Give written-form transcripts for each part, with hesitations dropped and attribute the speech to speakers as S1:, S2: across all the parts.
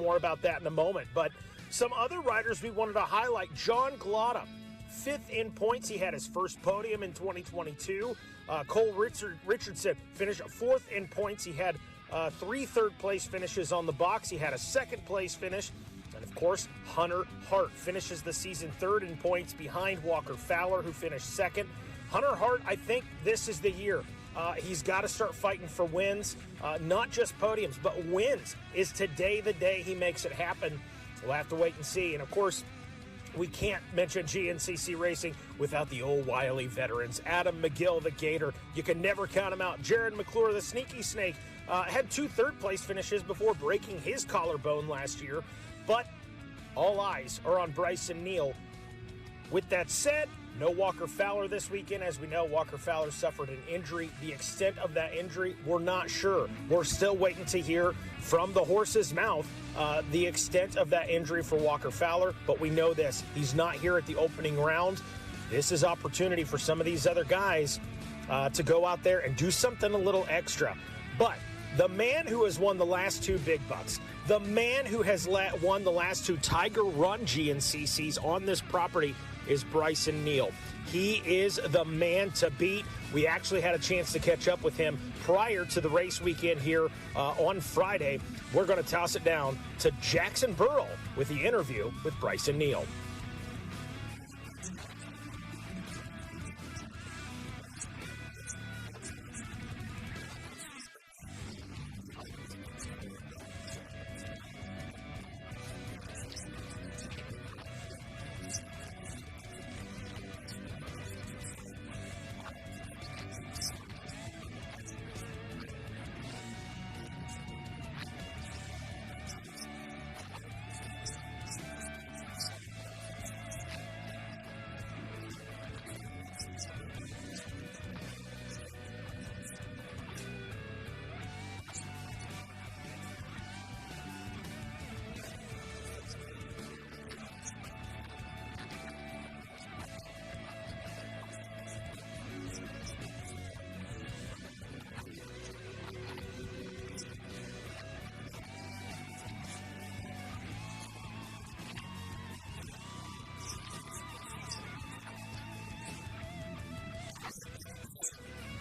S1: more about that in a moment. But some other riders we wanted to highlight, John Glotta, 5th in points. He had his first podium in 2022. Cole Richardson finished 4th in points. He had 3 third-place finishes on the box. He had a second-place finish. And, of course, Hunter Hart finishes the season 3rd in points behind Walker Fowler, who finished 2nd. Hunter Hart, I think this is the year. He's got to start fighting for wins, not just podiums, but wins. Is today the day he makes it happen? We'll have to wait and see. And, of course, we can't mention GNCC Racing without the old wily veterans. Adam McGill, the Gator. You can never count him out. Jared McClure, the Sneaky Snake, had 2 third-place finishes before breaking his collarbone last year. But all eyes are on Bryson Neal. With that said, no Walker Fowler this weekend. As we know, Walker Fowler suffered an injury. The extent of that injury, we're not sure. We're still waiting to hear from the horse's mouth the extent of that injury for Walker Fowler. But we know this. He's not here at the opening round. This is opportunity for some of these other guys to go out there and do something a little extra. But the man who has won the last 2 big bucks, the man who has won the last 2 Tiger Run GNCCs on this property is Bryson Neal. He is the man to beat. We actually had a chance to catch up with him prior to the race weekend here on Friday. We're going to toss it down to Jackson Burrell with the interview with Bryson Neal.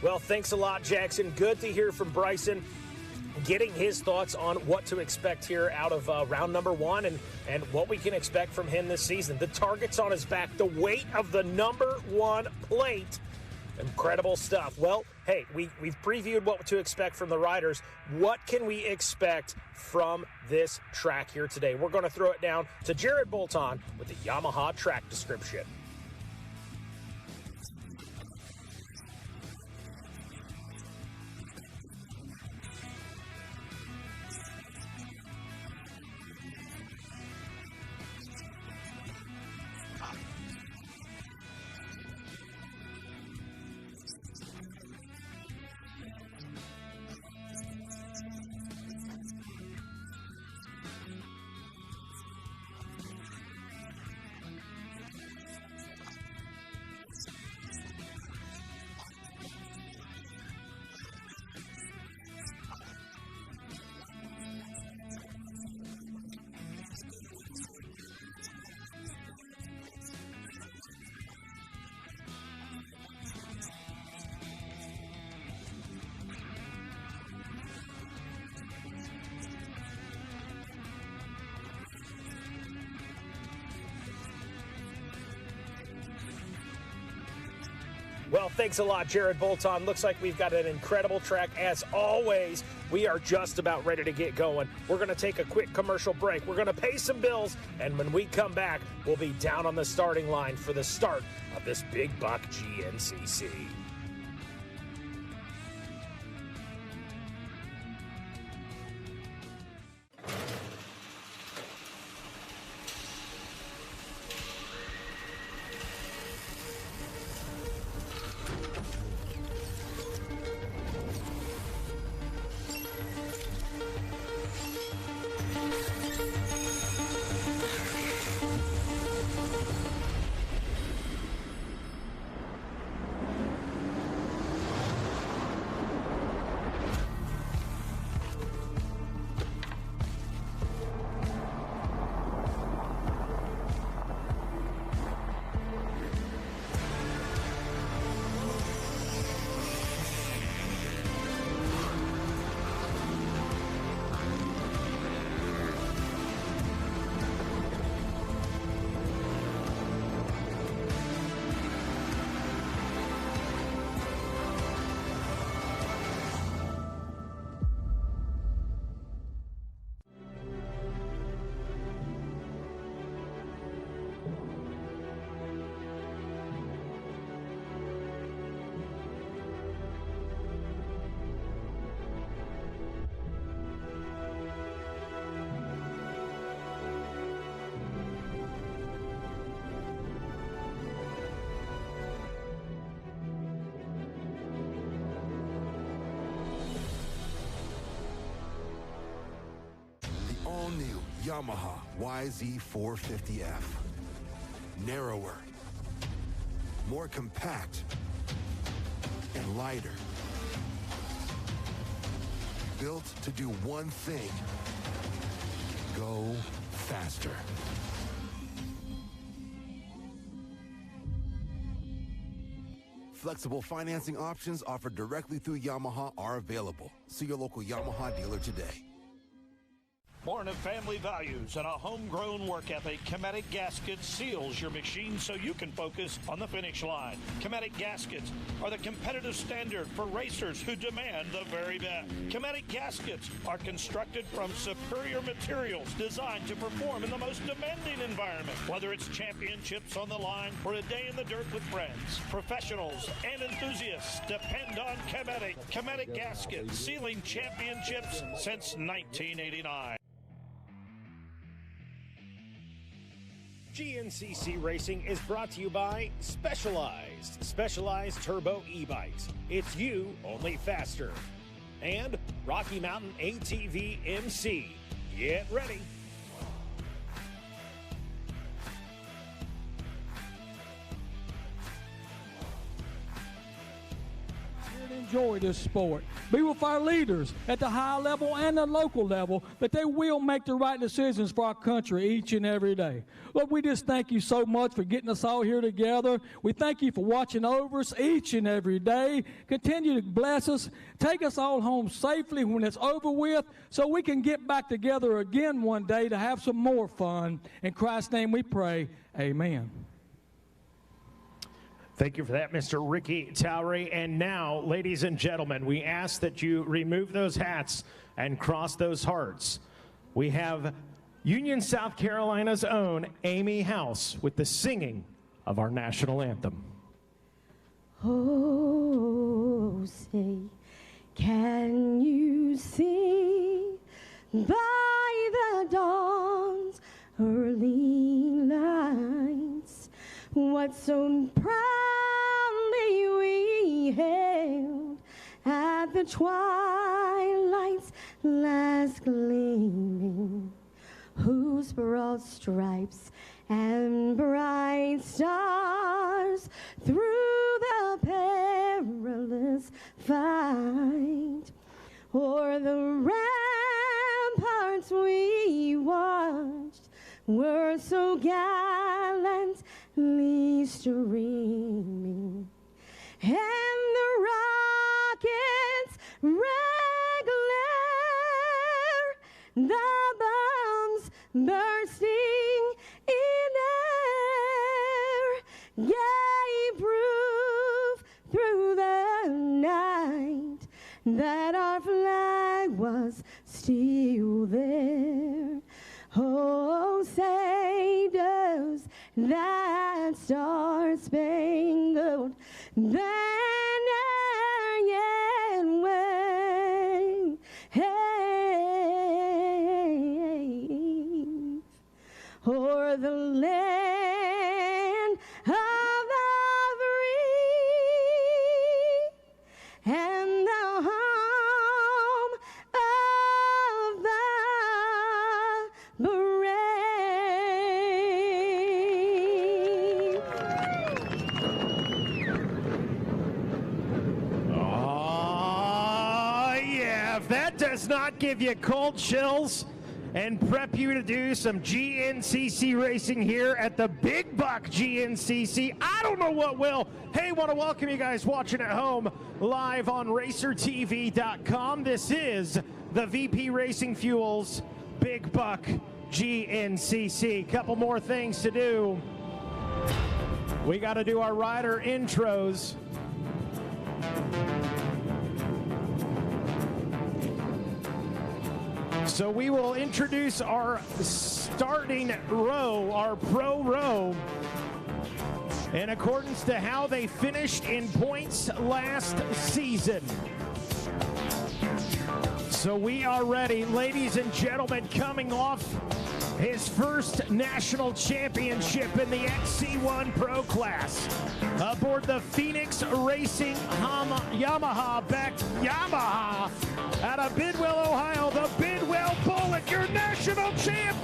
S1: Well, thanks a lot, Jackson. Good to hear from Bryson, getting his thoughts on what to expect here out of round number 1 and what we can expect from him this season. The targets on his back, the weight of the number 1 plate. Incredible stuff. Well, hey, we've previewed what to expect from the riders. What can we expect from this track here today? We're going to throw it down to Jared Bolton with the Yamaha track description. Well, thanks a lot, Jared Bolton. Looks like we've got an incredible track. As always, we are just about ready to get going. We're going to take a quick commercial break. We're going to pay some bills, and when we come back, we'll be down on the starting line for the start of this Big Buck GNCC.
S2: Yamaha YZ450F. Narrower, more compact, and lighter. Built to do one thing: go faster. Flexible financing options offered directly through Yamaha are available. See your local Yamaha dealer today.
S3: Born of family values and a homegrown work ethic, Cometic Gaskets seals your machine so you can focus on the finish line. Cometic Gaskets are the competitive standard for racers who demand the very best. Cometic Gaskets are constructed from superior materials designed to perform in the most demanding environment. Whether it's championships on the line or a day in the dirt with friends, professionals and enthusiasts depend on Cometic. Cometic Gaskets, sealing championships since 1989.
S1: GNCC Racing is brought to you by Specialized Turbo e-bikes. It's you, only faster. And Rocky Mountain ATV MC. Get ready.
S4: Enjoy this sport. Be with our leaders at the high level and the local level, that they will make the right decisions for our country each and every day. Lord, we just thank you so much for getting us all here together. We thank you for watching over us each and every day. Continue to bless us. Take us all home safely when it's over with, so we can get back together again one day to have some more fun. In Christ's name we pray. Amen.
S1: Thank you for that, Mr. Ricky Towery. And now, ladies and gentlemen, we ask that you remove those hats and cross those hearts. We have Union, South Carolina's own Amy House with the singing of our national anthem.
S5: Oh, say, can you see by the dawn's early lights what so proudly we hailed at the twilight's last gleaming, whose broad stripes and bright stars through the perilous fight o'er the ramparts we watched were so gallantly streaming, and the rockets' red glare, the bombs bursting in air, gave proof through the night that our flag was still there. Oh, say does that star-spangled banner yet wave? Hey, o'er the land of the free and the home of the brave.
S1: Oh, yeah, if that does not give you cold chills and prep you to do some GNCC racing here at the Big Buck GNCC, I don't know what will. Hey, want to welcome you guys watching at home live on RacerTV.com. This is the VP Racing Fuels Big Buck GNCC. Couple more things to do. We got to do our rider intros. So we will introduce our starting row, our pro row, in accordance to how they finished in points last season. So we are ready, ladies and gentlemen, coming off his first national championship in the XC1 Pro class, aboard the Phoenix Racing Yamaha-backed Yamaha out of Bidwell, Ohio, the Bidwell Bullet, your national champ,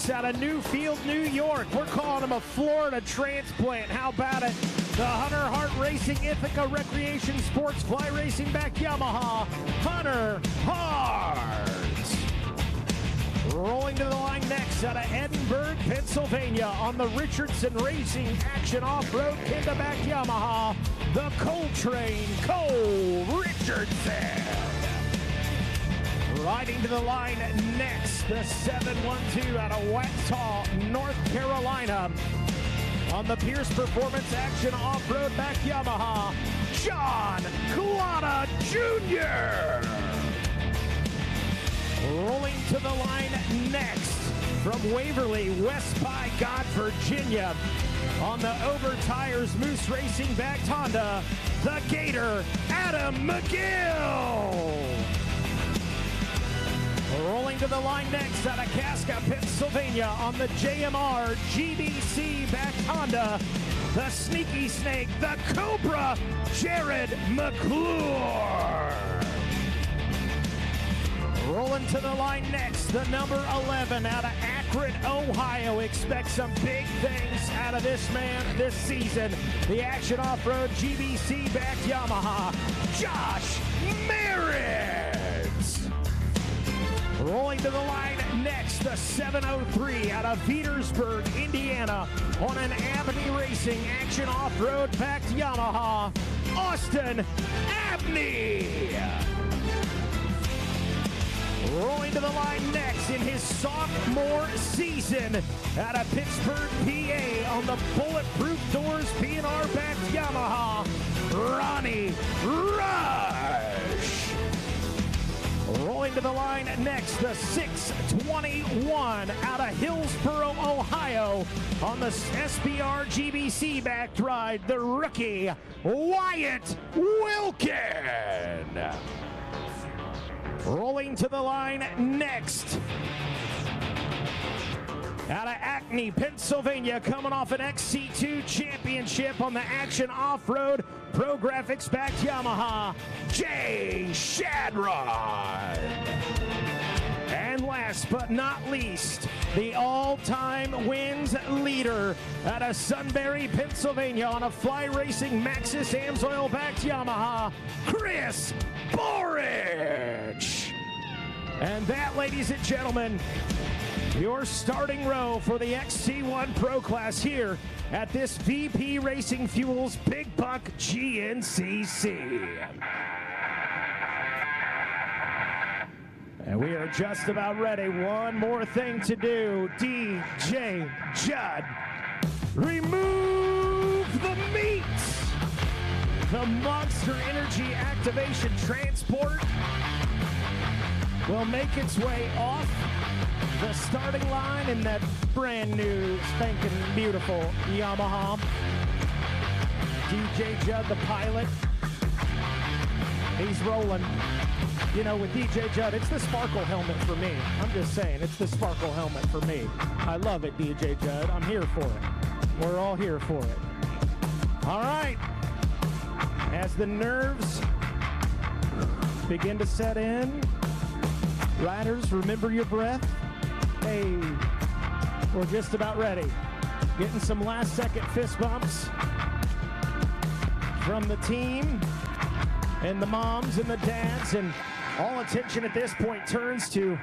S1: next out of Newfield, New York. We're calling him a Florida transplant. How about it? The Hunter Hart Racing Ithaca Recreation Sports Fly Racing back Yamaha, Hunter Hart. Rolling to the line next out of Edinburgh, Pennsylvania on the Richardson Racing Action Off-Road Kinda-back Yamaha, the Coltrane Cole Richardson. Riding to the line next, the 712 out of Waxhaw, North Carolina on the Pierce Performance Action Off-Road back Yamaha, John Glotta Jr. Rolling to the line next from Waverly, West Pygod, Virginia on the Over Tires Moose Racing backed Honda, the Gator, Adam McGill. Rolling to the line next out of Casca, Pennsylvania on the JMR GBC backed Honda, the Sneaky Snake, the Cobra, Jared McClure. Rolling to the line next, the number 11 out of Akron, Ohio. Expect some big things out of this man this season. The Action Off-Road GBC backed Yamaha, Josh Merritt. Rolling to the line next, the 703 out of Petersburg, Indiana on an Abney Racing Action Off-Road backed Yamaha, Austin Abney. Rolling to the line next in his sophomore season out of Pittsburgh, PA on the Bulletproof Doors P&R backed Yamaha, Ronnie Rush. Rolling to the line next, the 621 out of Hillsboro, Ohio on the SBR GBC backed ride, the rookie, Wyatt Wilkin. Rolling to the line next, out of Acme, Pennsylvania, coming off an XC2 championship on the Action Off-Road Pro Graphics backed Yamaha, Jay Shadrod. And last but not least, the all-time wins leader out of Sunbury, Pennsylvania on a Fly Racing Maxxis Amsoil backed Yamaha, Chris Borich. And that, ladies and gentlemen, your starting row for the XC1 Pro Class here at this VP Racing Fuels Big Buck GNCC. And we are just about ready. One more thing to do. DJ Judd, remove the meat. The Monster Energy Activation Transport will make its way off the starting line in that brand new, spanking beautiful Yamaha. DJ Judd, the pilot, he's rolling. You know, with DJ Judd, it's the sparkle helmet for me. I'm just saying, it's the sparkle helmet for me. I love it, DJ Judd. I'm here for it. We're all here for it. All right. As the nerves begin to set in, riders, remember your breath. Hey, we're just about ready. Getting some last-second fist bumps from the team and the moms and the dads, and all attention at this point turns to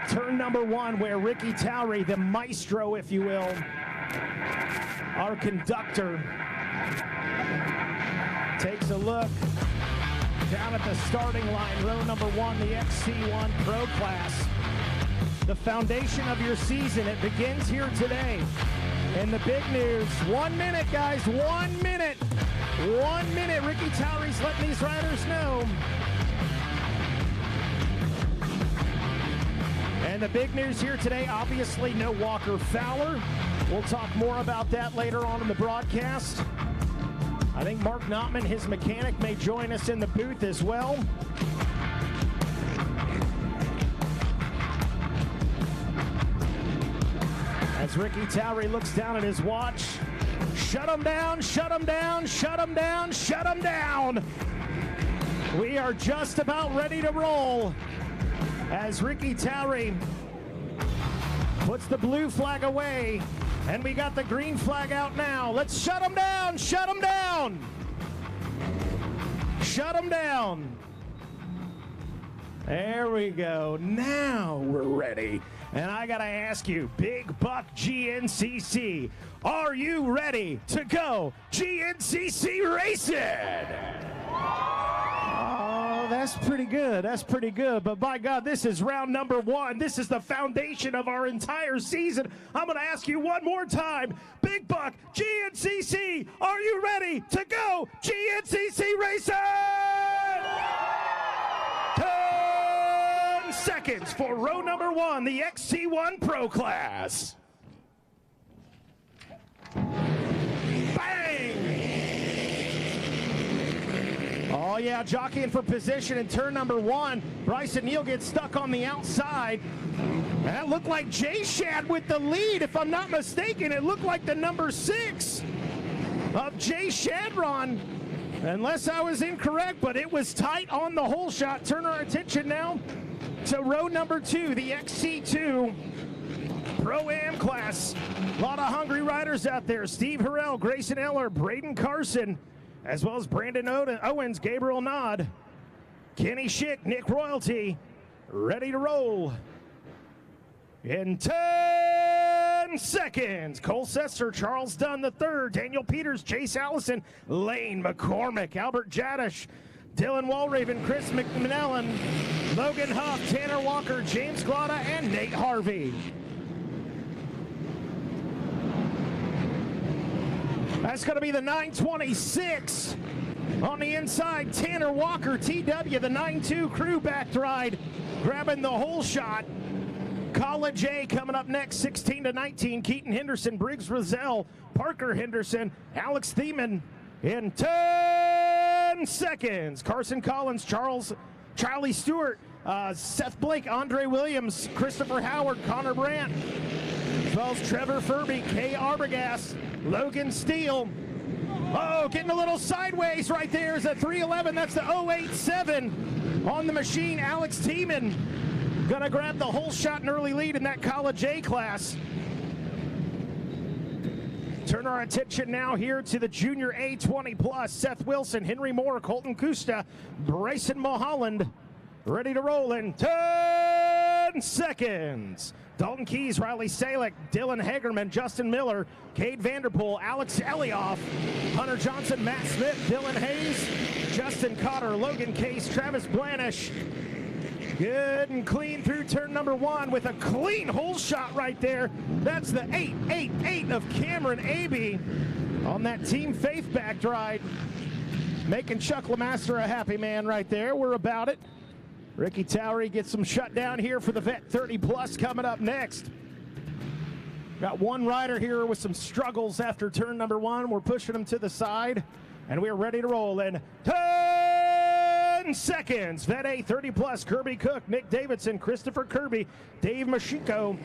S1: turn number 1, where Ricky Towery, the maestro, if you will, our conductor, takes a look down at the starting line, row number 1, the XC1 Pro Class. The foundation of your season, it begins here today. And the big news, 1 minute, guys, 1 minute. 1 minute, Ricky Towery's letting these riders know. And the big news here today, obviously no Walker Fowler. We'll talk more about that later on in the broadcast. I think Mark Notman, his mechanic, may join us in the booth as well. As Ricky Towery looks down at his watch, shut him down, shut him down, shut him down, shut him down. We are just about ready to roll as Ricky Towery puts the blue flag away, and we got the green flag out now. Let's shut them down, shut them down. Shut them down. There we go. Now we're ready. And I got to ask you, Big Buck GNCC, are you ready to go GNCC racing? Oh, that's pretty good. That's pretty good. But by God, this is round number 1. This is the foundation of our entire season. I'm going to ask you one more time. Big Buck GNCC, are you ready to go GNCC racing? 10 seconds for row number 1, the XC1 Pro Class. Bang! Oh yeah, jockeying for position in turn number 1. Bryson Neal gets stuck on the outside. That looked like Jay Shad with the lead, if I'm not mistaken. It looked like the number 6 of Jay Shadron. Unless I was incorrect, but it was tight on the whole shot. Turn our attention now to row number 2, the XC2 Pro-Am class. A lot of hungry riders out there. Steve Harrell, Grayson Eller, Braden Carson, as well as Brandon Owens, Gabriel Nod, Kenny Schick, Nick Royalty, ready to roll. In 10 seconds, Cole Setzer, Charles Dunn III, Daniel Peters, Chase Allison, Lane McCormick, Albert Jadish, Dylan Walraven, Chris McMillan, Logan Huff, Tanner Walker, James Glotta, and Nate Harvey. That's going to be the 926 on the inside. Tanner Walker, TW, the 9-2 crew backed ride, grabbing the whole shot. College A coming up next, 16 to 19. Keaton Henderson, Briggs Rozelle, Parker Henderson, Alex Thiemann in 10 seconds. Carson Collins, Charlie Stewart, Seth Blake, Andre Williams, Christopher Howard, Connor Brandt, as well as Trevor Furby, Kay Arbogast, Logan Steele. Oh, getting a little sideways right there is a 311. That's the 087 on the machine. Alex Thiemann gonna grab the whole shot and early lead in that College A class. Turn our attention now here to the Junior A20 plus. Seth Wilson, Henry Moore, Colton Kusta, Bryson Mulholland, ready to roll in 10 seconds. Dalton Keys, Riley Salek, Dylan Hagerman, Justin Miller, Cade Vanderpool, Alex Elioff, Hunter Johnson, Matt Smith, Dylan Hayes, Justin Cotter, Logan Case, Travis Blanish. Good and clean through turn number 1 with a clean hole shot right there. That's the 888 of Cameron Abey on that Team Faith backed ride. Making Chuck LeMaster a happy man right there. We're about it. Ricky Towery gets some shut down here for the Vet 30 Plus coming up next. Got one rider here with some struggles after turn number 1. We're pushing him to the side, and we're ready to roll in 10 seconds. Vet A 30 Plus, Kirby Cook, Nick Davidson, Christopher Kirby, Dave Machisco,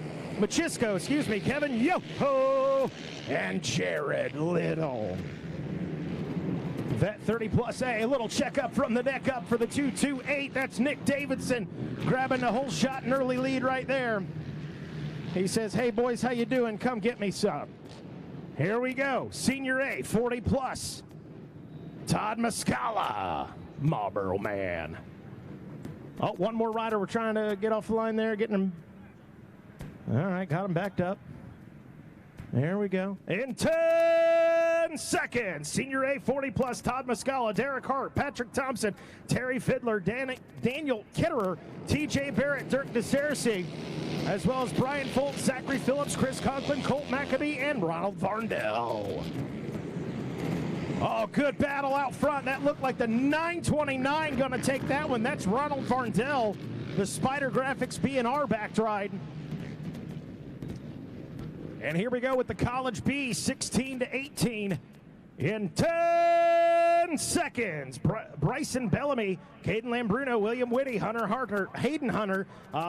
S1: Kevin Yoho, and Jared Little. Vet 30 Plus A, a little checkup from the neck up for the 228. That's Nick Davidson grabbing the whole shot and early lead right there. He says, hey boys, how you doing? Come get me some. Here we go. Senior A 40 Plus. Todd Muscala, Marlboro man. Oh, one more rider. We're trying to get off the line there, getting him. All right, got him backed up. There we go. In 10 seconds, Senior A 40 Plus, Todd Muscala, Derek Hart, Patrick Thompson, Terry Fiddler, Daniel Kitterer, TJ Barrett, Dirk DeCerci, as well as Brian Fultz, Zachary Phillips, Chris Conklin, Colt Maccabee, and Ronald Varndell. Oh, good battle out front. That looked like the 929 going to take that one. That's Ronald Varndell, the Spider Graphics B&R backed ride. And here we go with the College B, 16 to 18 in 10 seconds. Bryson Bellamy, Caden Lambruno, William Whitty, Hunter Harter, Hayden Hunter,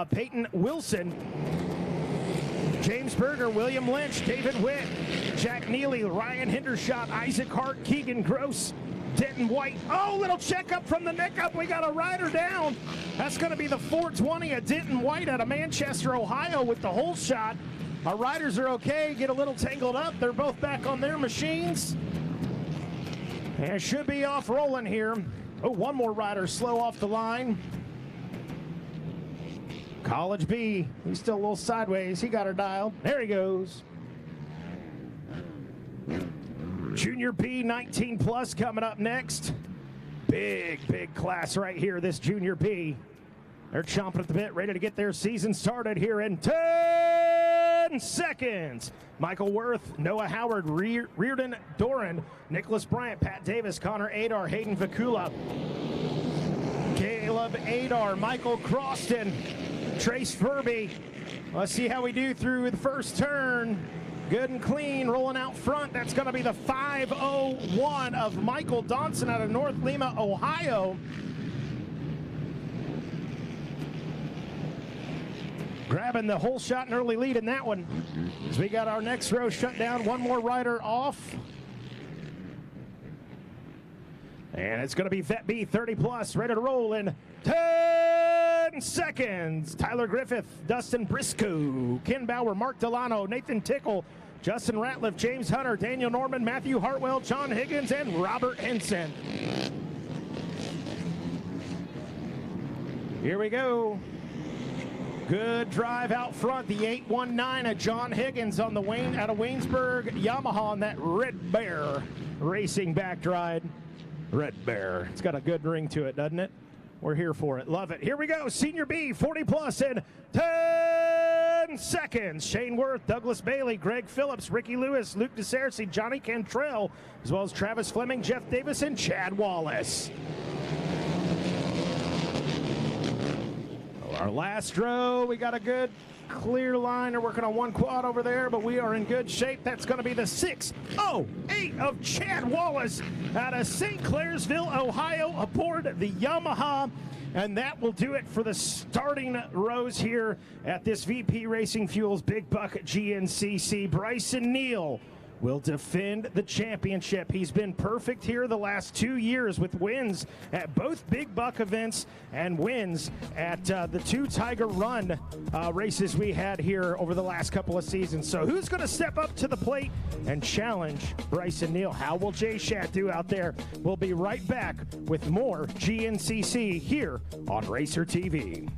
S1: Peyton Wilson, James Berger, William Lynch, David Witt, Jack Neely, Ryan Hendershot, Isaac Hart, Keegan Gross, Denton White. Oh, little checkup from the neck up. We got a rider down. That's going to be the 420 of Denton White out of Manchester, Ohio with the whole shot. Our riders are okay, get a little tangled up. They're both back on their machines. And should be off rolling here. Oh, one more rider slow off the line. College B, he's still a little sideways. He got her dialed. There he goes. Junior B, 19 plus coming up next. Big class right here, this Junior B. They're chomping at the bit, ready to get their season started here in 10 seconds. Michael Worth, Noah Howard, Reardon Doran, Nicholas Bryant, Pat Davis, Connor Adar, Hayden Vicula, Caleb Adar, Michael Croston, Trace Furby. Let's see how we do through the first turn. Good and clean, rolling out front. That's going to be the 5:01 of Michael Donson out of North Lima, Ohio. Grabbing the whole shot and early lead in that one. As we got our next row shut down, one more rider off. And it's going to be Vet B, 30 plus, ready to roll in 10 seconds. Tyler Griffith, Dustin Briscoe, Ken Bauer, Mark Delano, Nathan Tickle, Justin Ratliff, James Hunter, Daniel Norman, Matthew Hartwell, John Higgins, and Robert Henson. Here we go. Good drive out front, the 819 of John Higgins on the out of Waynesburg Yamaha on that Red Bear racing back ride. Red Bear. It's got a good ring to it, doesn't it? We're here for it. Love it. Here we go. Senior B, 40 plus in 10 seconds. Shane Worth, Douglas Bailey, Greg Phillips, Ricky Lewis, Luke DeSerci, Johnny Cantrell, as well as Travis Fleming, Jeff Davis, and Chad Wallace. Our last row, we got a good clear line. They're working on one quad over there, but we are in good shape. That's going to be the 6:08 of Chad Wallace out of St. Clairsville, Ohio, aboard the Yamaha. And that will do it for the starting rows here at this VP Racing Fuels Big Buck GNCC. Bryson Neal will defend the championship. He's been perfect here the last 2 years with wins at both Big Buck events and wins at the 2 Tiger Run races we had here over the last couple of seasons. So who's going to step up to the plate and challenge Bryson Neal? How will Jay Schatt do out there? We'll be right back with more GNCC here on Racer TV.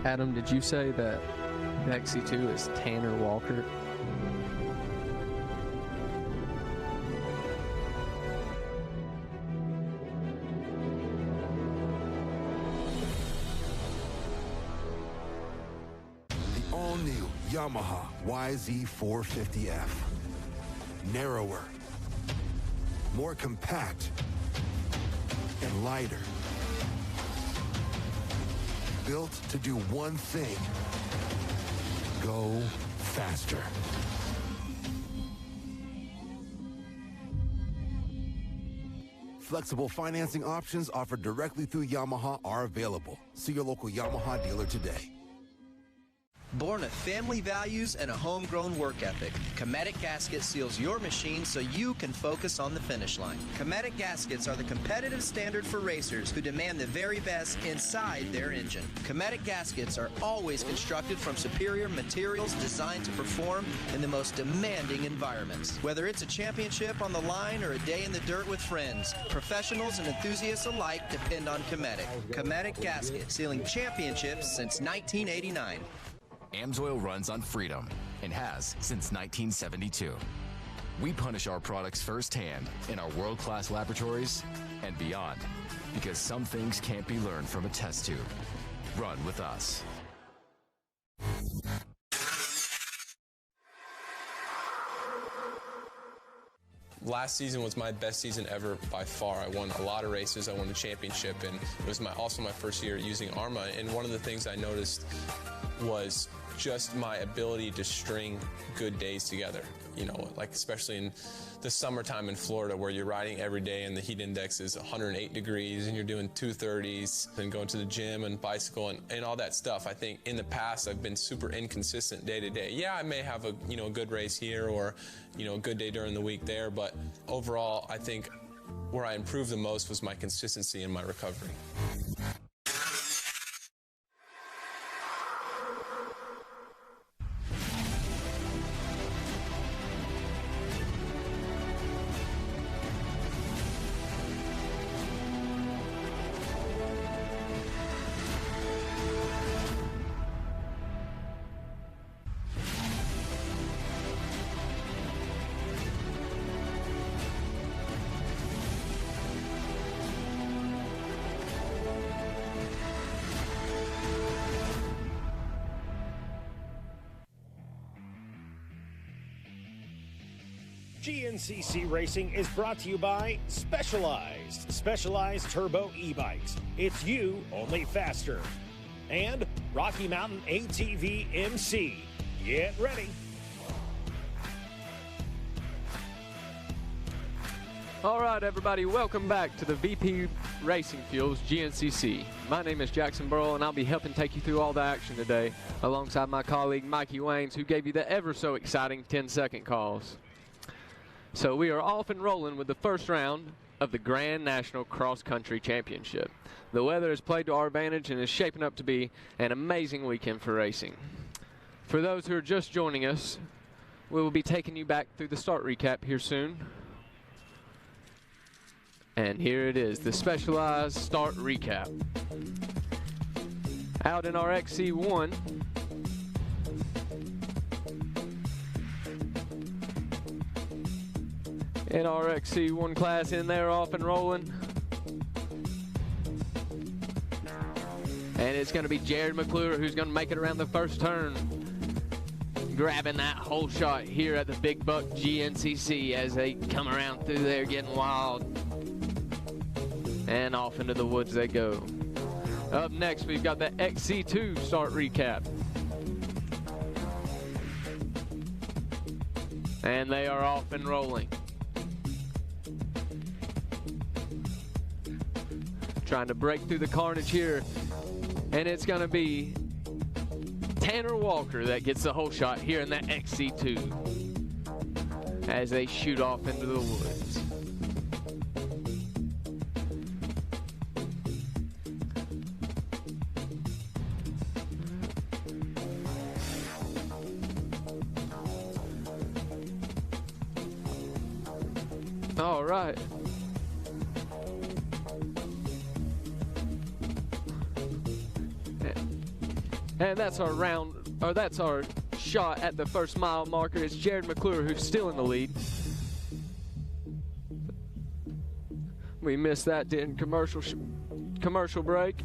S6: Adam, did you say that the XC2 is Tanner Walker?
S2: The all-new Yamaha YZ450F. Narrower, more compact, and lighter. Built to do one thing: go faster. Flexible financing options offered directly through Yamaha are available. See your local Yamaha dealer today.
S7: Born of family values and a homegrown work ethic, Cometic Gasket seals your machine so you can focus on the finish line. Cometic Gaskets are the competitive standard for racers who demand the very best inside their engine. Cometic Gaskets are always constructed from superior materials designed to perform in the most demanding environments. Whether it's a championship on the line or a day in the dirt with friends, professionals and enthusiasts alike depend on Cometic. Cometic Gasket, sealing championships since 1989.
S8: AMSOIL runs on freedom and has since 1972. We punish our products firsthand in our world-class laboratories and beyond, because some things can't be learned from a test tube. Run with us.
S9: Last season was my best season ever by far. I won a lot of races. I won a championship, and it was also my first year using ARMA. And one of the things I noticed was just my ability to string good days together. You know, like especially in the summertime in Florida where you're riding every day and the heat index is 108 degrees and you're doing 230s and going to the gym and bicycle and all that stuff. I think in the past I've been super inconsistent day to day. Yeah, I may have a good race here or a good day during the week there, but overall I think where I improved the most was my consistency and my recovery.
S1: GNCC Racing is brought to you by Specialized Turbo e-bikes. It's you, only faster. And Rocky Mountain ATV MC. Get ready.
S6: All right, everybody, welcome back to the VP Racing Fuels GNCC. My name is Jackson Burrell, and I'll be helping take you through all the action today, alongside my colleague Mikey Waynes, who gave you the ever so exciting 10-second calls. So we are off and rolling with the first round of the Grand National Cross Country Championship. The weather has played to our advantage and is shaping up to be an amazing weekend for racing. For those who are just joining us, we will be taking you back through the start recap here soon. And here it is, the Specialized start recap. Out in our XC1, in our XC1 class in there, off and rolling. And it's going to be Jared McClure who's going to make it around the first turn, grabbing that whole shot here at the Big Buck GNCC as they come around through there getting wild. And off into the woods they go. Up next, we've got the XC2 start recap. And they are off and rolling. Trying to break through the carnage here. And it's going to be Tanner Walker that gets the whole shot here in that XC2 as they shoot off into the woods. All right. And that's our round, or that's our shot at the first mile marker. It's Jared McClure who's still in the lead. We missed that during commercial break.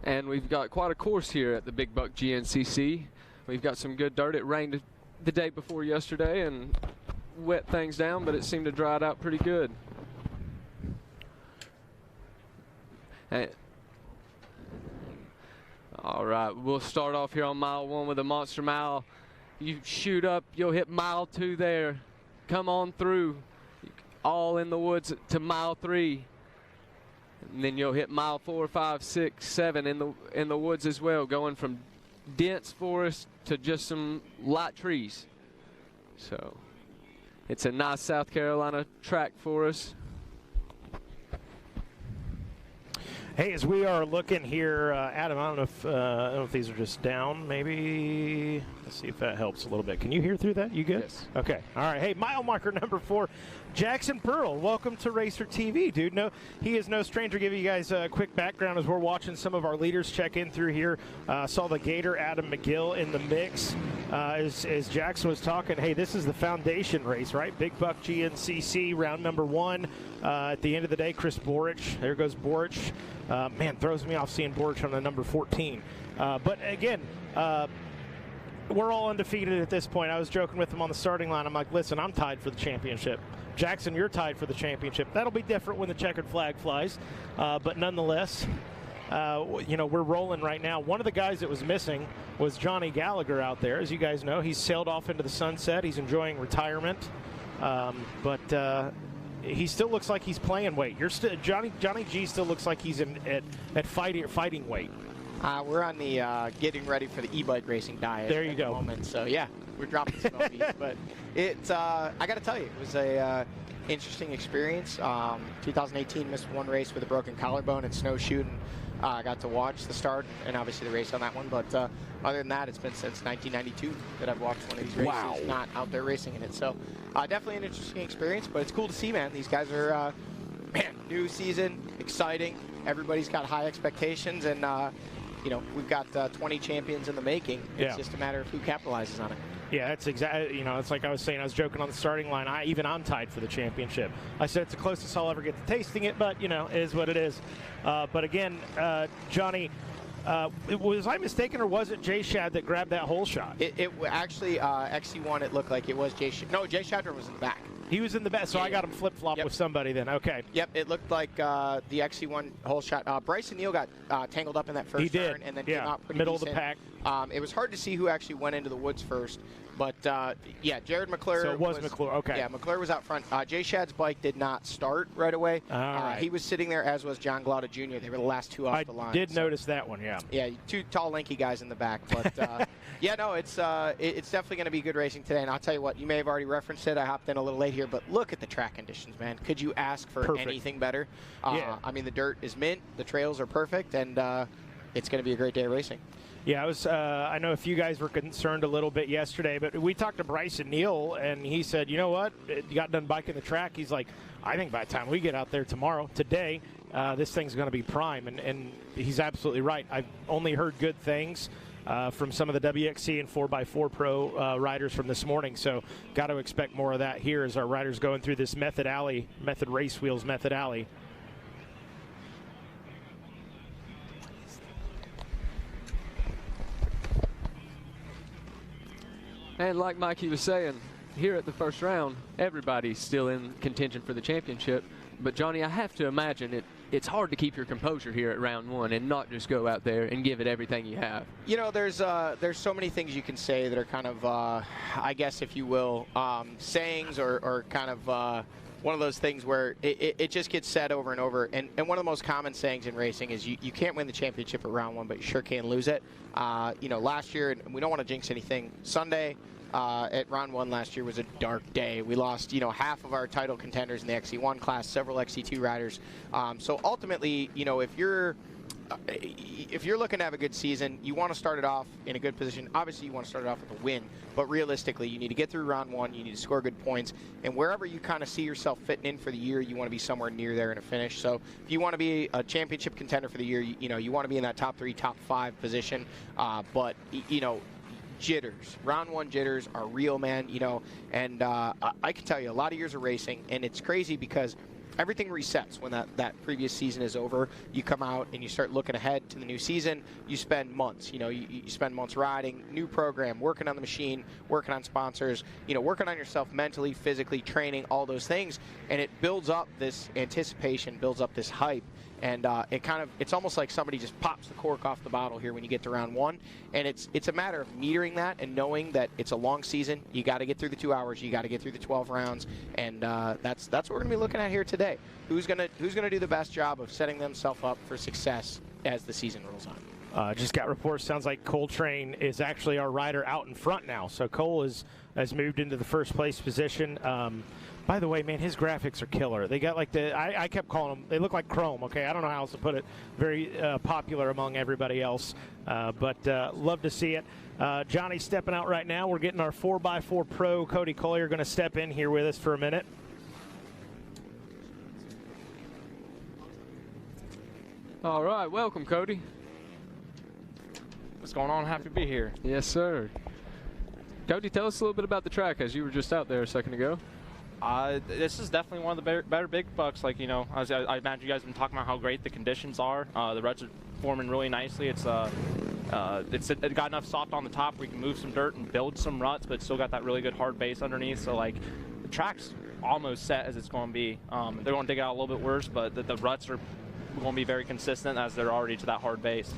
S6: And we've got quite a course here at the Big Buck GNCC. We've got some good dirt. It rained the day before yesterday and wet things down, but it seemed to dry it out pretty good. All right, we'll start off here on mile 1 with a monster mile. You shoot up, you'll hit mile 2 there. Come on through, all in the woods to mile 3. And then you'll hit mile 4, 5, 6, 7 in the woods as well, going from dense forest to just some light trees. So it's a nice South Carolina track for us.
S1: Hey, as we are looking here, Adam, I don't know if these are just down. Maybe let's see if that helps a little bit. Can you hear through that? You good?
S6: Yes.
S1: Okay. All right. Hey, mile marker number 4, Jackson Pearl. Welcome to Racer TV, dude. No, he is no stranger. Give you guys a quick background as we're watching some of our leaders check in through here. Saw the Gator Adam McGill in the mix. As Jackson was talking, hey, this is the foundation race, right? Big Buck GNCC round number 1. At the end of the day, Chris Borich. There goes Borich. Man, throws me off seeing Borich on the number 14. But again, we're all undefeated at this point. I was joking with him on the starting line. I'm like, listen, I'm tied for the championship. Jackson, you're tied for the championship. That'll be different when the checkered flag flies. But nonetheless, we're rolling right now. One of the guys that was missing was Johnny Gallagher out there. As you guys know, he's sailed off into the sunset. He's enjoying retirement. But he still looks like he's playing weight. Johnny G still looks like he's at fighting weight.
S10: We're on the getting ready for the e-bike racing diet.
S1: There you go.
S10: The moment. So yeah, we're dropping the smokies. But it's I got to tell you, it was a interesting experience. 2018 missed one race with a broken collarbone and snowshoed. I got to watch the start and obviously the race on that one. But other than that, it's been since 1992 that I've watched one of these races.
S1: Wow.
S10: Not out there racing in it. So definitely an interesting experience. But it's cool to see, man. These guys are new season, exciting. Everybody's got high expectations, and we've got 20 champions in the making. It's just a matter of who capitalizes on it.
S1: Yeah, that's exactly, it's like I was saying, I was joking on the starting line. I'm tied for the championship. I said it's the closest I'll ever get to tasting it, but, it is what it is. But again, Johnny, was I mistaken, or was it Jay Shad that grabbed that hole shot?
S10: It actually, XC1, it looked like it was Jay Shad. No, Jay Shadner was in the back.
S1: He was in the back, so I got him flip-flop with somebody then. Okay.
S10: Yep, it looked like the XC1 hole shot. Bryson Neal got tangled up in that first turn and then came out pretty
S1: middle
S10: decent.
S1: Of the pack.
S10: It was hard to see who actually went into the woods first. But, Jared McClure.
S1: So it was McClure, okay.
S10: Yeah, McClure was out front. Jay Shad's bike did not start right away.
S1: All right.
S10: He was sitting there, as was John Glauda Jr. They were the last two off the line.
S1: I did notice that one, yeah.
S10: Yeah, two tall, lanky guys in the back. But, it's definitely going to be good racing today. And I'll tell you what, you may have already referenced it. I hopped in a little late here. But look at the track conditions, man. Could you ask for anything better?
S1: Yeah.
S10: I mean, the dirt is mint. The trails are perfect. And it's going to be a great day of racing.
S1: Yeah, I know a few guys were concerned a little bit yesterday, but we talked to Bryson Neal, and he said, you know what, you got done biking the track. He's like, I think by the time we get out there today, this thing's going to be prime, and he's absolutely right. I've only heard good things from some of the WXC and 4x4 Pro riders from this morning, so got to expect more of that here as our riders going through this Method Race Wheels Method Alley.
S6: And like Mikey was saying, here at the first round, everybody's still in contention for the championship. But, Johnny, I have to imagine it's hard to keep your composure here at round 1 and not just go out there and give it everything you have.
S10: There's so many things you can say that are kind of, I guess, if you will, sayings or kind of one of those things where it just gets said over and over. And one of the most common sayings in racing is you can't win the championship at round 1, but you sure can lose it. Last year, and we don't want to jinx anything, Sunday at round 1 last year was a dark day. We lost, half of our title contenders in the XC1 class, several XC2 riders. So ultimately, if you're looking to have a good season, you want to start it off in a good position. Obviously, you want to start it off with a win, but realistically, you need to get through round 1. You need to score good points, and wherever you kind of see yourself fitting in for the year, you want to be somewhere near there in a finish. So if you want to be a championship contender for the year, you want to be in that top 3, top 5 position. But jitters, round 1 jitters are real, man. And I can tell you, a lot of years of racing, and it's crazy because everything resets when that previous season is over. You come out and you start looking ahead to the new season. You spend months, you spend months riding, new program, working on the machine, working on sponsors, working on yourself mentally, physically, training, all those things. And it builds up this anticipation, builds up this hype. And it's almost like somebody just pops the cork off the bottle here when you get to round 1. And it's a matter of metering that and knowing that it's a long season. You got to get through the 2 hours. You got to get through the 12 rounds. And that's what we're going to be looking at here today. Who's going to do the best job of setting themselves up for success as the season rolls on?
S1: Just got reports. Sounds like Coltrane is actually our rider out in front now. So Cole has moved into the first place position. By the way, man, his graphics are killer. They got like I kept calling them, they look like Chrome, okay? I don't know how else to put it. Very popular among everybody else. But love to see it. Johnny's stepping out right now. We're getting our 4x4 Pro. Cody Collier going to step in here with us for a minute.
S6: All right, welcome, Cody.
S11: What's going on? Happy to be here.
S6: Yes, sir. Cody, tell us a little bit about the track as you were just out there a second ago.
S11: This is definitely one of the better big bucks. Like, as I imagine you guys have been talking about how great the conditions are. The ruts are forming really nicely. It's got enough soft on the top where you can move some dirt and build some ruts, but it's still got that really good hard base underneath. So, like, the track's almost set as it's going to be. They're going to dig it out a little bit worse, but the ruts are going to be very consistent as they're already to that hard base.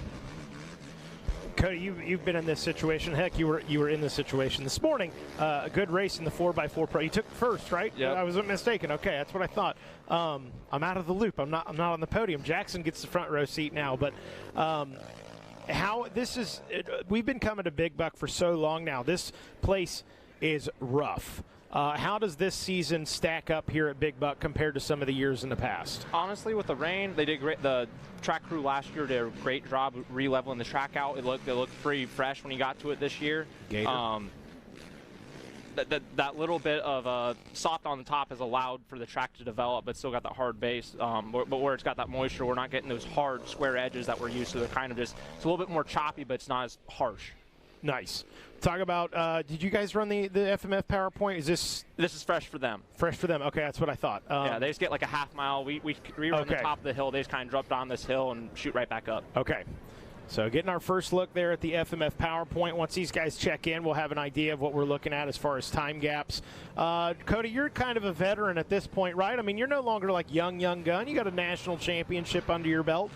S1: Cody, you've been in this situation. Heck, you were in this situation this morning. A good race in the 4x4 Pro. You took first, right?
S11: Yeah.
S1: I wasn't mistaken. Okay, that's what I thought. I'm out of the loop. I'm not on the podium. Jackson gets the front row seat now. But how this is? We've been coming to Big Buck for so long now. This place is rough. How does this season stack up here at Big Buck compared to some of the years in the past?
S11: Honestly, with the rain, they did great. The track crew last year did a great job re-leveling the track out. It looked pretty fresh when you got to it this year.
S1: Gator.
S11: That little bit of soft on the top has allowed for the track to develop, but still got that hard base. But where it's got that moisture, we're not getting those hard square edges that we're used to. They're kind of just, it's a little bit more choppy, but it's not as harsh.
S1: Nice. Talk about, did you guys run the FMF PowerPoint? This
S11: is fresh for them.
S1: Fresh for them. Okay, that's what I thought.
S11: Yeah, they just get like a half mile. We run the top of the hill. They just kind of drop down this hill and shoot right back up.
S1: Okay. So getting our first look there at the FMF PowerPoint. Once these guys check in, we'll have an idea of what we're looking at as far as time gaps. Cody, you're kind of a veteran at this point, right? I mean, you're no longer like young gun. You got a national championship under your belt.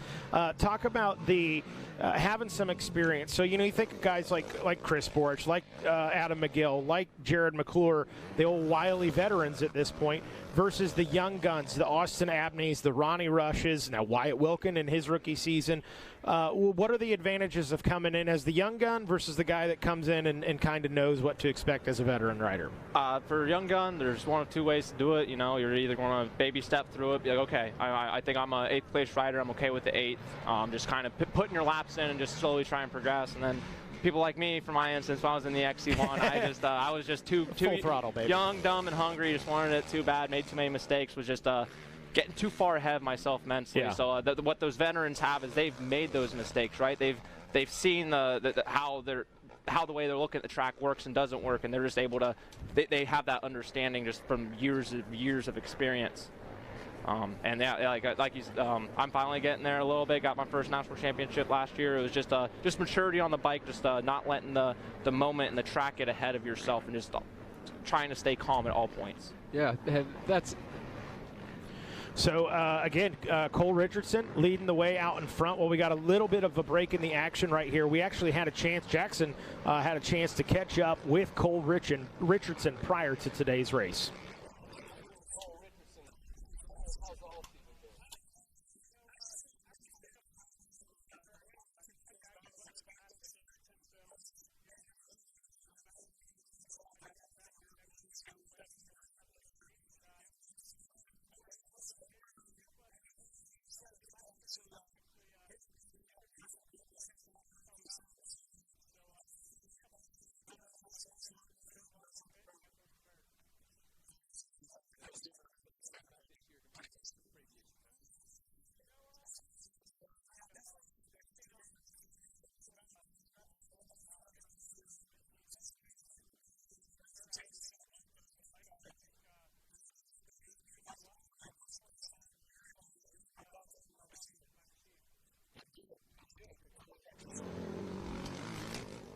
S1: Talk about the having some experience. So, you think of guys like Chris Borich, like Adam McGill, like Jared McClure, the old wily veterans at this point, versus the young guns, the Austin Abneys, the Ronnie Rushes, now Wyatt Wilkin in his rookie season. What are the advantages of coming in as the young gun versus the guy that comes in and kind of knows what to expect as a veteran rider?
S11: For a young gun, there's one of two ways to do it. You're either going to baby step through it, be like, okay, I think I'm an 8th place rider. I'm okay with the 8th. Just kind of putting your laps in and just slowly try and progress. And then people like me, from my instance, when I was in the XC1, I was just too
S1: full throttle, baby.
S11: Young, dumb, and hungry. Just wanted it too bad. Made too many mistakes. Was just getting too far ahead of myself mentally.
S1: Yeah.
S11: So what those veterans have is they've made those mistakes, right? They've seen how the way they're looking at the track works and doesn't work, and they're just able to. They have that understanding just from years of experience. And yeah, I'm finally getting there a little bit. Got my first national championship last year. It was just maturity on the bike, just not letting the moment and the track get ahead of yourself, and just trying to stay calm at all points.
S6: Yeah, that's.
S1: So, again, Cole Richardson leading the way out in front. Well, we got a little bit of a break in the action right here. We actually had a chance, Jackson had a chance to catch up with Cole Richardson prior to today's race.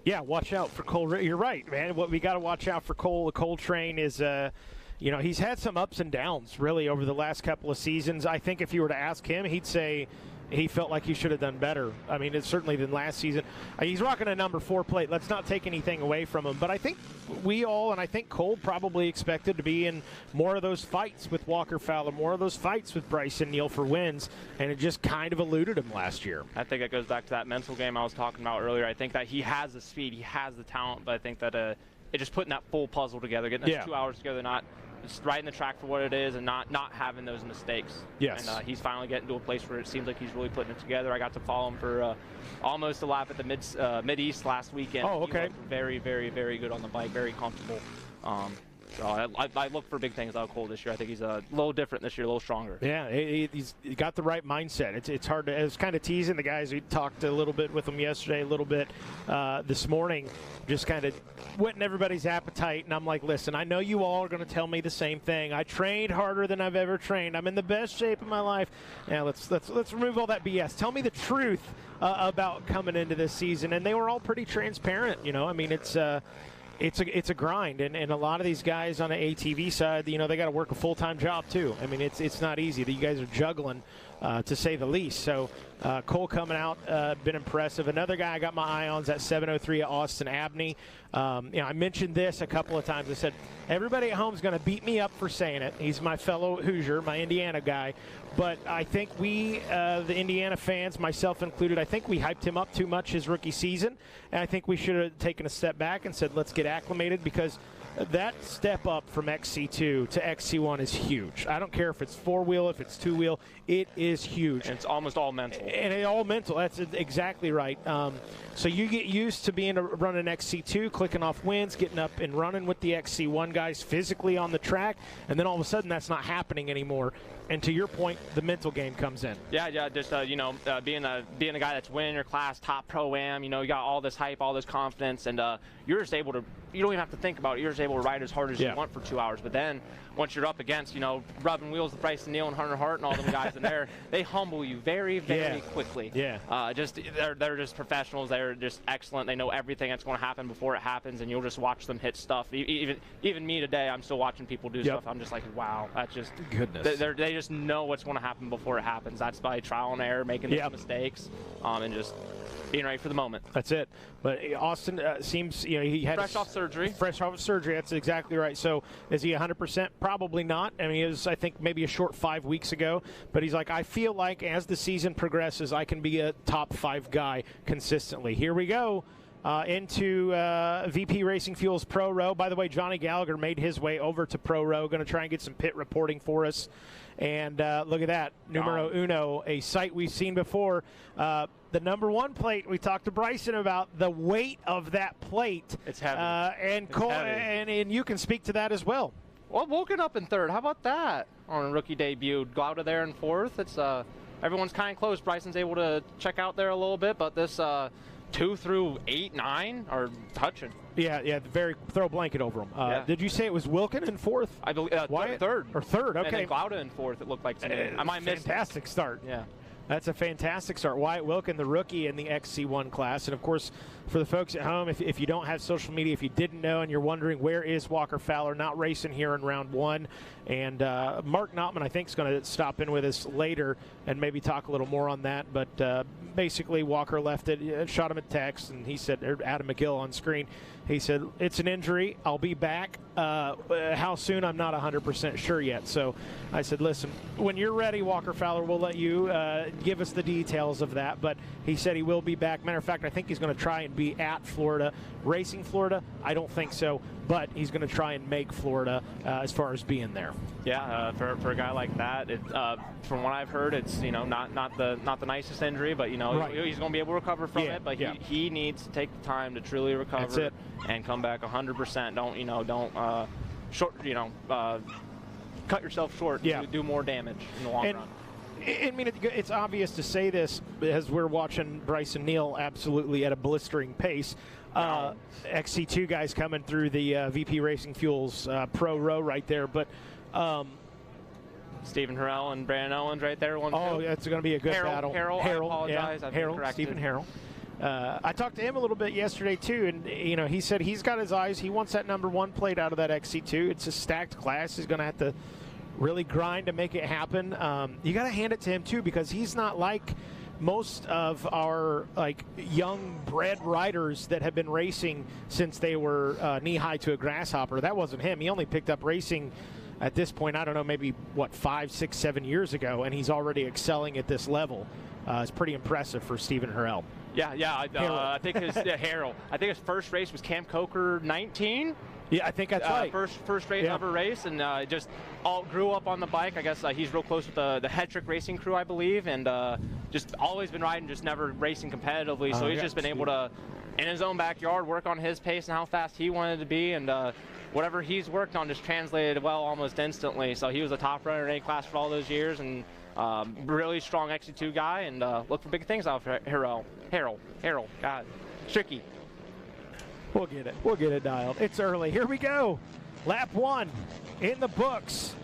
S1: Yeah, watch out for Cole. You're right, man. What we got to watch out for Cole. The Coltrane is, he's had some ups and downs really over the last couple of seasons. I think if you were to ask him, he'd say he felt like he should have done better. I mean, it's certainly than last season. He's rocking a number 4 plate. Let's not take anything away from him. But I think we all, and I think Cole probably expected to be in more of those fights with Walker Fowler, more of those fights with Bryson Neal for wins, and it just kind of eluded him last year.
S11: I think it goes back to that mental game I was talking about earlier. I think that he has the speed, he has the talent, but I think that it just putting that full puzzle together, getting those 2 hours together, not just riding the track for what it is and not having those mistakes.
S1: Yes.
S11: And he's finally getting to a place where it seems like he's really putting it together. I got to follow him for almost a lap at the Mid-East last weekend.
S1: Oh, okay.
S11: He looked very, very, very good on the bike, very comfortable. So I look for big things out of Cole this year. I think he's a little different this year, a little stronger.
S1: Yeah, he's got the right mindset. It's hard to. It's kind of teasing the guys. We talked a little bit with them yesterday, a little bit this morning, just kind of whetting everybody's appetite. And I'm like, listen, I know you all are going to tell me the same thing. I trained harder than I've ever trained. I'm in the best shape of my life. Yeah, let's remove all that BS. Tell me the truth about coming into this season. And they were all pretty transparent. I mean, it's a grind, and a lot of these guys on the ATV side, they got to work a full-time job too. I mean, it's not easy. You guys are juggling, to say the least. So Cole coming out, been impressive. Another guy I got my eye on is that 703 at Austin Abney. I mentioned this a couple of times. I said everybody at home is going to beat me up for saying it. He's my fellow Hoosier, my Indiana guy. But I think we, the Indiana fans, myself included, I think we hyped him up too much his rookie season. And I think we should have taken a step back and said, let's get acclimated, because that step up from XC2 to XC1 is huge. I don't care if it's 4-wheel, if it's 2-wheel, it is huge.
S11: And it's almost all mental.
S1: And it's all mental. That's exactly right. So you get used to running XC2, clicking off wins, getting up and running with the XC1 guys physically on the track, and then all of a sudden that's not happening anymore. And to your point, the mental game comes in.
S11: Yeah, just being a guy that's winning your class, top pro-am, you got all this hype, all this confidence, and you're just able to. You don't even have to think about it. You're just able to ride as hard as you want for 2 hours. But then once you're up against, rubbing wheels with Bryson Neal and Hunter Hart and all them guys in there, they humble you very, very quickly.
S1: Yeah.
S11: They're just professionals. They're just excellent. They know everything that's going to happen before it happens, and you'll just watch them hit stuff. Even me today, I'm still watching people do stuff. I'm just like, wow, that's just
S1: goodness.
S11: They just know what's going to happen before it happens. That's by trial and error, making those mistakes, and just being ready for the moment.
S1: That's it. But Austin seems, he had
S11: fresh off surgery.
S1: Fresh off surgery. That's exactly right. So is he 100%? Probably not. I mean, it was, I think, maybe a short 5 weeks ago. But he's like, I feel like as the season progresses, I can be a top 5 guy consistently. Here we go. Into VP Racing Fuels Pro Row. By the way, Johnny Gallagher made his way over to Pro Row. Going to try and get some pit reporting for us. And look at that, numero uno, a sight we've seen before. The number 1 plate, we talked to Bryson about the weight of that plate.
S11: It's heavy.
S1: And Cole, and you can speak to that as well.
S11: Well, Vulcan up in 3rd. How about that on a rookie debut? Glauda there in 4th. It's everyone's kind of close. Bryson's able to check out there a little bit, but this 2 through 8, 9 are touching.
S1: Yeah, very throw a blanket over them. Did you say it was Wilkin in 4th?
S11: I believe
S1: 3rd. Or 3rd, okay.
S11: And then Glauda in 4th, it looked like to me. I might miss.
S1: Fantastic start.
S11: Yeah.
S1: That's a fantastic start. Wyatt Wilkin, the rookie in the XC1 class. And, of course, for the folks at home, if you don't have social media, if you didn't know and you're wondering where is Walker Fowler, not racing here in round 1. And Mark Notman, I think, is going to stop in with us later and maybe talk a little more on that. But basically, Walker left it, shot him a text, and he said, Adam McGill on screen, he said, it's an injury. I'll be back. How soon, I'm not 100% sure yet. So I said, listen, when you're ready, Walker Fowler, we'll let you give us the details of that. But he said he will be back. Matter of fact, I think he's going to try and be at Florida. Racing Florida, I don't think so. But he's going to try and make Florida as far as being there.
S11: Yeah, for a guy like that, from what I've heard, it's not the nicest injury, but he's going to be able to recover from it. But he needs to take the time to truly recover.
S1: That's it.
S11: And come back 100%. Don't cut yourself short.
S1: Yeah.
S11: Do more damage in the long run.
S1: I mean, it's obvious to say this as we're watching Bryson Neal absolutely at a blistering pace. XC2 guys coming through the VP Racing Fuels Pro Row right there, but
S11: Stephen Harrell and Brandon Owens right there.
S1: That's going to be a good battle.
S11: Harold, I apologize.
S1: Harold, Stephen Harrell. I talked to him a little bit yesterday too, and he said he's got his eyes. He wants that number 1 plate out of that XC2. It's a stacked class. He's going to have to really grind to make it happen. You got to hand it to him too, because he's not like most of our young bred riders that have been racing since they were knee high to a grasshopper. That wasn't him. He only picked up racing at this point, I don't know, maybe 5, 6, 7 years ago, and he's already excelling at this level. It's pretty impressive for Stephen Harrell.
S11: I think his Harrell. I think his first race was Camp Coker 19.
S1: Yeah, I think that's right.
S11: First race ever race, and just all grew up on the bike. I guess he's real close with the Hetrick Racing crew, I believe, and just always been riding, just never racing competitively. So he's just been able to, in his own backyard, work on his pace and how fast he wanted to be, and whatever he's worked on just translated well almost instantly. So he was a top runner in A-class for all those years, and really strong XC2 guy, and look for big things out of Harrell. God, tricky.
S1: We'll get it. We'll get it dialed. It's early. Here we go. Lap 1 in the books.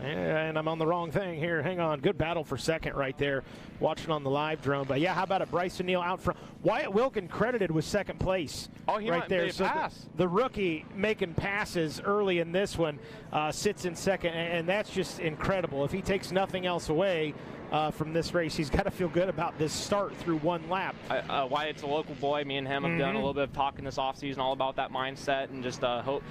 S1: And I'm on the wrong thing here. Hang on. Good battle for second right there. Watching on the live drone. But yeah, how about it? Bryson Neal out front. Wyatt Wilkin credited with second place.
S11: Oh, he
S1: right there. So
S11: pass.
S1: The rookie making passes early in this one sits in second, and that's just incredible. If he takes nothing else away from this race, he's got to feel good about this start through one lap.
S11: Wyatt's a local boy. Me and him have done a little bit of talking this offseason all about that mindset, and just hope.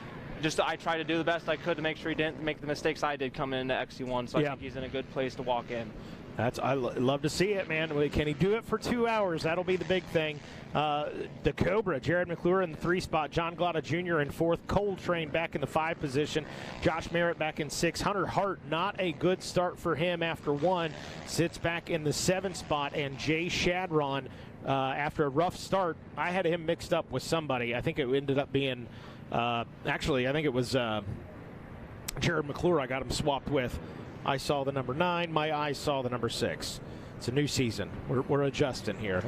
S11: I tried to do the best I could to make sure he didn't make the mistakes I did coming into XC1, so I think he's in a good place to walk in.
S1: I love to see it, man. Can he do it for 2 hours? That'll be the big thing. The Cobra, Jared McClure in the 3 spot, John Glotta Jr. in 4th, Coltrane back in the 5 position, Josh Merritt back in 6, Hunter Hart, not a good start for him after 1, sits back in the 7 spot, and Jay Shadron, after a rough start, I had him mixed up with somebody. I think it ended up being, I think it was Jared McClure I got him swapped with. I saw the number 9. My eyes saw the number 6. It's a new season. We're adjusting here.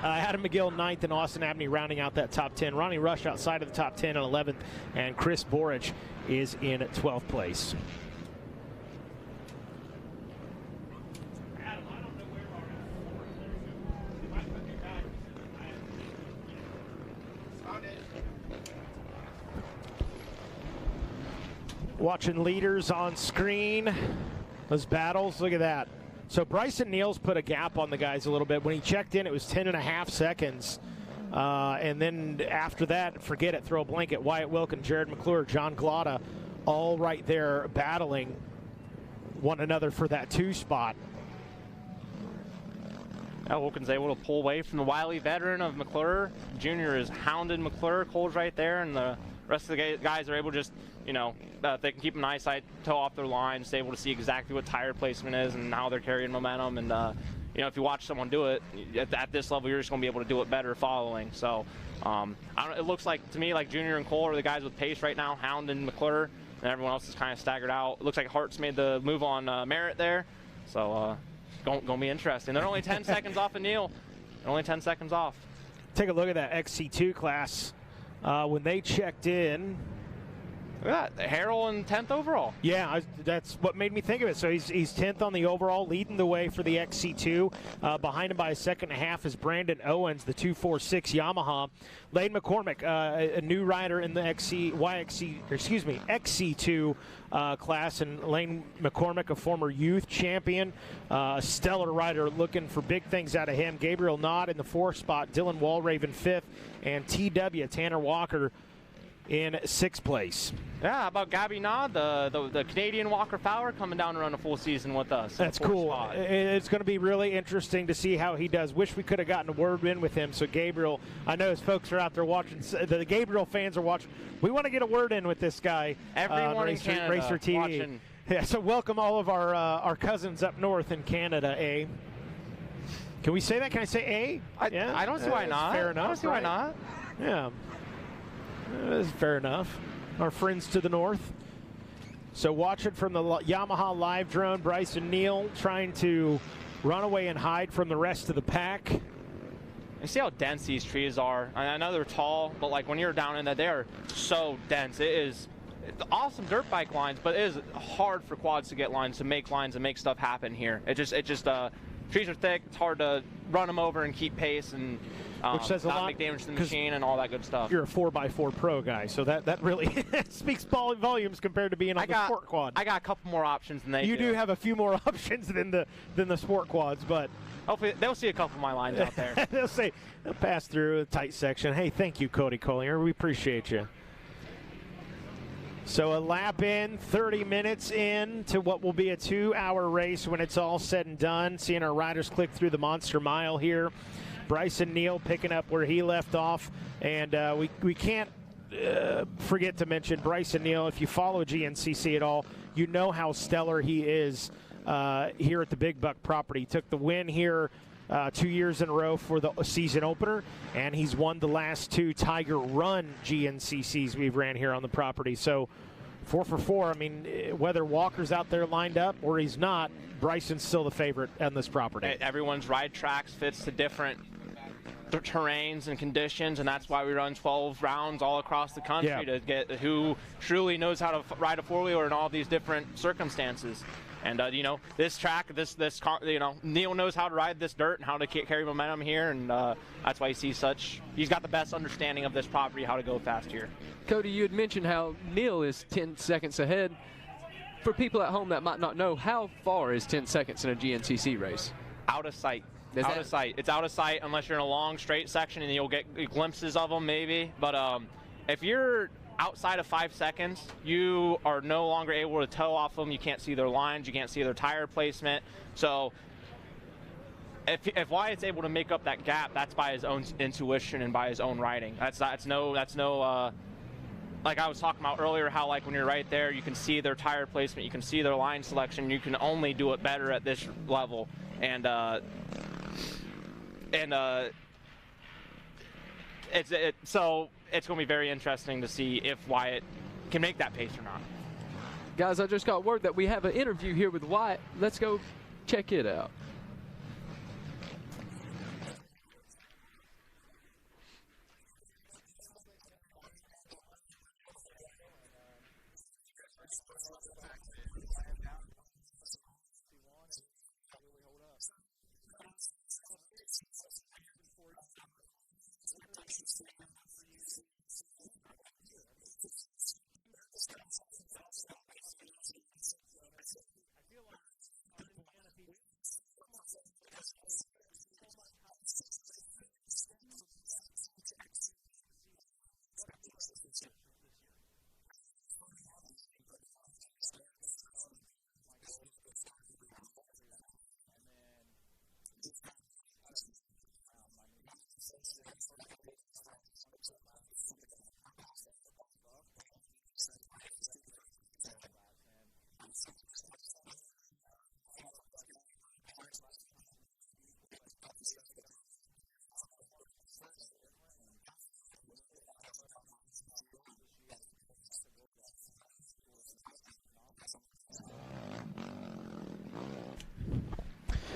S1: Adam McGill 9th and Austin Abney rounding out that top 10. Ronnie Rush outside of the top 10 in 11th. And Chris Borich is in 12th place. Watching leaders on screen. Those battles, look at that. So Bryson Neal's put a gap on the guys a little bit. When he checked in, it was 10.5 seconds. And then after that, forget it, throw a blanket. Wyatt Wilkin, Jared McClure, John Glotta, all right there battling one another for that 2 spot.
S11: Wilkin's able to pull away from the wily veteran of McClure. Junior is hounding McClure. Cole's right there, and the rest of the guys are able to just, if they can keep an eyesight toe off their line, just able to see exactly what tire placement is and how they're carrying momentum. And, if you watch someone do it, at this level, you're just going to be able to do it better following. So it looks like, to me, like Junior and Cole are the guys with pace right now, hounding McClure, and everyone else is kind of staggered out. It looks like Hart's made the move on Merritt there. So going to be interesting. They're only 10 seconds off of Neal. They're only 10 seconds off.
S1: Take a look at that XC2 class. When they checked in,
S11: look at that, Harrell in 10th overall.
S1: Yeah, that's what made me think of it. So he's 10th on the overall, leading the way for the XC2. Behind him by a second and a half is Brandon Owens, the 246 Yamaha. Lane McCormick, a new rider in the XC2 class, and Lane McCormick, a former youth champion, a stellar rider, looking for big things out of him. Gabriel Nod in the 4th spot, Dylan Walraven 5th, and TW Tanner Walker in 6th place.
S11: Yeah, how about Gabby Nod, the Canadian Walker Fowler, coming down to run a full season with us?
S1: That's cool. It's going to be really interesting to see how he does. Wish we could have gotten a word in with him. So Gabriel, I know his folks are out there watching. The Gabriel fans are watching. We want to get a word in with this guy.
S11: Everyone in Canada
S1: Racer TV.
S11: Watching.
S1: Yeah, so welcome all of our cousins up north in Canada, eh? Can we say that? Can I say A?
S11: Yeah, I don't see why not.
S1: Fair enough.
S11: I don't see why not.
S1: Yeah. That's fair enough. Our friends to the north. So watch it from the Yamaha live drone. Bryson Neal trying to run away and hide from the rest of the pack.
S11: You see how dense these trees are. I know they're tall, but like when you're down in there, they are so dense. It's awesome dirt bike lines, but it is hard for quads to get lines, to make stuff happen here. trees are thick. It's hard to run them over and keep pace and
S1: which says a
S11: not
S1: lot,
S11: make damage to the machine and all that good stuff.
S1: You're a 4x4 pro guy, so that really speaks volumes compared to being on the sport quad.
S11: I got a couple more options than they do.
S1: You do have a few more options than the sport quads, but
S11: hopefully they'll see a couple of my lines out there.
S1: they'll pass through a tight section. Hey, thank you, Cody Collier. We appreciate you. So a lap in, 30 minutes in to what will be a 2-hour race when it's all said and done. Seeing our riders click through the Monster Mile here. Bryson Neal picking up where he left off. And we can't forget to mention Bryson Neal. If you follow GNCC at all, you know how stellar he is here at the Big Buck property. He took the win here 2 years in a row for the season opener, and he's won the last 2 Tiger Run GNCCs we've ran here on the property. So 4 for 4. I mean, whether Walker's out there lined up or he's not, Bryson's still the favorite on this property.
S11: Everyone's ride tracks fits to different terrains and conditions, and that's why we run 12 rounds all across the country to get who truly knows how to ride a four-wheeler in all these different circumstances. And this track, Neil knows how to ride this dirt and how to carry momentum here, and that's why he's got the best understanding of this property, how to go fast here.
S6: Cody, you had mentioned how Neil is 10 seconds ahead. For people at home that might not know, how far is 10 seconds in a GNCC race?
S11: Out of sight. Out of sight. It's out of sight unless you're in a long straight section and you'll get glimpses of them maybe. But if you're outside of 5 seconds, you are no longer able to tow off them. You can't see their lines. You can't see their tire placement. So if Wyatt's able to make up that gap, that's by his own intuition and by his own riding. That's no like I was talking about earlier, how like when you're right there, you can see their tire placement, you can see their line selection. You can only do it better at this level. So it's going to be very interesting to see if Wyatt can make that pace or not.
S6: Guys, I just got word that we have an interview here with Wyatt. Let's go check it out.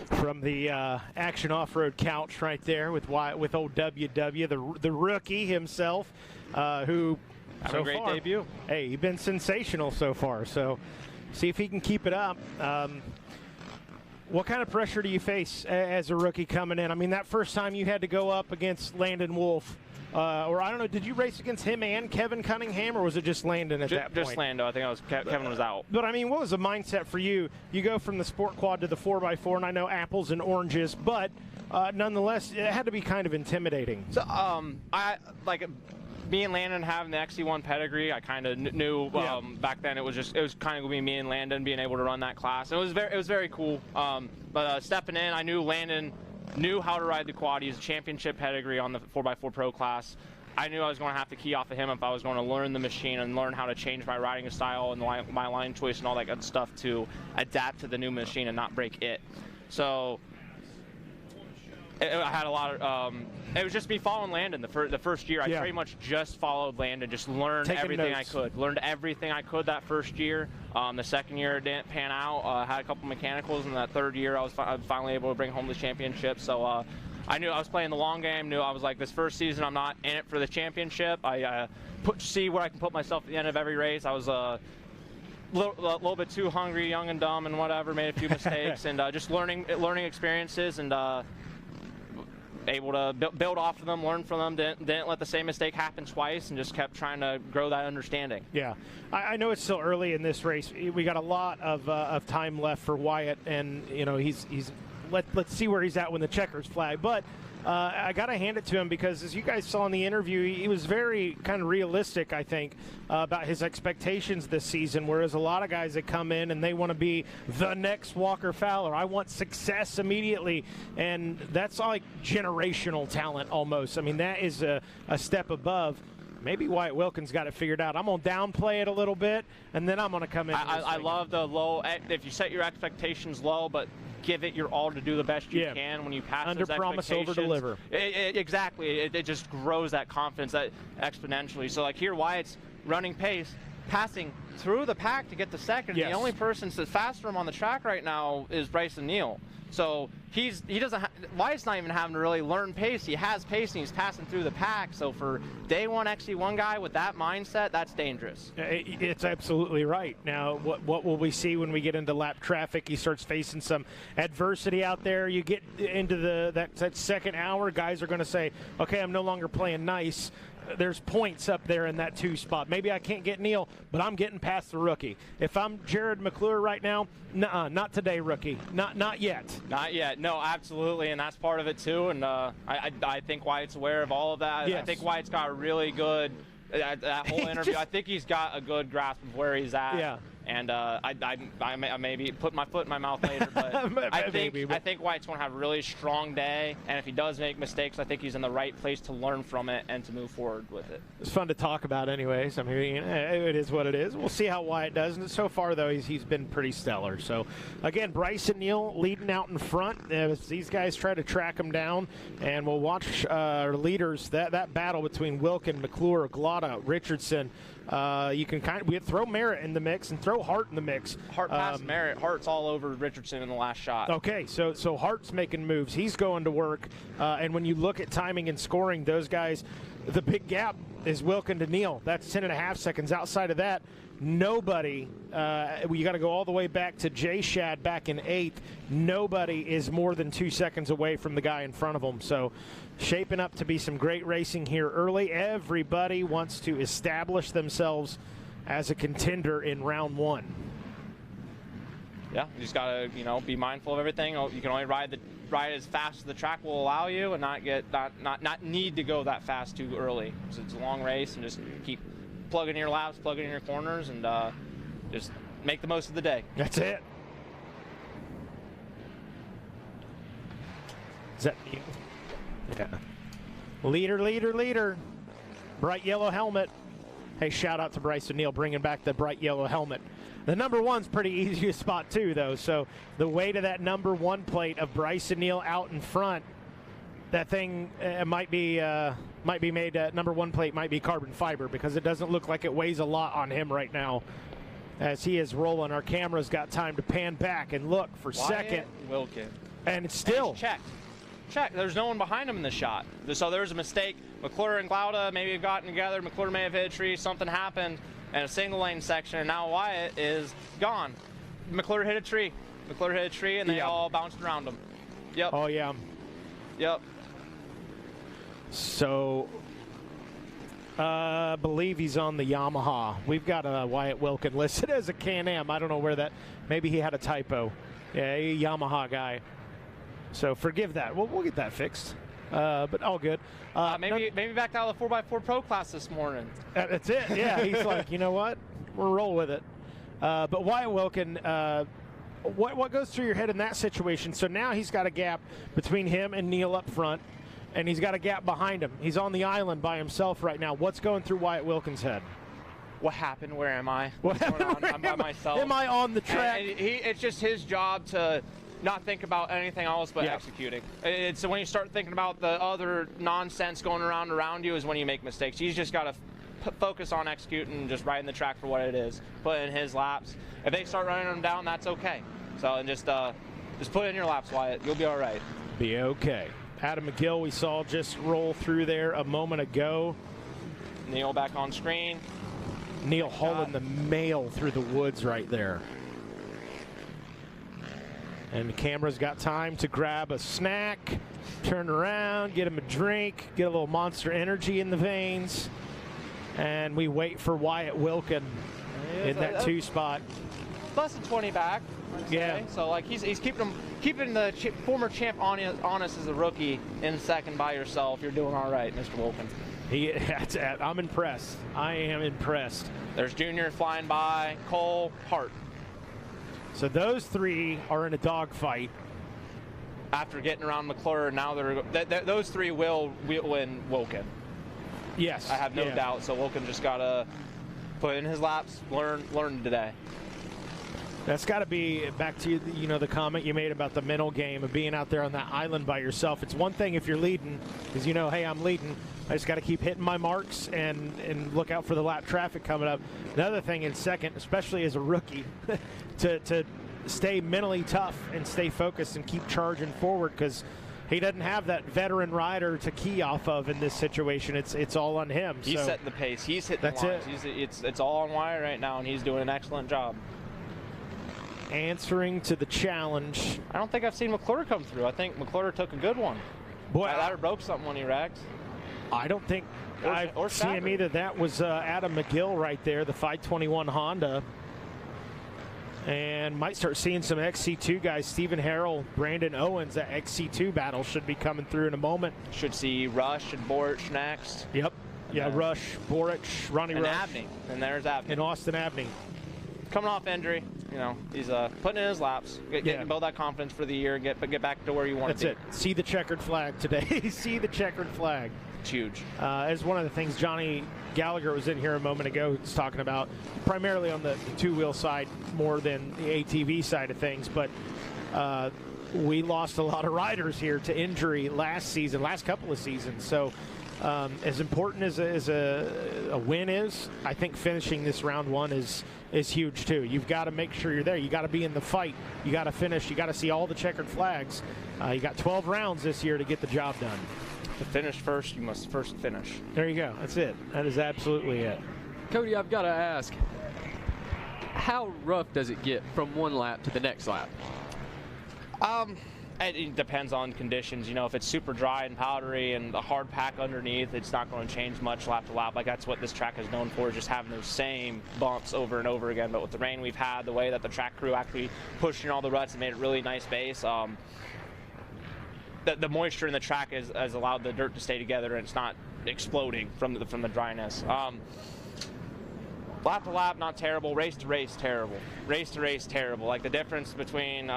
S1: From the Action Off-Road couch right there with old WW, the rookie himself, who
S11: having a great debut.
S1: Hey, he's been sensational so far. So see if he can keep it up. What kind of pressure do you face as a rookie coming in? I mean, that first time you had to go up against Landon Wolf, or I don't know, did you race against him and Kevin Cunningham, or was it just Landon at that point?
S11: Just Lando. I think Kevin was out.
S1: But, I mean, what was the mindset for you? You go from the Sport Quad to the 4x4, and I know apples and oranges, but nonetheless, it had to be kind of intimidating.
S11: So, me and Landon having the XC1 pedigree, I kind of knew back then it was kind of going to be me and Landon being able to run that class. It was very cool. But stepping in, I knew Landon knew how to ride the quad. He's a championship pedigree on the 4x4 Pro class. I knew I was going to have to key off of him if I was going to learn the machine and learn how to change my riding style and my line choice and all that good stuff to adapt to the new machine and not break it. So I had a lot of it was just me following Landon the first year. I pretty much just followed Landon, just learned everything I could. Learned everything I could that first year. The second year it didn't pan out. Had a couple mechanicals, and that third year I was finally able to bring home the championship. So I knew I was playing the long game. Knew I was like, this first season I'm not in it for the championship. I see where I can put myself at the end of every race. I was little bit too hungry, young and dumb, and whatever. Made a few mistakes, and just learning experiences, and able to build off of them, learn from them. Didn't let the same mistake happen twice, and just kept trying to grow that understanding.
S1: Yeah, I know it's still early in this race. We got a lot of time left for Wyatt, and let's see where he's at when the checkers flag. But I got to hand it to him because, as you guys saw in the interview, he was very kind of realistic, I think, about his expectations this season, whereas a lot of guys that come in and they want to be the next Walker Fowler. I want success immediately, and that's like generational talent almost. I mean, that is a step above. Maybe Wyatt Wilkins got it figured out. I'm going to downplay it a little bit, and then I'm going to come in.
S11: I love the low, if you set your expectations low, but give it your all to do the best you can when you pass
S1: under
S11: those
S1: promise, over deliver.
S11: Exactly. It just grows that confidence exponentially. So like here, Wyatt's running pace, passing through the pack to get the second.
S1: Yes.
S11: The only person that's faster him on the track right now is Bryson Neal. So Wyatt's not even having to really learn pace. He has pace and he's passing through the pack. So for day one XC1 guy with that mindset, that's dangerous.
S1: It's absolutely right. Now, what will we see when we get into lap traffic? He starts facing some adversity out there. You get into that second hour, guys are going to say, okay, I'm no longer playing nice. There's points up there in that 2 spot. Maybe I can't get Neal, but I'm getting past the rookie. If I'm Jared McClure right now, not today, rookie. Not yet.
S11: Not yet. No, absolutely, and that's part of it too. And I think Wyatt's aware of all of that.
S1: Yes.
S11: I think Wyatt's got a really good that whole interview. I think he's got a good grasp of where he's at.
S1: Yeah.
S11: And I maybe put my foot in my mouth later, but I think Wyatt's going to have a really strong day. And if he does make mistakes, I think he's in the right place to learn from it and to move forward with it.
S1: It's fun to talk about anyways. I mean, it is what it is. We'll see how Wyatt does. And so far, though, he's been pretty stellar. So, again, Bryson Neal leading out in front as these guys try to track him down. And we'll watch our leaders, that battle between Wilkin, McClure, Glotta, Richardson. You can we throw Merritt in the mix and throw Hart in the mix.
S11: Hart passed Merritt. Hart's all over Richardson in the last shot.
S1: Okay, so Hart's making moves. He's going to work. And when you look at timing and scoring, those guys, the big gap is Wilkin to Neal. That's 10.5 seconds. Outside of that, nobody, you got to go all the way back to Jay Shad back in 8th. Nobody is more than 2 seconds away from the guy in front of them. So shaping up to be some great racing here early. Everybody wants to establish themselves as a contender in round 1.
S11: Yeah, you just got to, be mindful of everything. You can only ride as fast as the track will allow you and not need to go that fast too early. So it's a long race, and just keep plugging in your laps, plugging in your corners, and just make the most of the day.
S1: That's it. Is that you? Yeah. Leader. Bright yellow helmet. Hey, shout out to Bryson Neal bringing back the bright yellow helmet. The number 1's pretty easy to spot too, though. So the weight of that number 1 plate of Bryson Neal out in front, that thing might be made. Number 1 plate might be carbon fiber because it doesn't look like it weighs a lot on him right now. As he is rolling, our camera's got time to pan back and look for second.
S11: Wilkin.
S1: And it's still
S11: check. There's no one behind him in the shot. So there's a mistake. McClure and Glotta maybe have gotten together. McClure may have hit a tree. Something happened in a single lane section, and now Wyatt is gone. McClure hit a tree. And they all bounced around him. Yep.
S1: Oh, yeah.
S11: Yep.
S1: So, I believe he's on the Yamaha. We've got Wyatt Wilkin listed as a Can-Am. I don't know where that, maybe he had a typo. Yeah, a Yamaha guy. So forgive that. We'll get that fixed. But all good.
S11: Maybe back out of the 4x4 Pro class this morning.
S1: That's it. Yeah, he's like, you know what? We'll roll with it. But Wyatt Wilkin, what goes through your head in that situation? So now he's got a gap between him and Neal up front, and he's got a gap behind him. He's on the island by himself right now. What's going through Wyatt Wilkin's head?
S11: What happened? Where am I? What's going on? I'm by myself.
S1: Am I on the track?
S11: And it's just his job to not think about anything else but executing. It's when you start thinking about the other nonsense going around you is when you make mistakes. He's just got to focus on executing and just riding the track for what it is. Put in his laps. If they start running them down, that's okay. So and just put in your laps, Wyatt. You'll be all right.
S1: Be okay. Adam McGill we saw just roll through there a moment ago.
S11: Neal back on screen.
S1: Neil hauling the mail through the woods right there. And the camera's got time to grab a snack, turn around, get him a drink, get a little Monster Energy in the veins. And we wait for Wyatt Wilkin in that 2 spot.
S11: Less than 20 back.
S1: Yeah.
S11: So like he's keeping the former champ honest as a rookie in second by yourself. You're doing all right, Mr. Wilkin.
S1: I'm impressed. I am impressed.
S11: There's Junior flying by, Cole, Hart.
S1: So those 3 are in a dogfight.
S11: After getting around McClure, now those 3 will win Wilkin.
S1: Yes.
S11: I have no doubt. So Wilkin just got to put in his laps, learn today.
S1: That's got to be back to the comment you made about the mental game of being out there on that island by yourself. It's one thing if you're leading, because hey, I'm leading. I just got to keep hitting my marks and look out for the lap traffic coming up. Another thing in second, especially as a rookie, to stay mentally tough and stay focused and keep charging forward, because he doesn't have that veteran rider to key off of in this situation. It's all on him.
S11: He's setting the pace. He's hitting the lines. It's all on Wyatt right now, and he's doing an excellent job.
S1: Answering to the challenge.
S11: I don't think I've seen McClure come through. I think McClure took a good one.
S1: Boy,
S11: that broke something when he wrecked.
S1: I don't think I've seen him either. That was Adam McGill right there, the 521 Honda. And might start seeing some XC2 guys. Stephen Harrell, Brandon Owens. That XC2 battle should be coming through in a moment.
S11: Should see Rush and Borich next.
S1: Yep. Yeah, Rush, Borich, Ronnie Rush.
S11: Abney. And there's Abney.
S1: And Austin Abney.
S11: Coming off injury, he's putting in his laps, build that confidence for the year, and get back to where you want to be.
S1: That's it. See the checkered flag today. See the checkered flag.
S11: It's huge.
S1: As one of the things Johnny Gallagher was in here a moment ago, was talking about, primarily on the two-wheel side more than the ATV side of things, but we lost a lot of riders here to injury last couple of seasons. So as important as a win is, I think finishing this round 1 is huge too. You've got to make sure you're there. You got to be in the fight. You got to finish. You got to see all the checkered flags. You got 12 rounds this year to get the job done.
S11: To finish first, you must first finish.
S1: There you go. That's it. That is absolutely it.
S6: Cody, I've got to ask, how rough does it get from one lap to the next lap?
S11: It depends on conditions. If it's super dry and powdery and a hard pack underneath, it's not going to change much lap to lap. Like, that's what this track is known for, just having those same bumps over and over again. But with the rain we've had, the way that the track crew actually pushed in all the ruts and made it really nice base, the moisture in the track has allowed the dirt to stay together, and it's not exploding from the dryness. Lap to lap, not terrible. Race to race, terrible. Race to race, terrible. Like, the difference between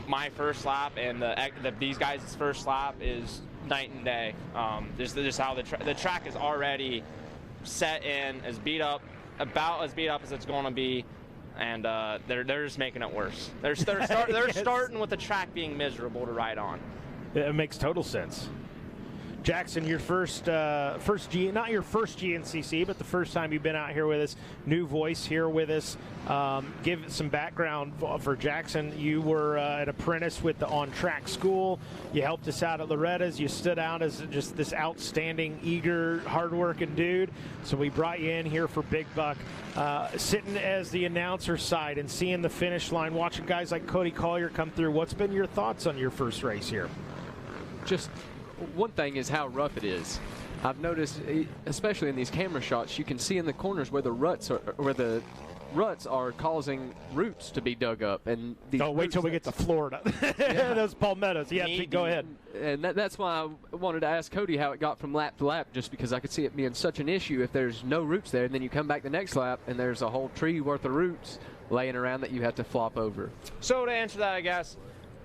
S11: my first lap and these guys' first lap is night and day. Just how the track is already set in, about as beat up as it's going to be, and they're just making it worse. They're starting with the track being miserable to ride on.
S1: It makes total sense. Jackson, your not your first GNCC, but the first time you've been out here with us, new voice here with us. Give some background for Jackson. You were an apprentice with the on-track school. You helped us out at Loretta's. You stood out as just this outstanding, eager, hardworking dude. So we brought you in here for Big Buck. Sitting as the announcer side and seeing the finish line, watching guys like Cody Collier come through. What's been your thoughts on your first race here?
S6: Just one thing is how rough it is. I've noticed, especially in these camera shots, you can see in the corners where the ruts are causing roots to be dug up. And
S1: wait till we get to Florida. Yeah. Those palmettos. Yeah, go ahead.
S6: And that's why I wanted to ask Cody how it got from lap to lap, just because I could see it being such an issue if there's no roots there, and then you come back the next lap and there's a whole tree worth of roots laying around that you have to flop over.
S11: So to answer that, I guess,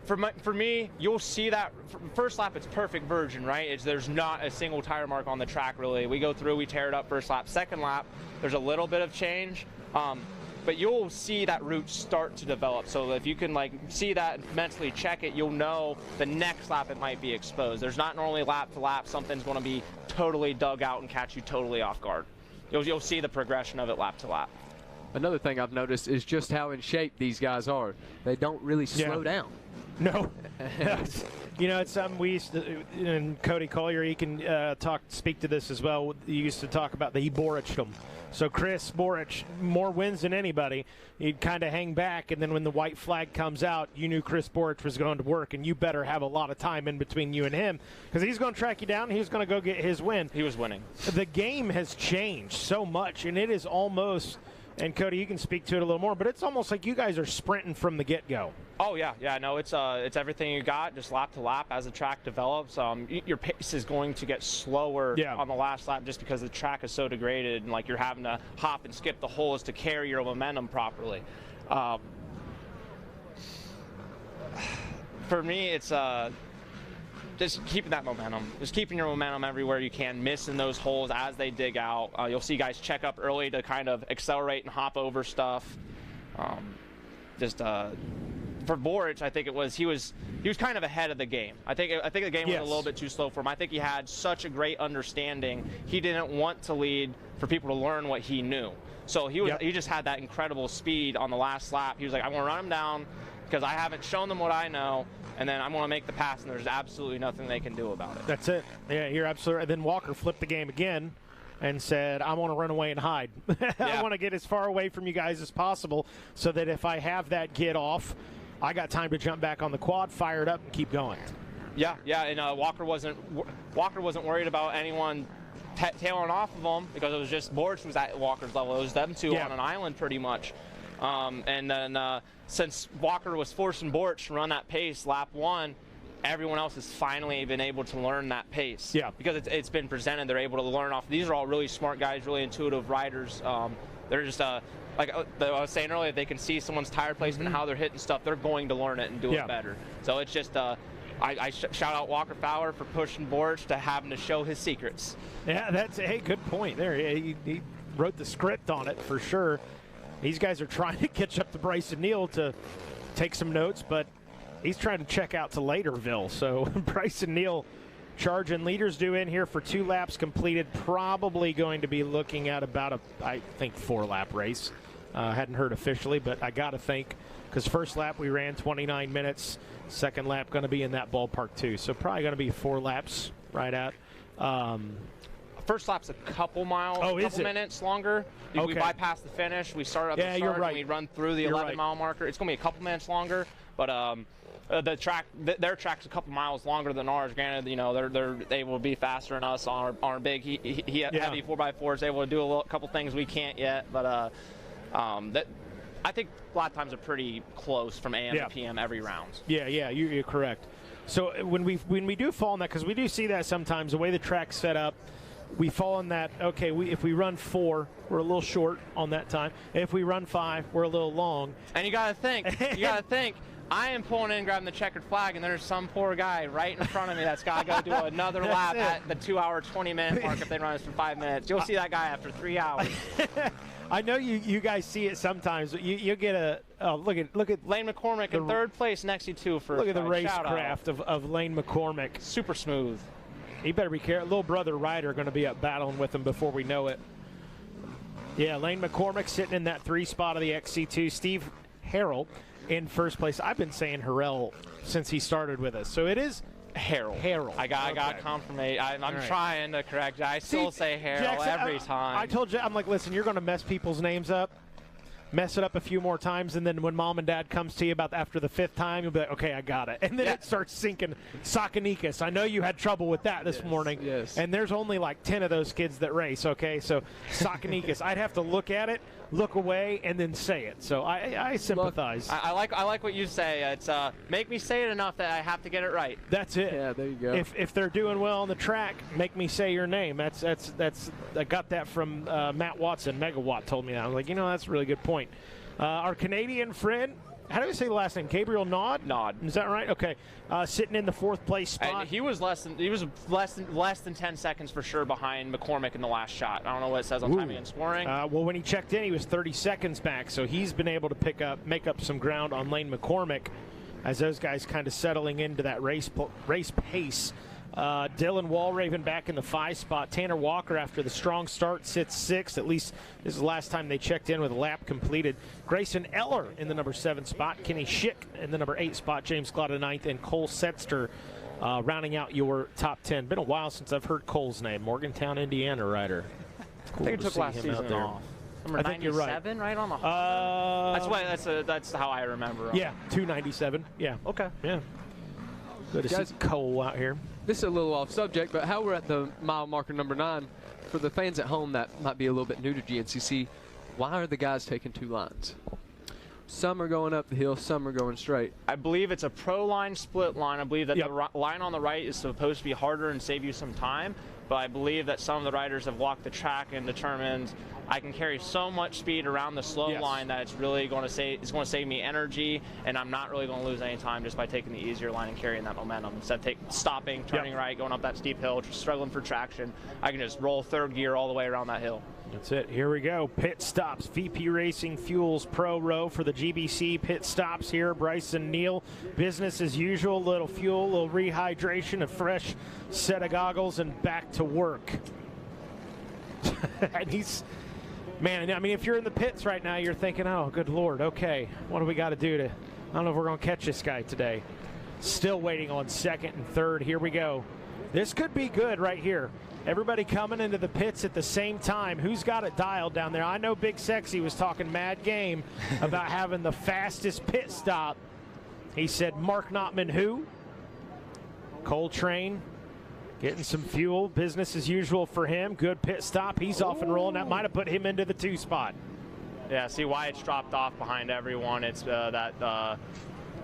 S11: for me, you'll see that first lap, it's perfect virgin, right? There's not a single tire mark on the track, really. We go through, we tear it up first lap. Second lap, there's a little bit of change, but you'll see that root start to develop. So if you can see that and mentally check it, you'll know the next lap it might be exposed. There's not normally lap to lap something's going to be totally dug out and catch you totally off guard. You'll see the progression of it lap to lap.
S6: Another thing I've noticed is just how in shape these guys are. They don't really slow down.
S1: No. You know, it's something we used to, and Cody Collier, he can speak to this as well. You used to talk about he Boriched them. So Chris Borich, more wins than anybody. He'd kind of hang back, and then when the white flag comes out, you knew Chris Borich was going to work, and you better have a lot of time in between you and him because he's going to track you down. He's going to go get his win.
S11: He was winning.
S1: The game has changed so much, and it is almost, and Cody, you can speak to it a little more, but it's almost like you guys are sprinting from the get-go.
S11: Oh yeah, no, it's everything you got, just lap to lap as the track develops. Your pace is going to get slower on the last lap just because the track is so degraded, and like you're having to hop and skip the holes to carry your momentum properly. For me, it's just keeping that momentum, just keeping your momentum everywhere you can, missing those holes as they dig out. You'll see guys check up early to kind of accelerate and hop over stuff. For Borich, I think he was kind of ahead of the game. I think the game was a little bit too slow for him. I think he had such a great understanding. He didn't want to lead for people to learn what he knew. So he just had that incredible speed on the last lap. He was like, I want to run him down because I haven't shown them what I know, and then I'm going to make the pass, and there's absolutely nothing they can do about it.
S1: That's it. Yeah, you're absolutely right. Then Walker flipped the game again and said, I want to run away and hide. I want to get as far away from you guys as possible so that if I have that get off, I got time to jump back on the quad, fire it up, and keep going.
S11: Yeah, and Walker wasn't worried about anyone tailing off of him because it was just Borich was at Walker's level. It was them two on an island pretty much. And then since Walker was forcing Borich to run that pace lap one, everyone else has finally been able to learn that pace. Yeah. Because it's been presented, they're able to learn off. These are all really smart guys, really intuitive riders. They're just like I was saying earlier, they can see someone's tire placement and how they're hitting stuff. They're going to learn it and do it better. So it's just I shout out Walker Fowler for pushing Borich to having to show his secrets.
S1: Yeah, that's good point there. He wrote the script on it for sure. These guys are trying to catch up to Bryson Neal to take some notes, but he's trying to check out to Laterville. So Bryson Neal charging. Leaders due in here for 2 laps completed. Probably going to be looking at about I think 4-lap race. Hadn't heard officially, but I got to think because first lap we ran 29 minutes. Second lap going to be in that ballpark too. So probably going to be 4 laps right at.
S11: First lap's a couple minutes longer. We bypass the finish. We start up the start and we run through the 11-mile marker. It's going to be a couple minutes longer, but their track's a couple miles longer than ours. Granted, you know they're able to be faster than us on our big heavy 4x4 is able to do a couple things we can't yet. But I think lap times are pretty close from AM to PM every round.
S1: Yeah, you're correct. So when we do fall in that, because we do see that sometimes the way the track's set up. We fall in that, if we run 4, we're a little short on that time. If we run 5, we're a little long.
S11: And you got to think, I am pulling in and grabbing the checkered flag, and there's some poor guy right in front of me that's got to go do another lap at the 2-hour, 20-minute mark if they run this for 5 minutes. You'll see that guy after 3 hours.
S1: I know you guys see it sometimes. You get look at
S11: Lane McCormick in 3rd place next to you too for
S1: look at the racecraft of Lane McCormick.
S11: Super smooth.
S1: He better be careful. Little brother Ryder going to be up battling with him before we know it. Yeah, Lane McCormick sitting in that 3 spot of the XC2. Steve Harrell in 1st place. I've been saying Harrell since he started with us. So it is Harrell.
S11: I got confirmation. I'm trying to correct you. I still say Harrell Jackson, every time.
S1: I told you, I'm like, listen, you're going to mess people's names up. Mess it up a few more times, and then when mom and dad comes to you about after the 5th time, you'll be like, okay, I got it. And then it starts sinking. Sakanikas, I know you had trouble with that this morning.
S6: Yes.
S1: And there's only like 10 of those kids that race, okay? So Sakanikas, I'd have to look at it, look away, and then say it. So I sympathize.
S11: Look, I like what you say. It's make me say it enough that I have to get it right.
S1: That's it.
S6: Yeah, there you go.
S1: If they're doing well on the track, make me say your name. That's I got that from Matt Watson. Megawatt told me that. I was like, that's a really good point. Our Canadian friend, how do we say the last name? Gabriel Nod?
S11: Nod.
S1: Is that right? Okay. Sitting in the 4th place spot.
S11: And he was less than 10 seconds for sure behind McCormick in the last shot. I don't know what it says on timing and scoring.
S1: Well, when he checked in, he was 30 seconds back, so he's been able to make up some ground on Lane McCormick as those guys kind of settling into that race pace Dylan Walraven back in the 5 spot. Tanner Walker, after the strong start, sits 6th. At least this is the last time they checked in with a lap completed. Grayson Eller in the number 7 spot. Kenny Schick in the number 8 spot. James Glotta 9th. And Cole Setzer rounding out your top 10. Been a while since I've heard Cole's name. Morgantown, Indiana rider.
S11: Cool, I think it took last season off. Number 97, right on the. That's how I remember him.
S1: Yeah, 297. Yeah.
S11: Okay.
S1: Yeah. Good to see Cole out here.
S6: This is a little off subject, but how we're at the mile marker number 9, for the fans at home that might be a little bit new to GNCC, why are the guys taking 2 lines? Some are going up the hill, some are going straight.
S11: I believe it's a pro line, split line. I believe that the line on the right is supposed to be harder and save you some time, but I believe that some of the riders have walked the track and determined I can carry so much speed around the slow line that it's really going to save me energy, and I'm not really going to lose any time just by taking the easier line and carrying that momentum. Instead of stopping, turning right, going up that steep hill, just struggling for traction, I can just roll 3rd gear all the way around that hill.
S1: That's it. Here we go. Pit stops. VP Racing Fuels Pro Row for the GBC. Pit stops here. Bryson Neal. Business as usual. Little fuel, little rehydration, a fresh set of goggles, and back to work. And he's... Man, I mean, if you're in the pits right now, you're thinking, oh, good Lord, okay, what do we got to do to, I don't know if we're going to catch this guy today. Still waiting on 2nd and 3rd. Here we go. This could be good right here. Everybody coming into the pits at the same time. Who's got it dialed down there? I know Big Sexy was talking mad game about having the fastest pit stop. He said Mark Notman who? Coltrane. Getting some fuel, business as usual for him. Good pit stop. He's off and rolling. That might have put him into the 2 spot.
S11: Yeah, see why it's dropped off behind everyone. It's that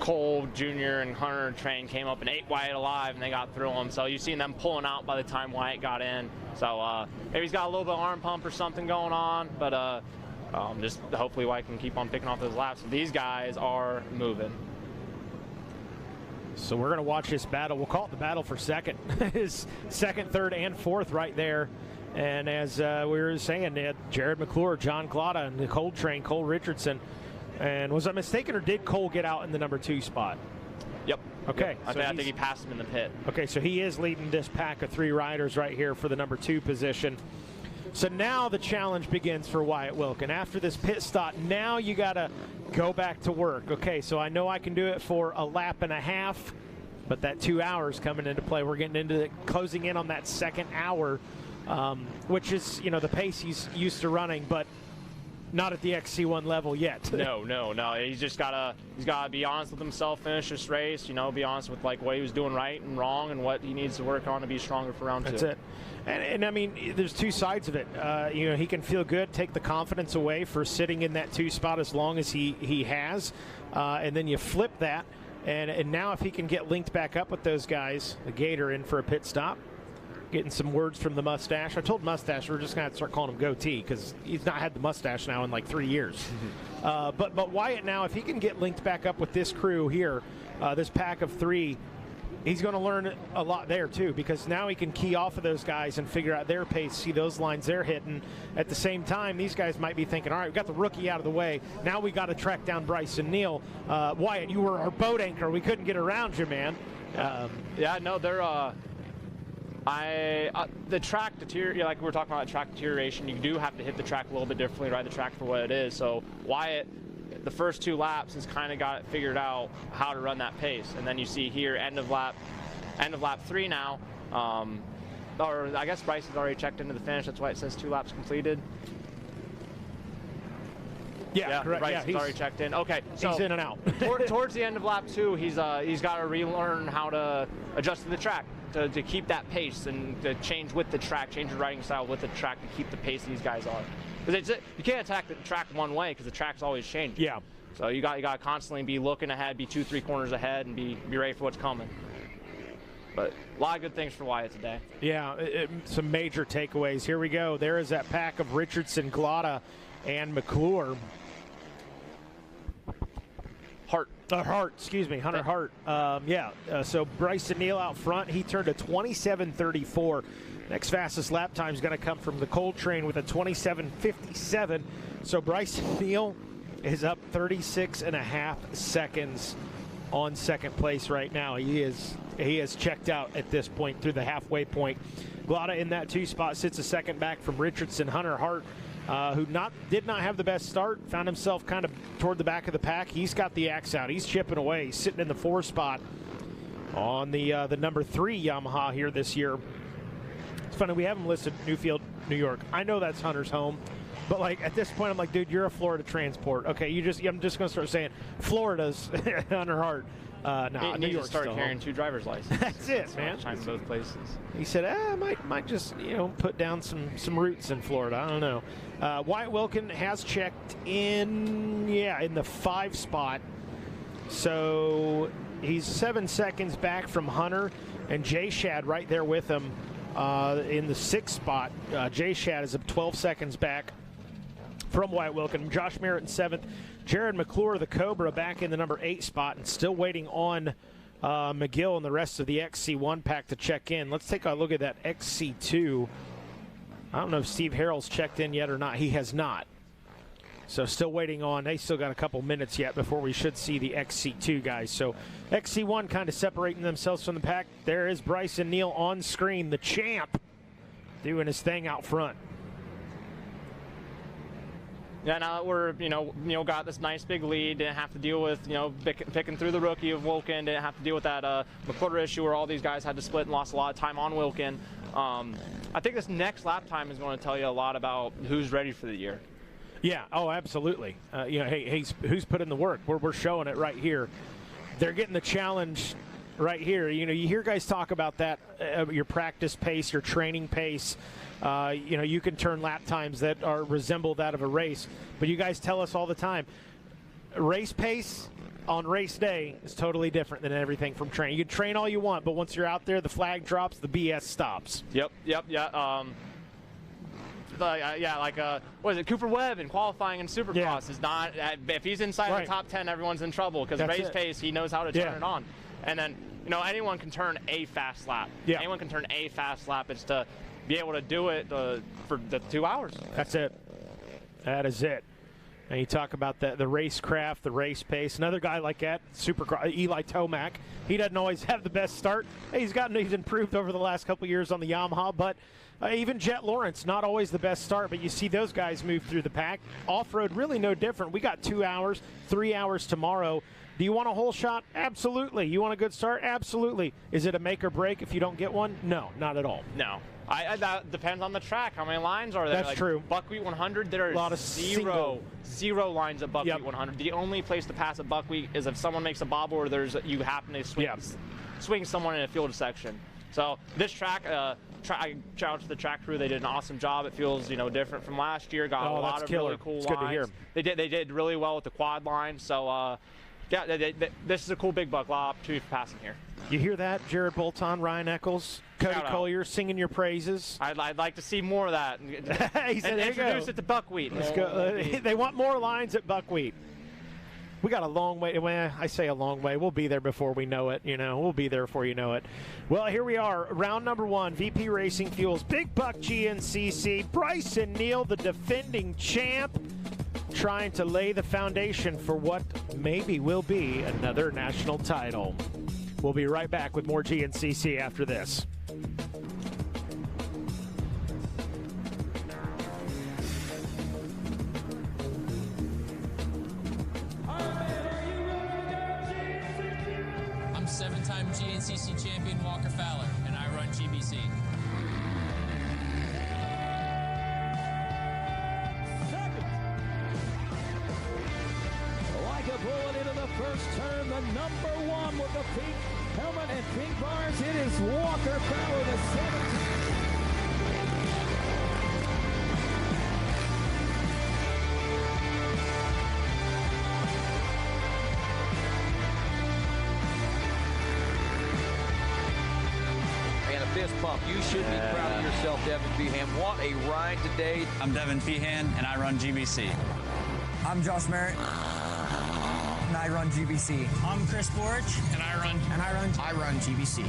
S11: Cole Jr. and Hunter Train came up and ate Wyatt alive, and they got through him. So you've seen them pulling out by the time Wyatt got in. So maybe he's got a little bit of arm pump or something going on, but just hopefully Wyatt can keep on picking off those laps. These guys are moving.
S1: So we're going to watch this battle. We'll call it the battle for 2nd. His 2nd, 3rd, and 4th right there. And as we were saying, Jared McClure, John Glotta, and the Coltrane, Cole Richardson. And was I mistaken, or did Cole get out in the number 2 spot?
S11: Yep.
S1: Okay.
S11: Yep. I think he passed him in the pit.
S1: Okay, so he is leading this pack of 3 riders right here for the number 2 position. So now the challenge begins for Wyatt Wilkin. After this pit stop, now you got to go back to work. Okay, so I know I can do it for a lap and a half, but that 2 hours coming into play. We're getting into closing in on that 2nd hour, which is, you know, the pace he's used to running, but not at the XC1 level yet.
S11: No. He's just gotta be honest with himself, finish this race, you know, be honest with like what he was doing right and wrong and what he needs to work on to be stronger for round 2.
S1: That's it. And I mean, there's 2 sides of it. You know, he can feel good, take the confidence away for sitting in that 2 spot as long as he has, and then you flip that, and now if he can get linked back up with those guys, the Gator in for a pit stop. Getting some words from the mustache. I told Mustache we're just going to start calling him Goatee because he's not had the mustache now in like 3 years. But Wyatt now, if he can get linked back up with this crew here, this pack of 3, he's going to learn a lot there too, because now he can key off of those guys and figure out their pace, see those lines they're hitting. At the same time, these guys might be thinking, all right, we've got the rookie out of the way. Now we got to track down Bryson Neal. Wyatt, you were our boat anchor. We couldn't get around you, man.
S11: Yeah, no, they're... the track deterioration, like we were talking about track deterioration, you do have to hit the track a little bit differently, ride the track for what it is. So Wyatt, the first 2 laps, has kind of got it figured out how to run that pace. And then you see here, end of lap 3 now. Or I guess Bryce has already checked into the finish. That's why it says 2 laps completed.
S1: Yeah, correct.
S11: Bryce has already checked in. Okay, so
S1: he's in and out.
S11: Towards the end of lap 2, he's got to relearn how to adjust to the track. To keep that pace and to change with the track, change your riding style with the track to keep the pace these guys are. Because you can't attack the track one way because the track's always changing.
S1: Yeah.
S11: So you got to constantly be looking ahead, be 2-3 corners ahead, and be ready for what's coming. But a lot of good things for Wyatt today.
S1: Yeah, some major takeaways. Here we go. There is that pack of Richardson, Glotta, and McClure. Hart, excuse me, Hunter Hart. So Bryson Neal out front. He turned a 27:34. Next fastest lap time is going to come from the Coltrane with a 27:57. So Bryson Neal is up 36.5 seconds on second place right now. He has checked out at this point through the halfway point. Glotta in that 2 spot sits a second back from Richardson. Hunter Hart, who did not have the best start, found himself kind of toward the back of the pack. He's got the axe out. He's chipping away. He's sitting in the 4 spot on the number 3 Yamaha here this year. It's funny, we have him listed Newfield, New York. I know that's Hunter's home, but like at this point, I'm like, dude, you're a Florida transport. Okay, I'm just gonna start saying Florida's Hunter Hart. New York
S11: started carrying 2 driver's licenses.
S1: That's it, man.
S11: Time in both places.
S1: He said, I might just put down some roots in Florida. I don't know. Wyatt Wilkin has checked in the 5 spot, so he's 7 seconds back from Hunter, and Jay Shad right there with him in the 6th spot. Jay Shad is 12 seconds back from Wyatt Wilkin. Josh Merritt in 7th. Jared McClure, the Cobra, back in the number 8 spot, and still waiting on McGill and the rest of the XC1 pack to check in. Let's take a look at that XC2. I don't know if Steve Harrell's checked in yet or not. He has not. So still waiting on. They still got a couple minutes yet before we should see the XC2 guys. So XC1 kind of separating themselves from the pack. There is Bryson Neal on screen, the champ, doing his thing out front.
S11: Yeah, now that we're, got this nice big lead, didn't have to deal with, picking through the rookie of Wilkin, didn't have to deal with that McClure issue where all these guys had to split and lost a lot of time on Wilkin. I think this next lap time is going to tell you a lot about who's ready for the year.
S1: Yeah, oh, absolutely. Hey, who's put in the work? We're showing it right here. They're getting the challenge right here. You hear guys talk about that, your practice pace, your training pace. You can turn lap times that resemble that of a race. But you guys tell us all the time, race pace on race day is totally different than everything from training. You can train all you want, but once you're out there, the flag drops, the BS stops.
S11: Yep. What is it? Cooper Webb in qualifying in Supercross is not. If he's inside the top 10, everyone's in trouble because race pace, he knows how to turn it on. And then anyone can turn a fast lap. Yeah. Anyone can turn a fast lap. It's to be able to do it for the 2 hours.
S1: That's it. That is it. And you talk about the racecraft, the race pace. Another guy like that, Supercross, Eli Tomac. He doesn't always have the best start. He's improved over the last couple years on the Yamaha, but even Jet Lawrence, not always the best start, but you see those guys move through the pack. Off-road, really no different. We got 2 hours, 3 hours tomorrow. Do you want a whole shot? Absolutely. You want a good start? Absolutely. Is it a make or break if you don't get one? No, not at all.
S11: No. That depends on the track. How many lines are there?
S1: That's true.
S11: Buckwheat 100, there are a lot of zero lines at Buckwheat 100. The only place to pass at Buckwheat is if someone makes a bobble or you happen to swing someone in a field section. So this track, I shout out to the track crew. They did an awesome job. It feels different from last year. Got a lot of really cool lines.
S1: Good to hear.
S11: They did really well with the quad line. So this is a cool big buck. A lot of opportunity for passing here.
S1: You hear that, Jared Bolton, Ryan Eccles, Cody Collier singing your praises.
S11: I'd like to see more of that.
S1: He said,
S11: introduce it to Buckwheat.
S1: Let's go. They want more lines at Buckwheat. We got a long way. Well, I say a long way. We'll be there before we know it. We'll be there before you know it. Well, here we are, round number 1, VP Racing Fuels, Big Buck GNCC. Bryson Neal, the defending champ, trying to lay the foundation for what maybe will be another national title. We'll be right back with more GNCC after this.
S12: I'm 7-time GNCC champion Walker Fowler, and I run GBC.
S13: Like a bullet into the first turn, the number 1 with the pink helmet and pink bars. It is Walker Fowler, the 17th.
S14: Fist pump. You should be proud of yourself, Devin Feehan. What a ride today.
S15: I'm Devin Feehan, and I run GBC.
S16: I'm Josh Merritt, and I run GBC.
S15: I'm Chris Borich, and I run
S16: GBC.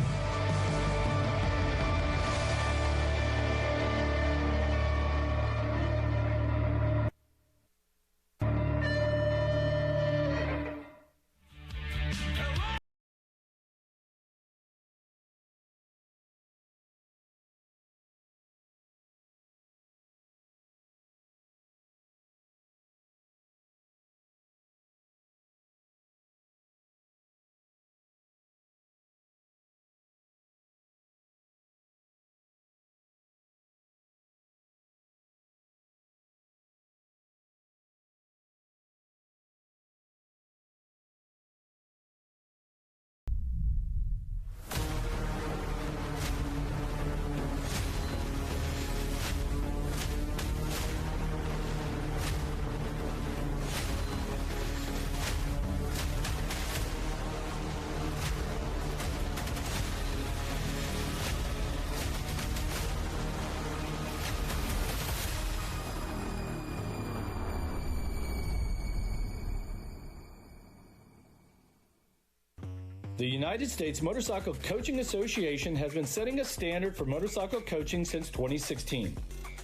S17: The United States Motorcycle Coaching Association has been setting a standard for motorcycle coaching since 2016.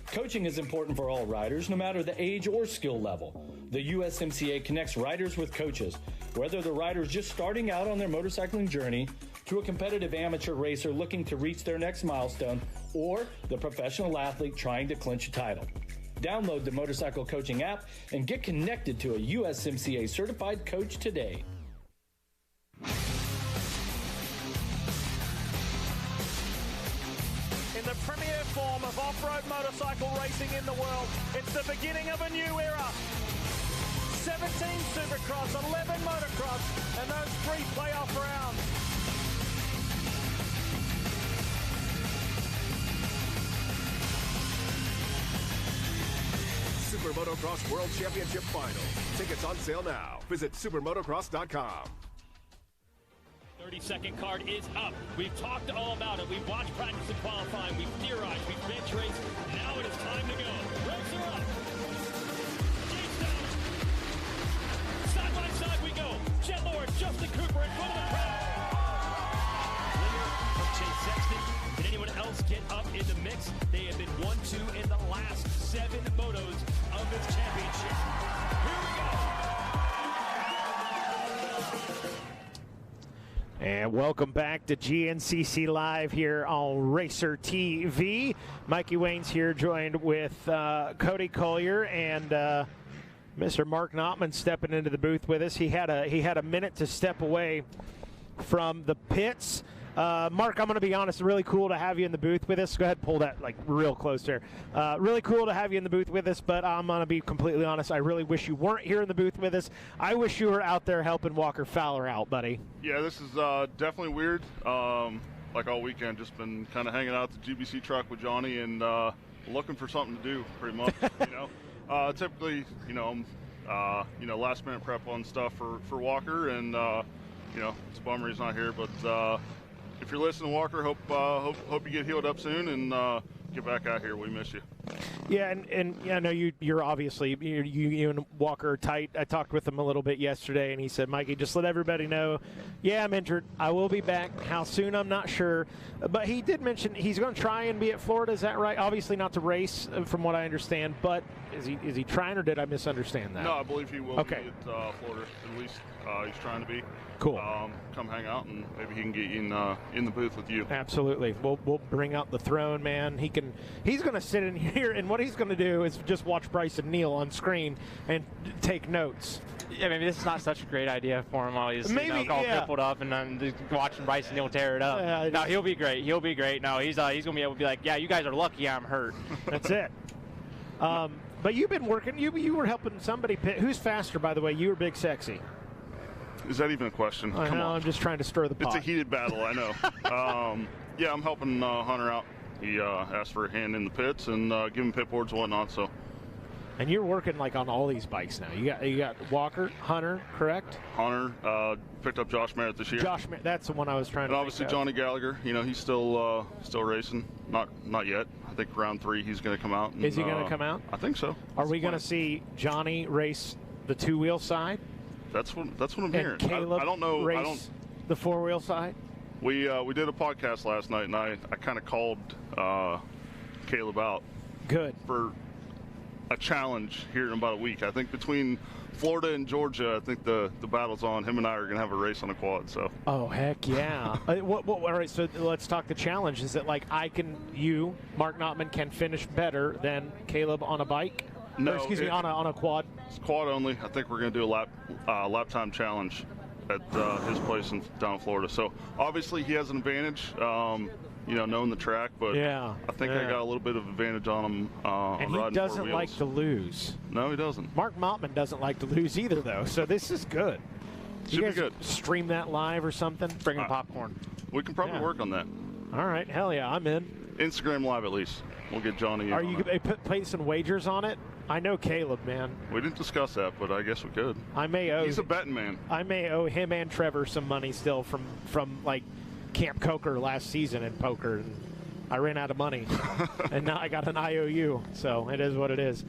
S17: Coaching is important for all riders, no matter the age or skill level. The USMCA connects riders with coaches, whether the rider is just starting out on their motorcycling journey, to a competitive amateur racer looking to reach their next milestone, or the professional athlete trying to clinch a title. Download the Motorcycle Coaching app and get connected to a USMCA certified coach today.
S1: In the premier form of off-road motorcycle racing in the world, it's the beginning of a new era. 17 Supercross, 11 Motocross, and those 3 playoff rounds.
S18: Super Motocross World Championship Final. Tickets on sale now. Visit supermotocross.com.
S19: 30-second card is up. We've talked all about it. We've watched practice and qualifying. We've theorized. We've bench raced. Now it is time to go. Ropes are up. Gates down. Side by side we go. Jet Lord, Justin Cooper in front of the crowd. Winner from Chase Sexton. Did anyone else get up in the mix? They have been 1-2 in the last 7 motos of this championship. Here we go.
S1: And welcome back to GNCC Live here on Racer TV. Mikey Wayne's here, joined with Cody Collier and Mr. Mark Notman stepping into the booth with us. He had a minute to step away from the pits. Mark, I'm going to be honest, really cool to have you in the booth with us. Go ahead and pull that like real close there. Really cool to have you in the booth with us, but I'm going to be completely honest. I really wish you weren't here in the booth with us. I wish you were out there helping Walker Fowler out, buddy.
S20: Yeah, this is definitely weird. Like all weekend, just been kind of hanging out at the GBC truck with Johnny and looking for something to do, pretty much. Typically, last minute prep on stuff for Walker, and it's a bummer he's not here, but. If you're listening, Walker, hope you get healed up soon and get back out here. We miss you.
S1: Yeah, and I know you're obviously you and Walker are tight. I talked with him a little bit yesterday, and he said, "Mikey, just let everybody know, yeah, I'm injured. I will be back. How soon, I'm not sure." But he did mention he's going to try and be at Florida. Is that right? Obviously not to race, from what I understand. But is he trying, or did I misunderstand that?
S20: No, I believe he will be at Florida. At least he's trying to be.
S1: Cool.
S20: Come hang out, and maybe he can get you in the booth with you.
S1: Absolutely. We'll bring out the throne, man. He's going to sit in here, and what he's going to do is just watch Bryson kneel on screen and take notes.
S11: Yeah, maybe this is not such a great idea for him while he's all crippled up and then just watching Bryson Neal tear it up. No, he'll be great. He'll be great. No, he's going to be able to be like, yeah, you guys are lucky I'm hurt.
S1: That's it. But you've been working. You were helping somebody pit. Who's faster, by the way? You or Big Sexy?
S20: Is that even a question?
S1: Come on. I'm just trying to stir the pot.
S20: It's a heated battle, I know. Yeah, I'm helping Hunter out. He asked for a hand in the pits and give him pit boards and whatnot. So.
S1: And you're working like on all these bikes now. You got Walker, Hunter, correct?
S20: Hunter picked up Josh Merritt this year.
S1: Josh Merritt, that's the one I was trying to.
S20: And obviously Johnny Gallagher. He's still racing. Not yet. I think round 3 he's going to come out. And,
S1: is he going to come out?
S20: I think so.
S1: Are we going to see Johnny race the 2-wheel side?
S20: That's what I'm hearing.
S1: Caleb
S20: I don't know.
S1: Race the 4-wheel side.
S20: We did a podcast last night, and I kind of called Caleb out.
S1: Good.
S20: For a challenge here in about a week. I think between Florida and Georgia, I think the battle's on. Him and I are going to have a race on a quad. So.
S1: Oh heck yeah! All right, so let's talk the challenge. Is it like you, Mark Notman, can finish better than Caleb on a bike?
S20: No,
S1: on a quad.
S20: It's quad only. I think we're going to do a lap time challenge at his place down in Florida. So obviously he has an advantage, knowing the track. But
S1: yeah,
S20: I think I got a little bit of advantage on him.
S1: And he doesn't like to lose.
S20: No, he doesn't.
S1: Mark Notman doesn't like to lose either, though. So this is good.
S20: Should be good.
S1: Stream that live or something.
S11: Bring popcorn.
S20: We can probably work on that.
S1: All right, hell yeah, I'm in.
S20: Instagram Live at least. We'll get Johnny.
S1: Are you placing wagers on it? I know Caleb, man.
S20: We didn't discuss that, but I guess we could. He's a betting man.
S1: I may owe him and Trevor some money still from like Camp Coker last season in poker, and I ran out of money, and now I got an IOU. So it is what it is.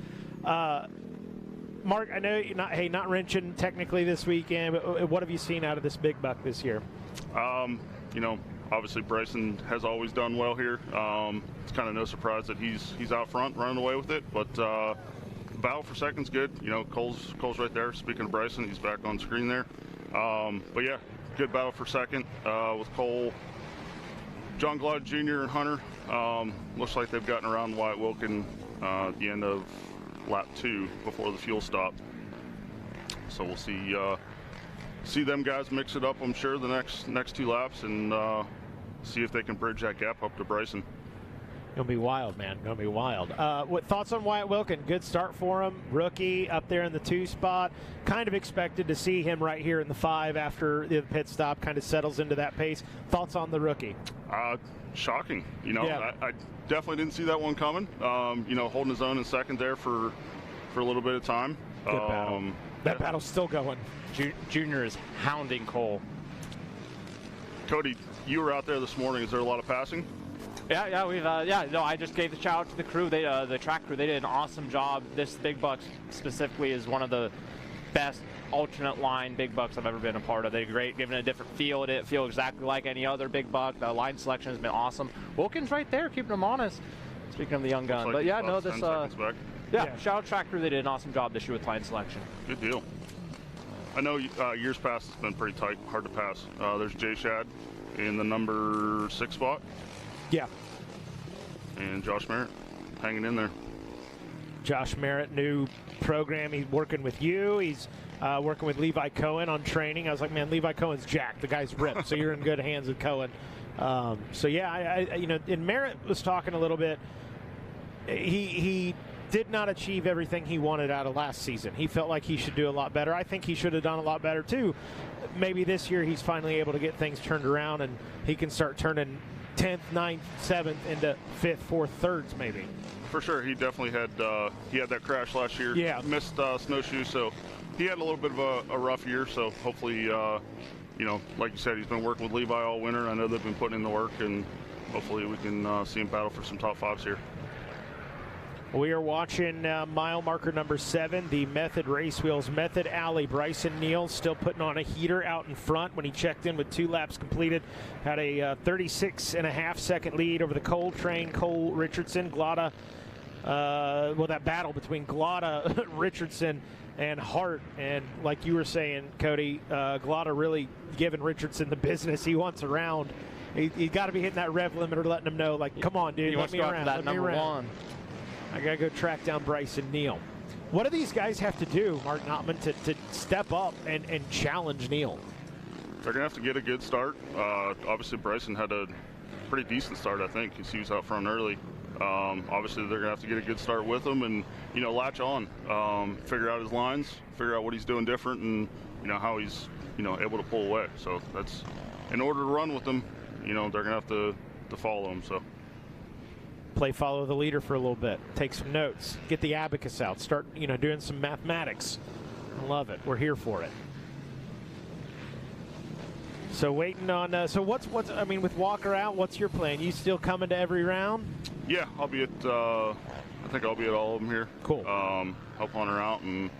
S1: Mark, I know you're not wrenching technically this weekend, but what have you seen out of this big buck this year?
S20: You know, obviously Bryson has always done well here. It's kind of no surprise that he's out front running away with it, but battle for second's good. You know, Cole's right there. Speaking of Bryson, he's back on screen there. But yeah, good battle for second with Cole, John Glad Jr. and Hunter. Looks like they've gotten around Wyatt Wilkin at the end of lap 2 before the fuel stop. So we'll see them guys mix it up, I'm sure, the next 2 laps, and see if they can bridge that gap up to Bryson.
S1: Gonna be wild, man. Gonna be wild. What thoughts on Wyatt Wilkin? Good start for him. Rookie up there in the 2 spot. Kind of expected to see him right here in the 5 after the pit stop. Kind of settles into that pace. Thoughts on the rookie?
S20: Shocking. You know,
S1: yeah.
S20: I definitely didn't see that one coming. You know, holding his own in second there for a little bit of time.
S1: Good battle. That battle's still going.
S11: Junior is hounding Cole.
S20: Cody, you were out there this morning. Is there a lot of passing?
S11: Yeah, no, I just gave the shout out to the crew. They, the track crew, they did an awesome job. This Big Bucks specifically is one of the best alternate line Big Bucks I've ever been a part of. They did great, giving it a different feel. It didn't feel exactly like any other Big Buck. The line selection has been awesome. Wilkins right there, keeping him honest. Speaking of the young gun,
S20: like
S11: but yeah, no, this.
S20: Yeah,
S11: shout out track crew. They did an awesome job this year with line selection.
S20: Good deal. I know years past it's been pretty tight, hard to pass. There's Jay Shad in the number 6 spot.
S1: Yeah.
S20: And Josh Merritt hanging in there.
S1: Josh Merritt, new program. He's working with you. He's working with Levi Cohen on training. I was like, man, Levi Cohen's jacked. The guy's ripped. So you're in good hands with Cohen. So yeah, I you know, and Merritt was talking a little bit. He did not achieve everything he wanted out of last season. He felt like he should do a lot better. I think he should have done a lot better too. Maybe this year he's finally able to get things turned around and he can start turning 10th, 9th, 7th into 5th, 4th, 3rds maybe.
S20: For sure, he definitely had that crash last year.
S1: Yeah.
S20: Missed snowshoes, so he had a little bit of a rough year. So hopefully, you know, like you said, he's been working with Levi all winter. I know they've been putting in the work, and hopefully we can see him battle for some top 5s here.
S1: We are watching mile marker number 7, the Method Race Wheels Method Alley. Bryson Neal still putting on a heater out in front when he checked in with 2 laps completed. Had a 36.5-second lead over the Cole train, Cole Richardson. Glada, well, that battle between Glada, Richardson, and Hart. And like you were saying, Cody, Glada really giving Richardson the business he wants around. He got to be hitting that rev limiter, letting him know, like, come on, dude, let me around.
S11: That number 1.
S1: I got to go track down Bryson Neal. What do these guys have to do, Mark Notman, to step up and challenge Neal?
S20: They're going to have to get a good start. Obviously, Bryson had a pretty decent start, I think, because he was out front early. Obviously, they're going to have to get a good start with him and, you know, latch on, figure out his lines, figure out what he's doing different, and, you know, how he's, you know, able to pull away. So that's, in order to run with him, you know, they're going to have to follow him. So.
S1: Follow the leader for a little bit, take some notes, get the abacus out, start, you know, doing some mathematics. I love it. We're here for it. So waiting on. So what's I mean, with Walker out, what's your plan? You still coming to every round?
S20: Yeah, I'll be at. I think I'll be at all of them here.
S1: Cool.
S20: Help Hunter out, and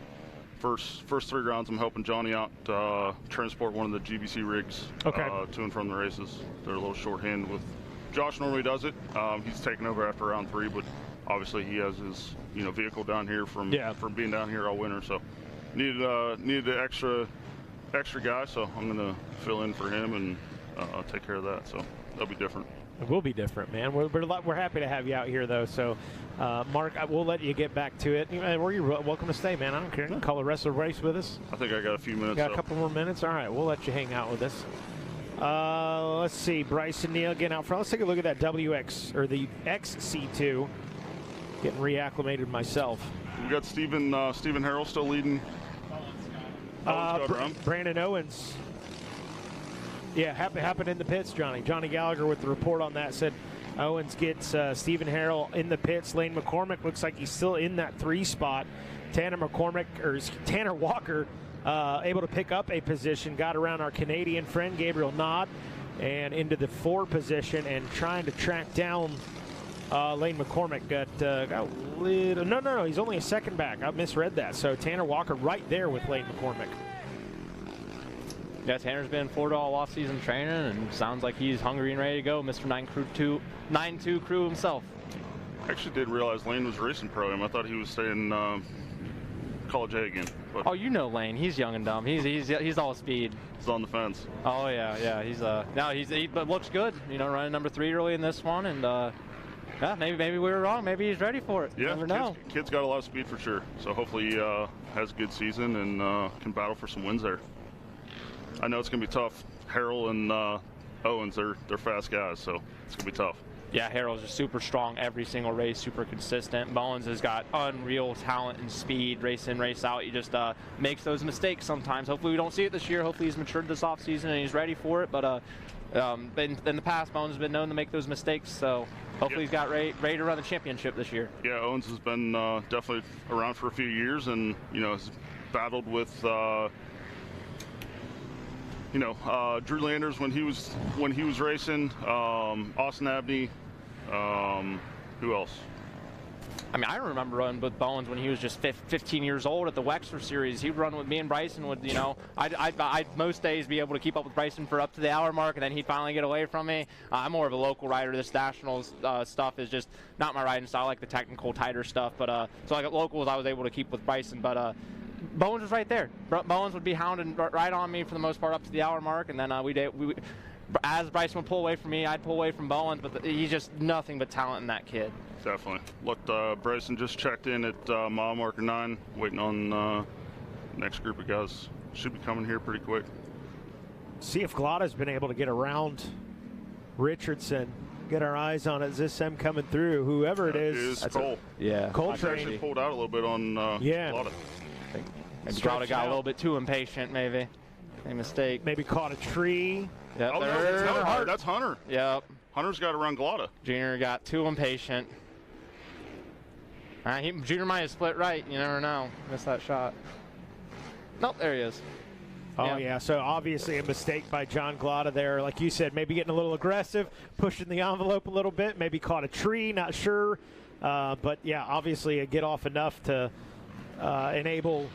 S20: first 3 rounds I'm helping Johnny out transport one of the GBC rigs to and from the races. They're a little shorthanded with. Josh normally does it. He's taken over after round 3, but obviously he has his vehicle down here from being down here all winter. So needed an extra guy, so I'm gonna fill in for him and take care of that. So that'll be different.
S1: It will be different, man. We're happy to have you out here though. So Mark, we'll let you get back to it. You're welcome to stay, man. I don't care. You can call the rest of the race with us.
S20: I think I got a few minutes.
S1: Got a couple more minutes. All right, we'll let you hang out with us. Let's see, Bryson Neal getting out front. Let's take a look at that WX, or the XC2. Getting reacclimated myself.
S20: We got Stephen Harrell still leading.
S1: Brandon Owens. Yeah, happened in the pits, Johnny. Johnny Gallagher with the report on that said Owens gets Stephen Harrell in the pits. Lane McCormick looks like he's still in that 3 spot. Tanner Walker able to pick up a position, got around our Canadian friend Gabriel Nod and into the 4 position, and trying to track down Lane McCormick. Got a little, no, he's only a second back. I misread that. So Tanner Walker right there with Lane McCormick.
S11: Yeah, Tanner's been forward all off-season training, and sounds like he's hungry and ready to go. Mr. 9-2 crew himself.
S20: I actually didn't realize Lane was racing pro am. I thought he was staying College A again. But
S11: oh, you know Lane. He's young and dumb. He's all speed.
S20: He's on the fence.
S11: Oh yeah. He but looks good. You know, running number 3 early in this one, and yeah, maybe we were wrong. Maybe he's ready for it.
S20: Yeah,
S11: never know.
S20: Kid's got a lot of speed for sure. So hopefully he has a good season and can battle for some wins there. I know it's gonna be tough. Harrell and Owens, they're fast guys, so it's gonna be tough.
S11: Yeah, Harrell's just super strong every single race, super consistent. Bowens has got unreal talent and speed, race in, race out. He just makes those mistakes sometimes. Hopefully we don't see it this year. Hopefully he's matured this offseason and he's ready for it. But in the past, Bowens has been known to make those mistakes. So hopefully he's got ready to run the championship this year. Yeah,
S20: Owens has been definitely around for a few years and, you know, has battled with Drew Landers when he was racing, Austin Abney, who else?
S11: I mean, I remember running with Bowens when he was just 15 years old at the Wexler Series. He'd run with me and Bryson would, I'd most days be able to keep up with Bryson for up to the hour mark, and then he'd finally get away from me. I'm more of a local rider. This nationals stuff is just not my riding style. I like the technical, tighter stuff. But so like at locals, I was able to keep with Bryson. But Bowens was right there. Bowens would be hounding right on me for the most part up to the hour mark, and then as Bryson would pull away from me, I'd pull away from Bowens, but he's just nothing but talent in that kid.
S20: Definitely. Look, Bryson just checked in at mile marker 9, waiting on next group of guys. Should be coming here pretty quick.
S1: See if Glotta's been able to get around Richardson. Get our eyes on it. Is this him coming through? Whoever it is.
S20: It's Cole.
S1: Cole
S20: actually pulled out a little bit on Glotta.
S11: Maybe Glotta got a little bit too impatient, maybe. A mistake.
S1: Maybe caught a tree.
S11: Yep,
S20: oh, no, that's Hunter.
S11: Yep.
S20: Hunter's got around Glotta.
S11: Junior got too impatient. Junior might have split right. You never know. Missed that shot. Nope, there he is.
S1: Oh, yeah. So obviously a mistake by John Glotta there. Like you said, maybe getting a little aggressive, pushing the envelope a little bit, maybe caught a tree, not sure. But, yeah, obviously a get off enough to enable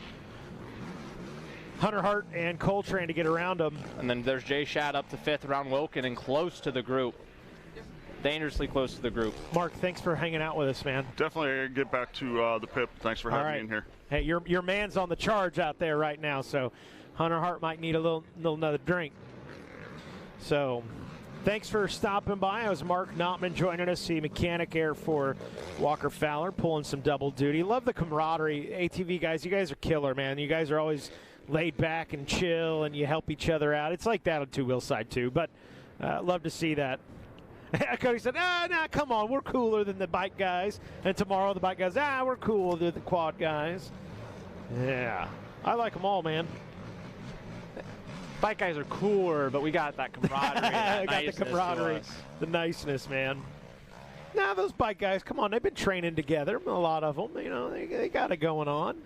S1: Hunter Hart and Coltrane to get around him.
S11: And then there's Jay Shad up to 5th around Wilkin and close to the group. Dangerously close to the group.
S1: Mark, thanks for hanging out with us, man.
S20: Definitely get back to the pip. Thanks for having me in here.
S1: Hey, your man's on the charge out there right now, so Hunter Hart might need a little another drink. So thanks for stopping by. I was Mark Notman joining us, the mechanic air for Walker Fowler, pulling some double duty. Love the camaraderie. ATV guys, you guys are killer, man. You guys are always laid back and chill, and you help each other out. It's like that on two-wheel side, too, but love to see that. Cody said, nah, come on, we're cooler than the bike guys. And tomorrow the bike guys, we're cooler than the quad guys. Yeah, I like them all, man.
S11: Bike guys are cooler, but we got that camaraderie. That
S1: got the camaraderie, the niceness, man. Nah, those bike guys, come on, they've been training together. A lot of them, they got it going on.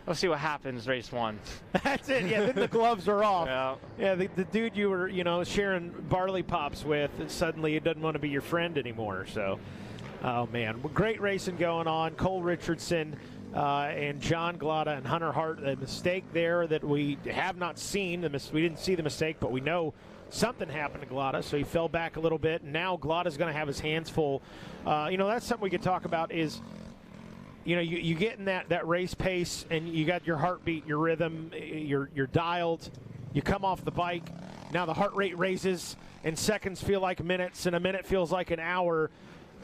S11: Let's see what happens race 1.
S1: That's it. Yeah, then the gloves are off. Yeah, the dude you were, sharing barley pops with, and suddenly he doesn't want to be your friend anymore. So, oh, man. Great racing going on. Cole Richardson and John Glotta and Hunter Hart. A mistake there that we have not seen. We didn't see the mistake, but we know something happened to Glotta, so he fell back a little bit. And now Glotta's going to have his hands full. That's something we could talk about is, you get in that race pace and you got your heartbeat, your rhythm, you're dialed. You come off the bike. Now the heart rate raises and seconds feel like minutes and a minute feels like an hour.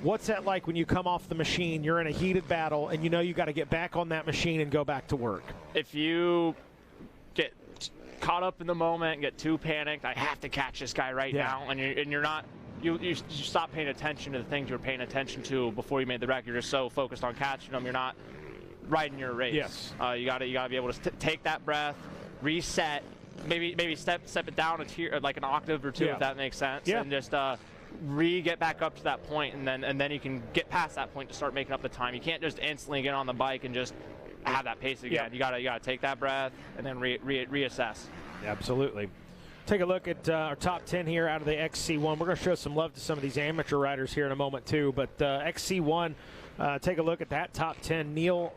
S1: What's that like when you come off the machine? You're in a heated battle and you got to get back on that machine and go back to work.
S11: If you get caught up in the moment and get too panicked, I have to catch this guy right now, and you're not. You stop paying attention to the things you were paying attention to before you made the wreck. You're just so focused on catching them. You're not riding your race.
S1: Yes.
S11: You got to be able to take that breath, reset, maybe step it down a tier, like an octave or two, if that makes sense, and just get back up to that point, and then you can get past that point to start making up the time. You can't just instantly get on the bike and just have that pace again. You gotta take that breath and then reassess.
S1: Absolutely. Take a look at our top 10 here out of the XC1. We're going to show some love to some of these amateur riders here in a moment, too. But XC1, take a look at that top 10. Neil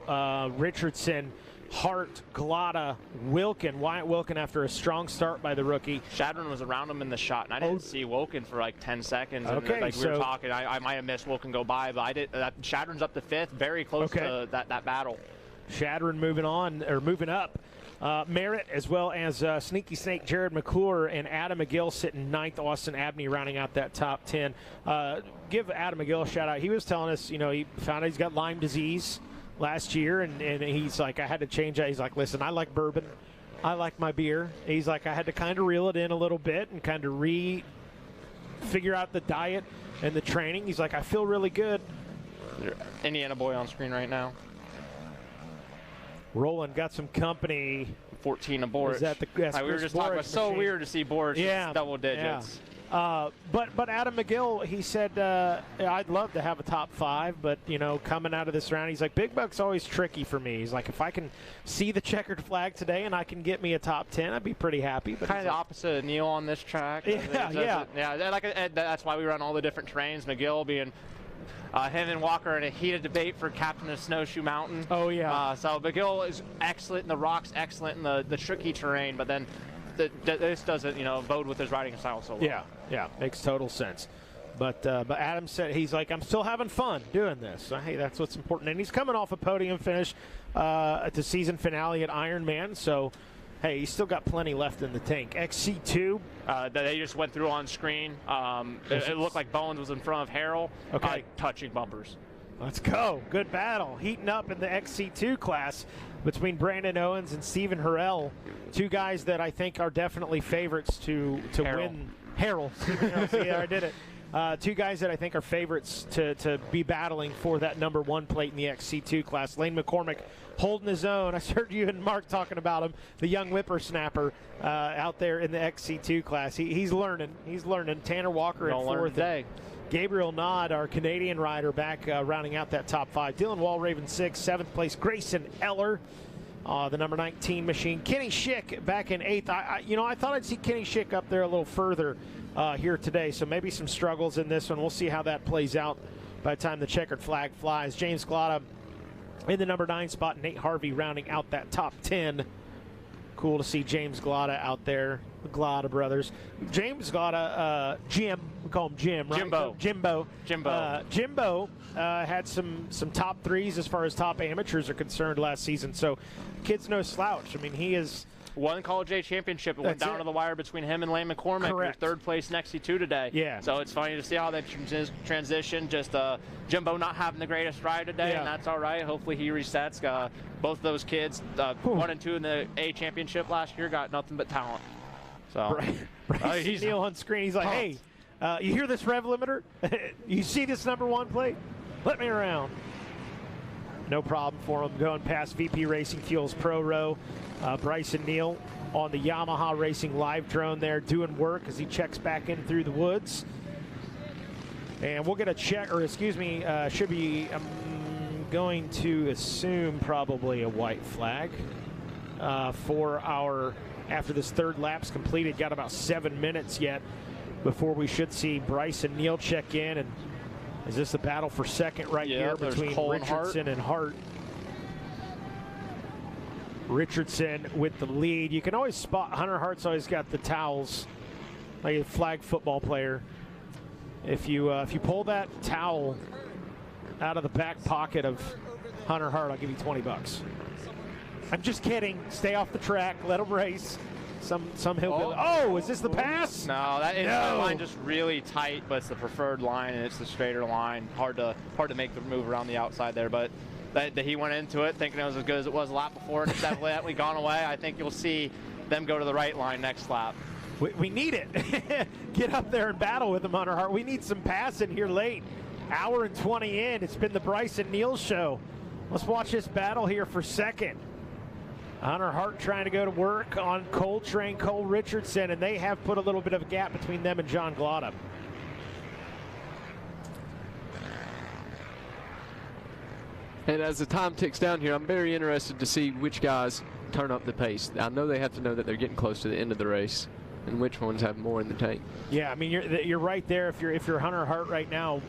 S1: Richardson Hart, Glotta, Wilkin. Wyatt Wilkin after a strong start by the rookie.
S11: Shadron was around him in the shot, and I didn't see Wilkin for like 10 seconds.
S1: Okay,
S11: and, we were talking. I might have missed Wilkin go by, but I did. Shadron's up to 5th, very close to that battle.
S1: Shadron moving up. Merritt, as well as Sneaky Snake Jared McClure and Adam McGill sitting 9th. Austin Abney rounding out that top 10. Give Adam McGill a shout out. He was telling us, he found out he's got Lyme disease last year, and he's like, I had to change that. He's like, listen, I like bourbon. I like my beer. He's like, I had to kind of reel it in a little bit and kind of figure out the diet and the training. He's like, I feel really good.
S11: Indiana boy on screen right now.
S1: Roland got some company.
S11: 14 of Boric.
S1: Is that the
S11: we were just talking about so weird to see Boric double digits.
S1: Yeah. But Adam McGill, he said, I'd love to have a top 5, but, coming out of this round, he's like, Big Buck's always tricky for me. He's like, if I can see the checkered flag today and I can get me a top 10, I'd be pretty happy. But
S11: kind of the opposite of Neil on this track.
S1: Yeah.
S11: That's why we run all the different trains. McGill being him and Walker in a heated debate for captain of Snowshoe Mountain.
S1: Oh, yeah.
S11: So McGill is excellent in the rocks, excellent in the tricky terrain, but then this doesn't, bode with his riding style so well.
S1: Yeah, makes total sense. But Adam said, he's like, I'm still having fun doing this. So, hey, that's what's important. And he's coming off a podium finish at the season finale at Ironman. So, hey, he's still got plenty left in the tank. XC2.
S11: They just went through on screen. It looked like Bowens was in front of Harrell.
S1: Okay.
S11: Touching bumpers.
S1: Let's go. Good battle. Heating up in the XC2 class between Brandon Owens and Stephen Harrell. Two guys that I think are definitely favorites to win. Harrell. Yeah, I did it. Two guys that I think are favorites to be battling for that number 1 plate in the XC2 class. Lane McCormick holding his own. I heard you and Mark talking about him, the young whippersnapper out there in the XC2 class. He's learning. Tanner Walker at 4th. Gabriel Nod, our Canadian rider, back rounding out that top 5. Dylan Walraven 6th, 7th place. Grayson Eller, the number 19 machine. Kenny Schick back in 8th. I thought I'd see Kenny Schick up there a little further here today, so maybe some struggles in this one. We'll see how that plays out by the time the checkered flag flies. James Glotta in the number 9 spot. Nate Harvey rounding out that top 10. Cool to see James Glotta out there. The Glotta brothers. James Glotta, Jim, we call him Jim, right? Jimbo. Jimbo had some top 3s as far as top amateurs are concerned last season. So, kid's no slouch. I mean, he is.
S11: Won College A championship. It went down to the wire between him and Lane McCormick.
S1: Correct.
S11: 3rd place in XC2 today.
S1: Yeah.
S11: So it's funny to see how that transition. Just Jimbo not having the greatest ride today, and that's all right. Hopefully he resets. Both those kids, 1 and 2 in the A championship last year, got nothing but talent. So
S1: he's Neil on screen. He's like, hey, you hear this rev limiter? You see this number 1 plate? Let me around. No problem for him going past VP Racing Fuels Pro Row. Bryson Neal on the Yamaha Racing live drone there doing work as he checks back in through the woods. And we'll get a check, or excuse me, should be, I'm going to assume probably a white flag for our, after this 3rd lap's completed. Got about 7 minutes yet before we should see Bryson Neal check in. And is this a battle for 2nd right here between Richardson and Hart? Richardson with the lead. You can always spot, Hunter Hart's always got the towels, like a flag football player. If you pull that towel out of the back pocket of Hunter Hart, I'll give you $20. I'm just kidding. Stay off the track. Let him race. Some hillbilly. Oh, is this the pass?
S11: No, that is the line just really tight, but it's the preferred line and it's the straighter line. Hard to make the move around the outside there, but that he went into it thinking it was as good as it was a lap before, and it's definitely gone away. I think you'll see them go to the right line next lap.
S1: We need it. Get up there and battle with him, Hunter Hart. We need some passing here late. Hour and 20 in. It's been the Bryson Neal show. Let's watch this battle here for 2nd. Hunter Hart trying to go to work on Coltrane, Cole Richardson, and they have put a little bit of a gap between them and John Glotta.
S6: And as the time ticks down here, I'm very interested to see which guys turn up the pace. I know they have to know that they're getting close to the end of the race, and which ones have more in the tank.
S1: Yeah, I mean you're right there. If you're Hunter Hart right now,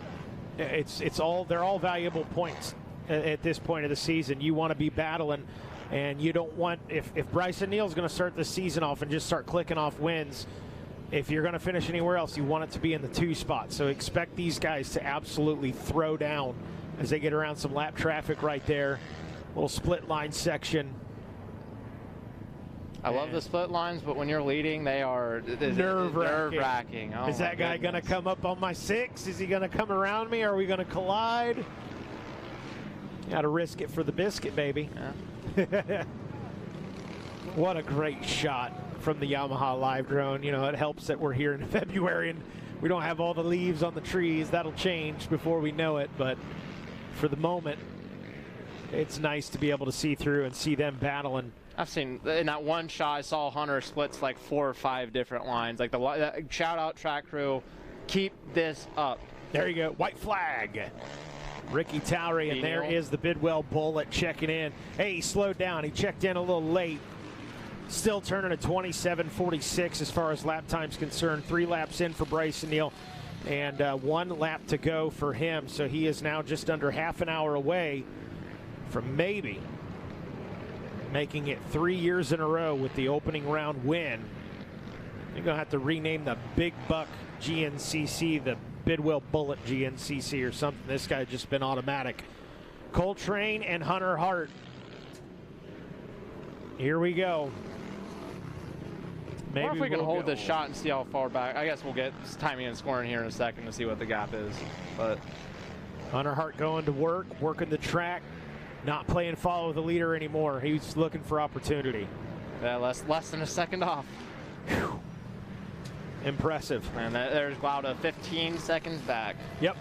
S1: they're all valuable points at this point of the season. You want to be battling And you don't want, if Bryson Neal's going to start the season off and just start clicking off wins, if you're going to finish anywhere else, you want it to be in the 2 spot. So expect these guys to absolutely throw down as they get around some lap traffic right there. Little split line section.
S11: I love the split lines, but when you're leading, they are nerve-wracking. Oh,
S1: is that guy going to come up on my 6? Is he going to come around me? Are we going to collide? Got to risk it for the biscuit, baby.
S11: Yeah.
S1: What a great shot from the Yamaha live drone. You know, it helps that we're here in February and we don't have all the leaves on the trees. That'll change before we know it, but for the moment, it's nice to be able to see through and see them battling.
S11: I've seen in that one shot, I saw Hunter splits like 4 or 5 different lines. Like shout out track crew, keep this up.
S1: There you go, white flag. Ricky Towery, and there is the Bidwell Bullet checking in. Hey, he slowed down. He checked in a little late. Still turning a 27:46 as far as lap time's concerned. 3 laps in for Bryson Neal, and 1 lap to go for him. So he is now just under half an hour away from maybe making it 3 years in a row with the opening round win. You're going to have to rename the Big Buck GNCC the Bidwell Bullet GNCC or something. This guy's just been automatic. Coltrane and Hunter Hart. Here we go.
S11: Maybe if we can hold this shot and see how far back. I guess we'll get timing and scoring here in a second to see what the gap is. But
S1: Hunter Hart going to work, working the track, not playing follow the leader anymore. He's looking for opportunity.
S11: Yeah, less than a second off.
S1: Whew. Impressive.
S11: And there's Glauda 15 seconds back.
S1: Yep,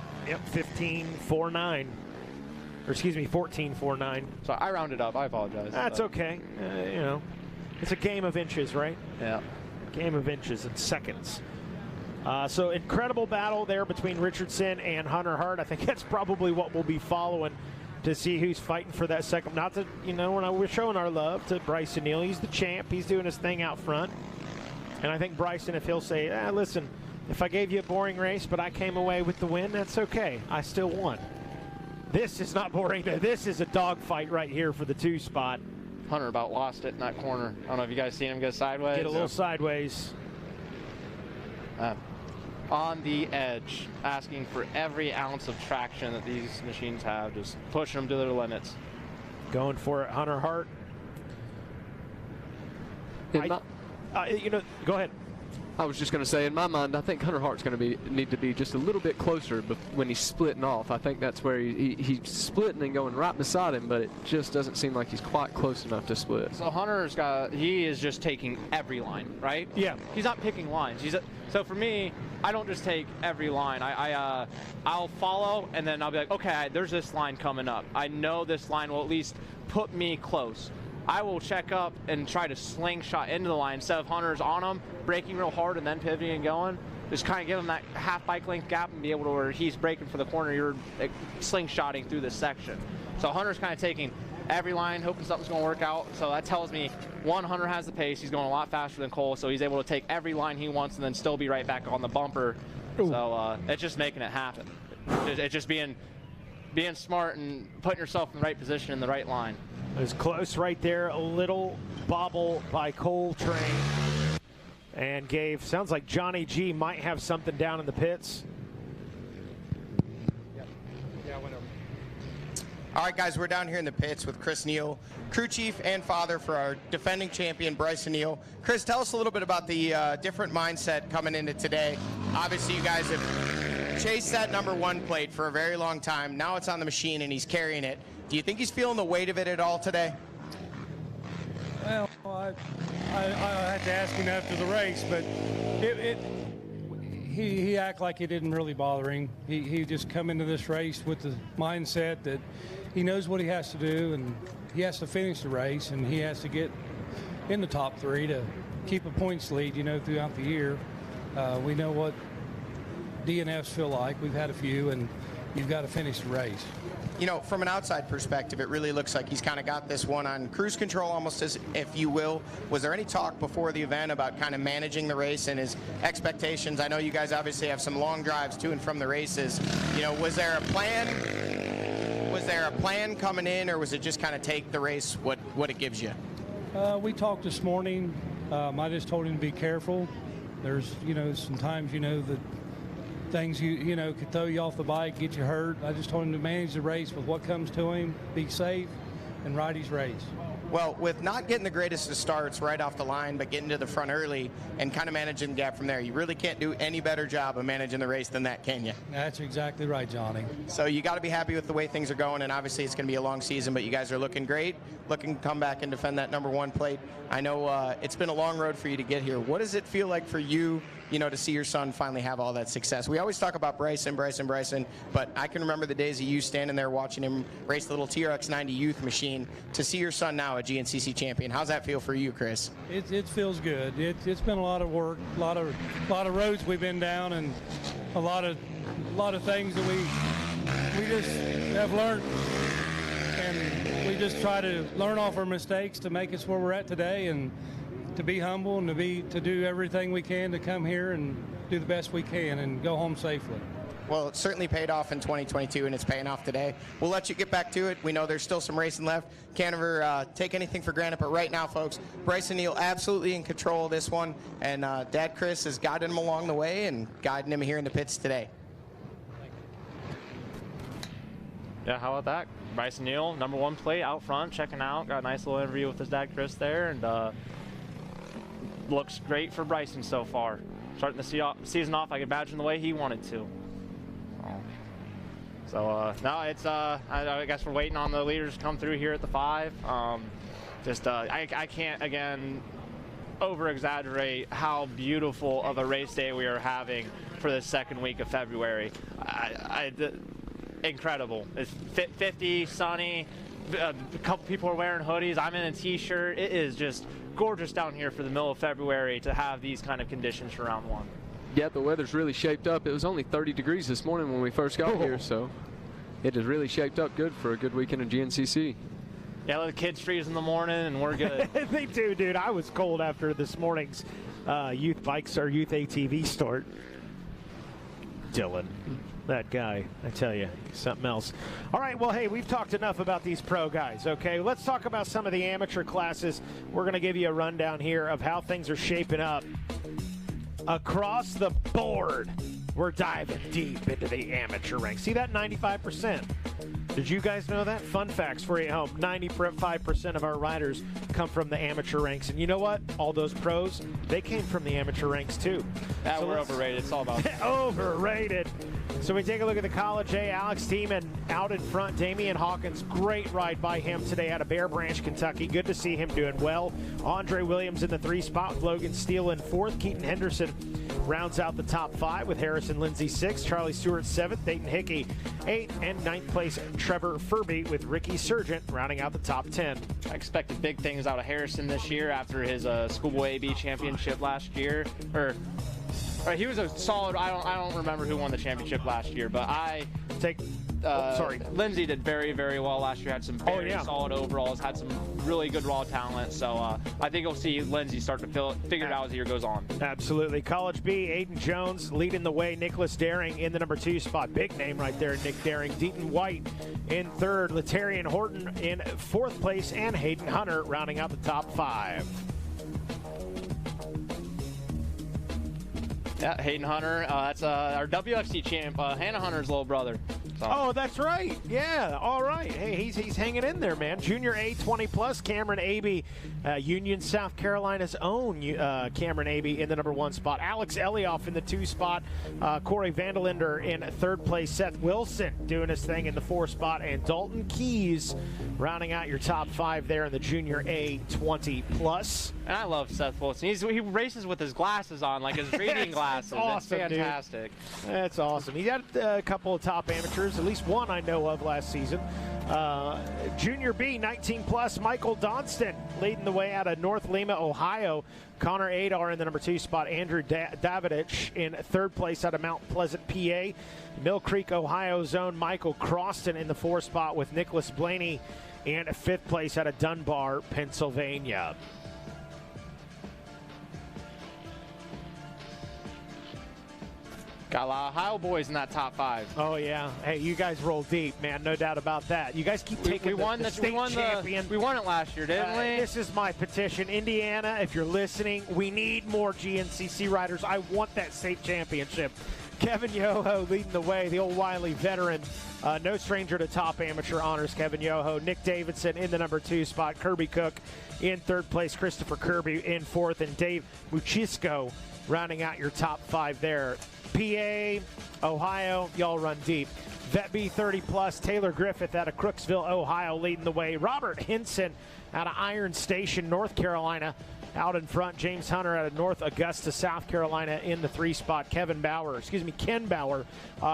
S1: 15.49. Or excuse me, 14.49.
S11: So I rounded up. I apologize.
S1: That's okay. You know, it's a game of inches, right?
S11: Yeah.
S1: Game of inches and seconds. So incredible battle there between Richardson and Hunter Hart. I think that's probably what we'll be following to see who's fighting for that second. Not that, you know, we're showing our love to Bryson Neal. He's the champ. He's doing his thing out front. And I think Bryson, if he'll say, listen, if I gave you a boring race, but I came away with the win, that's okay. I still won. This is not boring. This is a dogfight right here for the 2 spot.
S11: Hunter about lost it in that corner. I don't know if you guys seen him go sideways.
S1: Get a little sideways.
S11: On the edge, asking for every ounce of traction that these machines have, just pushing them to their limits.
S1: Going for it, Hunter Hart. You know, go ahead.
S6: I was just going to say, in my mind, I think Hunter Hart's going to need to be just a little bit closer when he's splitting off. I think that's where he's splitting and going right beside him, but it just doesn't seem like he's quite close enough to split.
S11: So he is just taking every line, right?
S1: Yeah.
S11: He's not picking lines. So for me, I don't just take every line. I'll follow, and then I'll be like, okay, there's this line coming up. I know this line will at least put me close. I will check up and try to slingshot into the line instead of Hunter's on him, braking real hard and then pivoting and going. Just kind of give him that half bike length gap and be able to where he's braking for the corner, you're slingshotting through this section. So Hunter's kind of taking every line, hoping something's going to work out. So that tells me, one, Hunter has the pace. He's going a lot faster than Cole, so he's able to take every line he wants and then still be right back on the bumper. Ooh. So it's just making it happen. It's just being smart and putting yourself in the right position in the right line.
S1: It was close right there. A little bobble by Coltrane. And sounds like Johnny G might have something down in the pits.
S10: Yeah, I went over. All right, guys, we're down here in the pits with Chris Neal, crew chief and father for our defending champion, Bryson Neal. Chris, tell us a little bit about the different mindset coming into today. Obviously, you guys have chased that #1 plate for a very long time. Now it's on the machine, and he's carrying it. Do you think he's feeling the weight of it at all today?
S21: Well, I had to ask him after the race, but he acted like it didn't really bother him. He just come into this race with the mindset that he knows what he has to do, and he has to finish the race, and he has to get in the top 3 to keep a points lead, you know, throughout the year. We know what DNFs feel like. We've had a few, and you've got to finish the race.
S10: You know, from an outside perspective, it really looks like he's kind of got this one on cruise control, almost as if you will. Was there any talk before the event about kind of managing the race and his expectations? I know you guys obviously have some long drives to and from the races. You know, was there a plan? Was there a plan coming in, or was it just kind of take the race what it gives you?
S21: We talked this morning. I just told him to be careful. There's, sometimes, that things, could throw you off the bike, get you hurt. I just told him to manage the race with what comes to him, be safe, and ride his race.
S10: Well, with not getting the greatest of starts right off the line, but getting to the front early and kind of managing the gap from there, you really can't do any better job of managing the race than that, can you?
S21: That's exactly right, Johnny.
S10: So you got to be happy with the way things are going, and obviously it's going to be a long season, but you guys are looking great, looking to come back and defend that #1 plate. I know it's been a long road for you to get here. What does it feel like for you, to see your son finally have all that success? We always talk about Bryson, but I can remember the days of you standing there watching him race the little TRX 90 youth machine. To see your son now a GNCC champion, how's that feel for you, Chris?
S21: It feels good. It's been a lot of work, a lot of roads we've been down, and a lot of things that we just have learned, and we just try to learn off our mistakes to make us where we're at today, and to be humble and to do everything we can to come here and do the best we can and go home safely.
S10: Well, it certainly paid off in 2022, and it's paying off today. We'll let you get back to it. We know there's still some racing left. Can't ever take anything for granted, but right now, folks, Bryson Neal absolutely in control of this one, and Dad Chris has guided him along the way and guiding him here in the pits today.
S11: Yeah, how about that? Bryson Neal, #1 plate out front, checking out. Got a nice little interview with his dad, Chris, there, and looks great for Bryson so far. Starting the season off, I can imagine the way he wanted to. So now it's I guess we're waiting on the leaders to come through here at the 5. I can't again over exaggerate how beautiful of a race day we are having for the second week of February. Incredible. It's 50, sunny. A couple people are wearing hoodies. I'm in a t-shirt. It is just gorgeous down here for the middle of February to have these kind of conditions for round 1.
S6: Yeah, the weather's really shaped up. It was only 30 degrees this morning when we first got here, so it has really shaped up good for a good weekend of GNCC.
S11: Yeah, let the kids freeze in the morning, and we're good.
S1: They do, dude. I was cold after this morning's youth ATV start. Dylan, that guy, I tell you, something else. All right, well, hey, we've talked enough about these pro guys, okay? Let's talk about some of the amateur classes. We're going to give you a rundown here of how things are shaping up. Across the board, we're diving deep into the amateur ranks. See that 95%? Did you guys know that? Fun facts for you at home. 95% of our riders come from the amateur ranks. And you know what? All those pros, they came from the amateur ranks too.
S11: Yeah, so we're overrated. It's all about
S1: overrated. So we take a look at the College A. Alex Tiemann out in front. Damian Hawkins, great ride by him today out of Bear Branch, Kentucky. Good to see him doing well. Andre Williams in the 3 spot with Logan Steele in 4th. Keaton Henderson rounds out the top 5 with Harrison Lindsay 6th. Charlie Stewart 7th. Dayton Hickey 8th. And 9th place Trevor Furby with Ricky Sargent rounding out the top 10.
S11: I expected big things out of Harrison this year after his Schoolboy AB championship last year. He was a solid. I don't remember who won the championship last year, but Lindsay did very, very well last year. Had some very solid overalls. Had some really good raw talent. So I think you'll see Lindsay start to figure it out as the year goes on.
S1: Absolutely. College B, Aiden Jones leading the way. Nicholas Daring in the number 2 spot. Big name right there, Nick Daring. Deaton White in 3rd. Latarian Horton in 4th place, and Hayden Hunter rounding out the top 5.
S11: Yeah, Hayden Hunter. That's our WFC champ, Hannah Hunter's little brother. So.
S1: Oh, that's right. Yeah, all right. Hey, he's hanging in there, man. Junior A 20+, Cameron Abey, Union, South Carolina's own Cameron Abey in the number 1 spot. Alex Elioff in the 2 spot. Corey Vandelinder in 3rd place. Seth Wilson doing his thing in the 4 spot. And Dalton Keys rounding out your top 5 there in the Junior A 20+.
S11: And I love Seth Wilson. He races with his glasses on, like his reading glasses.
S1: Awesome,
S11: that's fantastic.
S1: Dude. That's awesome. He had a couple of top amateurs, at least one I know of last season. Junior B, 19+, Michael Donston leading the way out of North Lima, Ohio. Connor Adar in the number 2 spot. Andrew Davidich in 3rd place out of Mount Pleasant, PA. Mill Creek, Ohio's own Michael Croston in the 4th spot with Nicholas Blaney in 5th place out of Dunbar, Pennsylvania.
S11: Got a lot of Ohio boys in that top 5.
S1: Oh yeah. Hey, you guys roll deep, man. No doubt about that. You guys keep taking the state champion.
S11: We won it last year, didn't we?
S1: This is my petition. Indiana, if you're listening, we need more GNCC riders. I want that state championship. Kevin Yoho leading the way, the old Wiley veteran. No stranger to top amateur honors, Kevin Yoho. Nick Davidson in the number 2 spot. Kirby Cook in 3rd place. Christopher Kirby in 4th. And Dave Muchisco rounding out your top 5 there. PA, Ohio, y'all run deep. Vet B 30 plus, Taylor Griffith out of Crooksville, Ohio, leading the way. Robert Hinson out of Iron Station, North Carolina, out in front. James Hunter out of North Augusta, South Carolina, in the 3 spot. Ken Bauer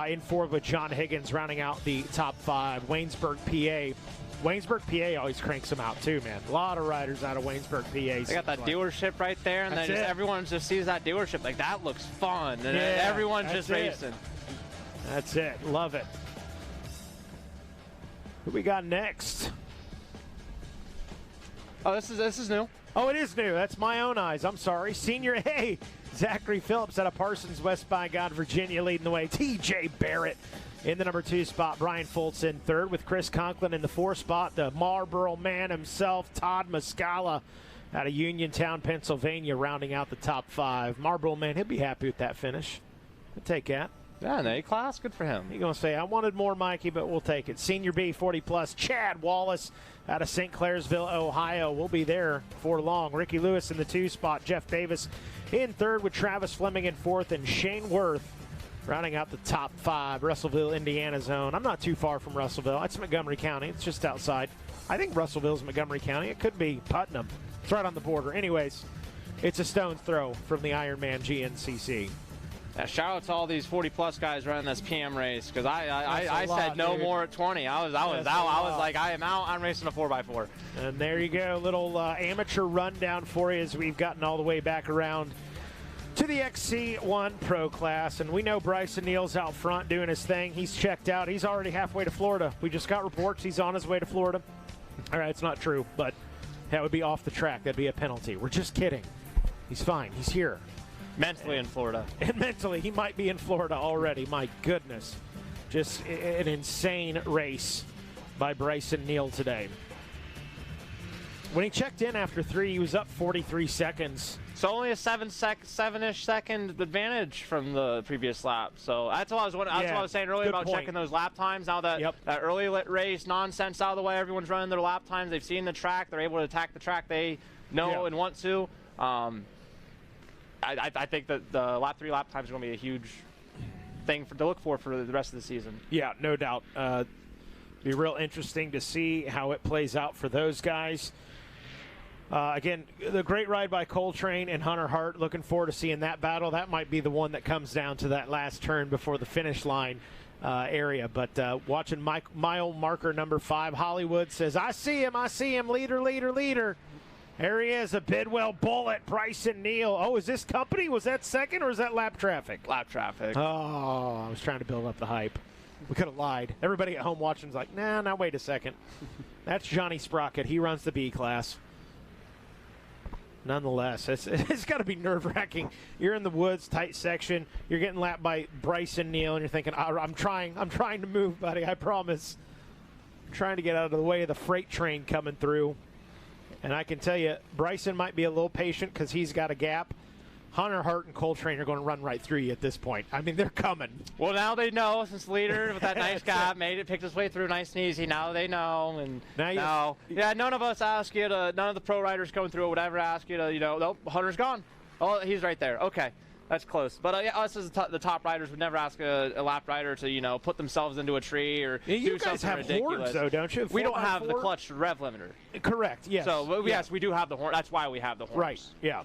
S1: in 4 with John Higgins rounding out the top 5. Waynesburg, PA. Waynesburg, PA always cranks them out too, man. A lot of riders out of Waynesburg, PA.
S11: They got that dealership right there, and then everyone just sees that dealership like that looks fun, and everyone's just racing.
S1: That's it. Love it. Who we got next?
S11: Oh, this is new.
S1: Oh, it is new. That's my own eyes. I'm sorry. Senior A, Zachary Phillips out of Parsons, West by God, Virginia, leading the way. TJ Barrett in the number 2 spot. Brian Foltz in 3rd with Chris Conklin in the 4 spot. The Marlboro man himself, Todd Muscala out of Uniontown, Pennsylvania, rounding out the top 5. Marlboro man, he'll be happy with that finish. We'll take that.
S11: Yeah, an A class. Good for him.
S1: He's going to say, I wanted more, Mikey, but we'll take it. Senior B 40 plus, Chad Wallace out of St. Clairsville, Ohio. We'll be there for long. Ricky Lewis in the 2 spot. Jeff Davis in 3rd with Travis Fleming in 4th, and Shane Worth rounding out the top 5. Russellville, Indiana zone. I'm not too far from Russellville. It's Montgomery County. It's just outside. I think Russellville's Montgomery County. It could be Putnam. It's right on the border. Anyways, it's a stone's throw from the Ironman GNCC.
S11: Shout out to all these 40-plus guys running this PM race, because I said no more at 20. I was out. I was like, I am out. I'm racing a 4x4.
S1: And there you go. Little amateur rundown for you as we've gotten all the way back around to the XC1 Pro class. And we know Bryson Neal's out front doing his thing. He's checked out. He's already halfway to Florida. We just got reports he's on his way to Florida. All right, it's not true, but that would be off the track. That'd be a penalty. We're just kidding. He's fine. He's here.
S11: Mentally in Florida.
S1: And mentally, he might be in Florida already. My goodness. Just an insane race by Bryson Neal today. When he checked in after 3, he was up 43 seconds.
S11: So only a 7-ish second advantage from the previous lap. So that's what I was wondering. That's what I was saying earlier about checking those lap times. Now that that early race nonsense out of the way, everyone's running their lap times. They've seen the track. They're able to attack the track they know and want to. I think that the lap 3 lap times are going to be a huge thing to look for the rest of the season.
S1: Yeah, no doubt. Be real interesting to see how it plays out for those guys. Again, the great ride by Coltrane and Hunter Hart. Looking forward to seeing that battle. That might be the one that comes down to that last turn before the finish line area. But watching mile marker number 5, Hollywood says, I see him, leader. There he is, a Bidwell Bullet, Bryson Neal. Oh, is this company? Was that second or is that lap traffic?
S11: Lap traffic.
S1: Oh, I was trying to build up the hype. We could have lied. Everybody at home watching is like, nah, now wait a second. That's Johnny Sprocket. He runs the B class. Nonetheless, it's got to be nerve-wracking. You're in the woods, tight section. You're getting lapped by Bryson Neal, and you're thinking, I'm trying to move, buddy, I promise. I'm trying to get out of the way of the freight train coming through. And I can tell you, Bryson might be a little patient because he's got a gap. Hunter Hart and Coltrane are going to run right through you at this point. I mean, they're coming.
S11: Well, now they know, since the leader with that nice gap picked his way through nice and easy. Now they know. And none of us ask you to, none of the pro riders coming through would ever ask you to, nope, Hunter's gone. Oh, he's right there. Okay, that's close. But us as the top riders would never ask a lap rider to, put themselves into a tree or do something ridiculous. You guys have horns,
S1: though, don't you?
S11: We don't have the clutch rev limiter.
S1: Correct, yes.
S11: So, yes, we do have the horn. That's why we have the horns.
S1: Right, yeah.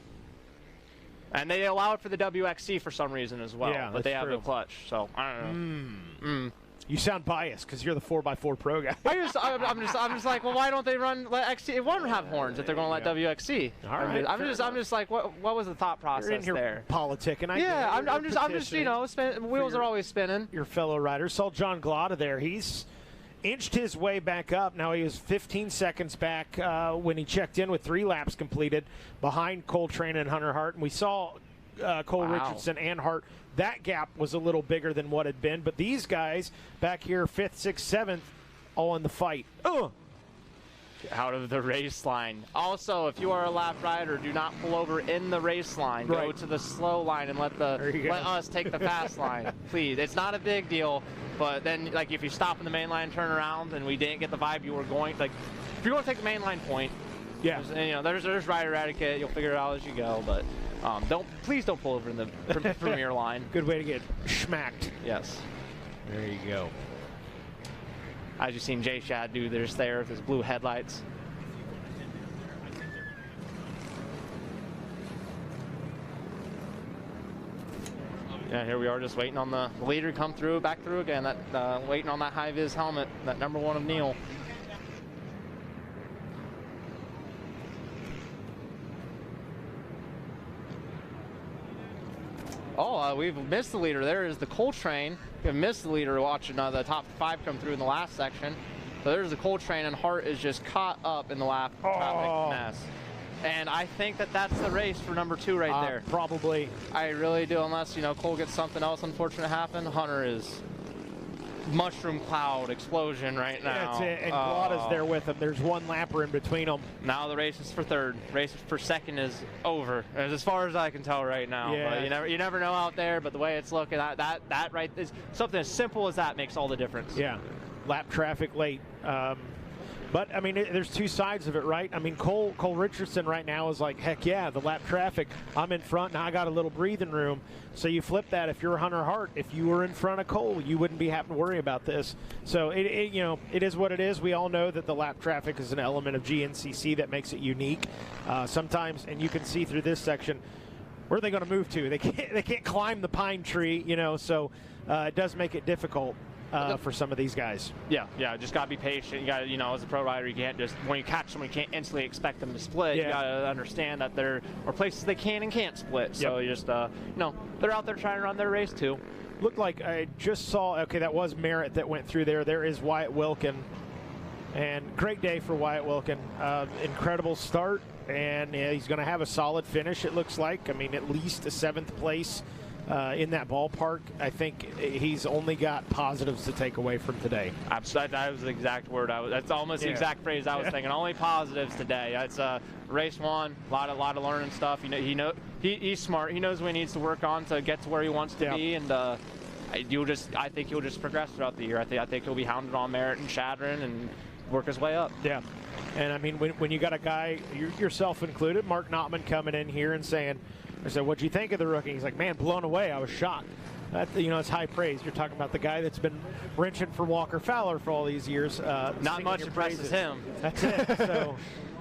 S11: And they allow it for the WXC for some reason as well,
S1: yeah,
S11: but they have no clutch. So I don't know.
S1: You sound biased because you're the 4x4 pro guy.
S11: I'm just like, well, why don't they let XC? It won't have horns if they're going to let WXC.
S1: All right.
S11: I'm just like, what was the thought process
S1: you're in here
S11: there?
S1: Politicking.
S11: I'm just wheels are always spinning.
S1: Your fellow riders. Saw John Glotta there. He's inched his way back up. Now he was 15 seconds back when he checked in with 3 laps completed behind Coltrane and Hunter Hart. And we saw Cole Richardson and Hart, that gap was a little bigger than what had been. But these guys back here, 5th, 6th, 7th, all in the fight.
S11: Out of the race line. Also, if you are a lap rider, do not pull over in the race line. Go to the slow line and let us take the fast line, please. It's not a big deal, but then like if you stop in the main line, turn around, and we didn't get the vibe you were going, like if you're going to take the main line point, there's rider etiquette. You'll figure it out as you go, but please don't pull over in the premier line.
S1: Good way to get schmacked.
S11: Yes.
S1: There you go.
S11: As you've seen Jay Shad do there with his blue headlights. Yeah, here we are just waiting on the leader to come through, back through again. Waiting on that high-vis helmet, that number 1 of Neal. We've missed the leader. There is the Coltrane. We've missed the leader watching the top 5 come through in the last section. So there's the Coltrane, and Hart is just caught up in the lap traffic mess. And I think that's the race for number 2 right there.
S1: Probably.
S11: I really do, unless, Cole gets something else unfortunate happen. Hunter is mushroom cloud explosion right now.
S1: That's it, and Glada's there with him. There's one lapper in between them.
S11: Now the race is for 3rd. Race for 2nd is over, as far as I can tell right now.
S1: Yeah.
S11: But you never know out there, but the way it's looking, that right is something as simple as that makes all the difference.
S1: Yeah, lap traffic late. But, I mean, there's 2 sides of it, right? I mean, Cole Richardson right now is like, heck yeah, the lap traffic. I'm in front, and I got a little breathing room. So you flip that. If you're Hunter Hart, if you were in front of Cole, you wouldn't be having to worry about this. So, it is what it is. We all know that the lap traffic is an element of GNCC that makes it unique. Sometimes, and you can see through this section, where are they going to move to? They can't climb the pine tree, so it does make it difficult. For some of these guys.
S11: Yeah, just got to be patient. You got to, as a pro rider, you can't just, when you catch someone, you can't instantly expect them to split.
S1: Yeah.
S11: You got to understand that there are places they can and can't split. So you just, they're out there trying to run their race too.
S1: Looked like I just saw, okay, that was Merritt that went through there. There is Wyatt Wilkin. And great day for Wyatt Wilkin. Incredible start, and he's going to have a solid finish, it looks like. I mean, at least a 7th place. In that ballpark. I think he's only got positives to take away from today.
S11: That was the exact word. That's almost the exact phrase I was thinking. Only positives today. It's race 1, a lot of learning stuff. He's smart. He knows what he needs to work on to get to where he wants to be, and I think he'll just progress throughout the year. I think he'll be hounded on Merritt and Shadron and work his way up.
S1: Yeah, and I mean when you got a guy, yourself included, Mark Notman coming in here and saying, I said, what'd you think of the rookie? He's like, man, blown away. I was shocked. It's high praise. You're talking about the guy that's been wrenching for Walker Fowler for all these years.
S11: Not much impresses him.
S1: That's it.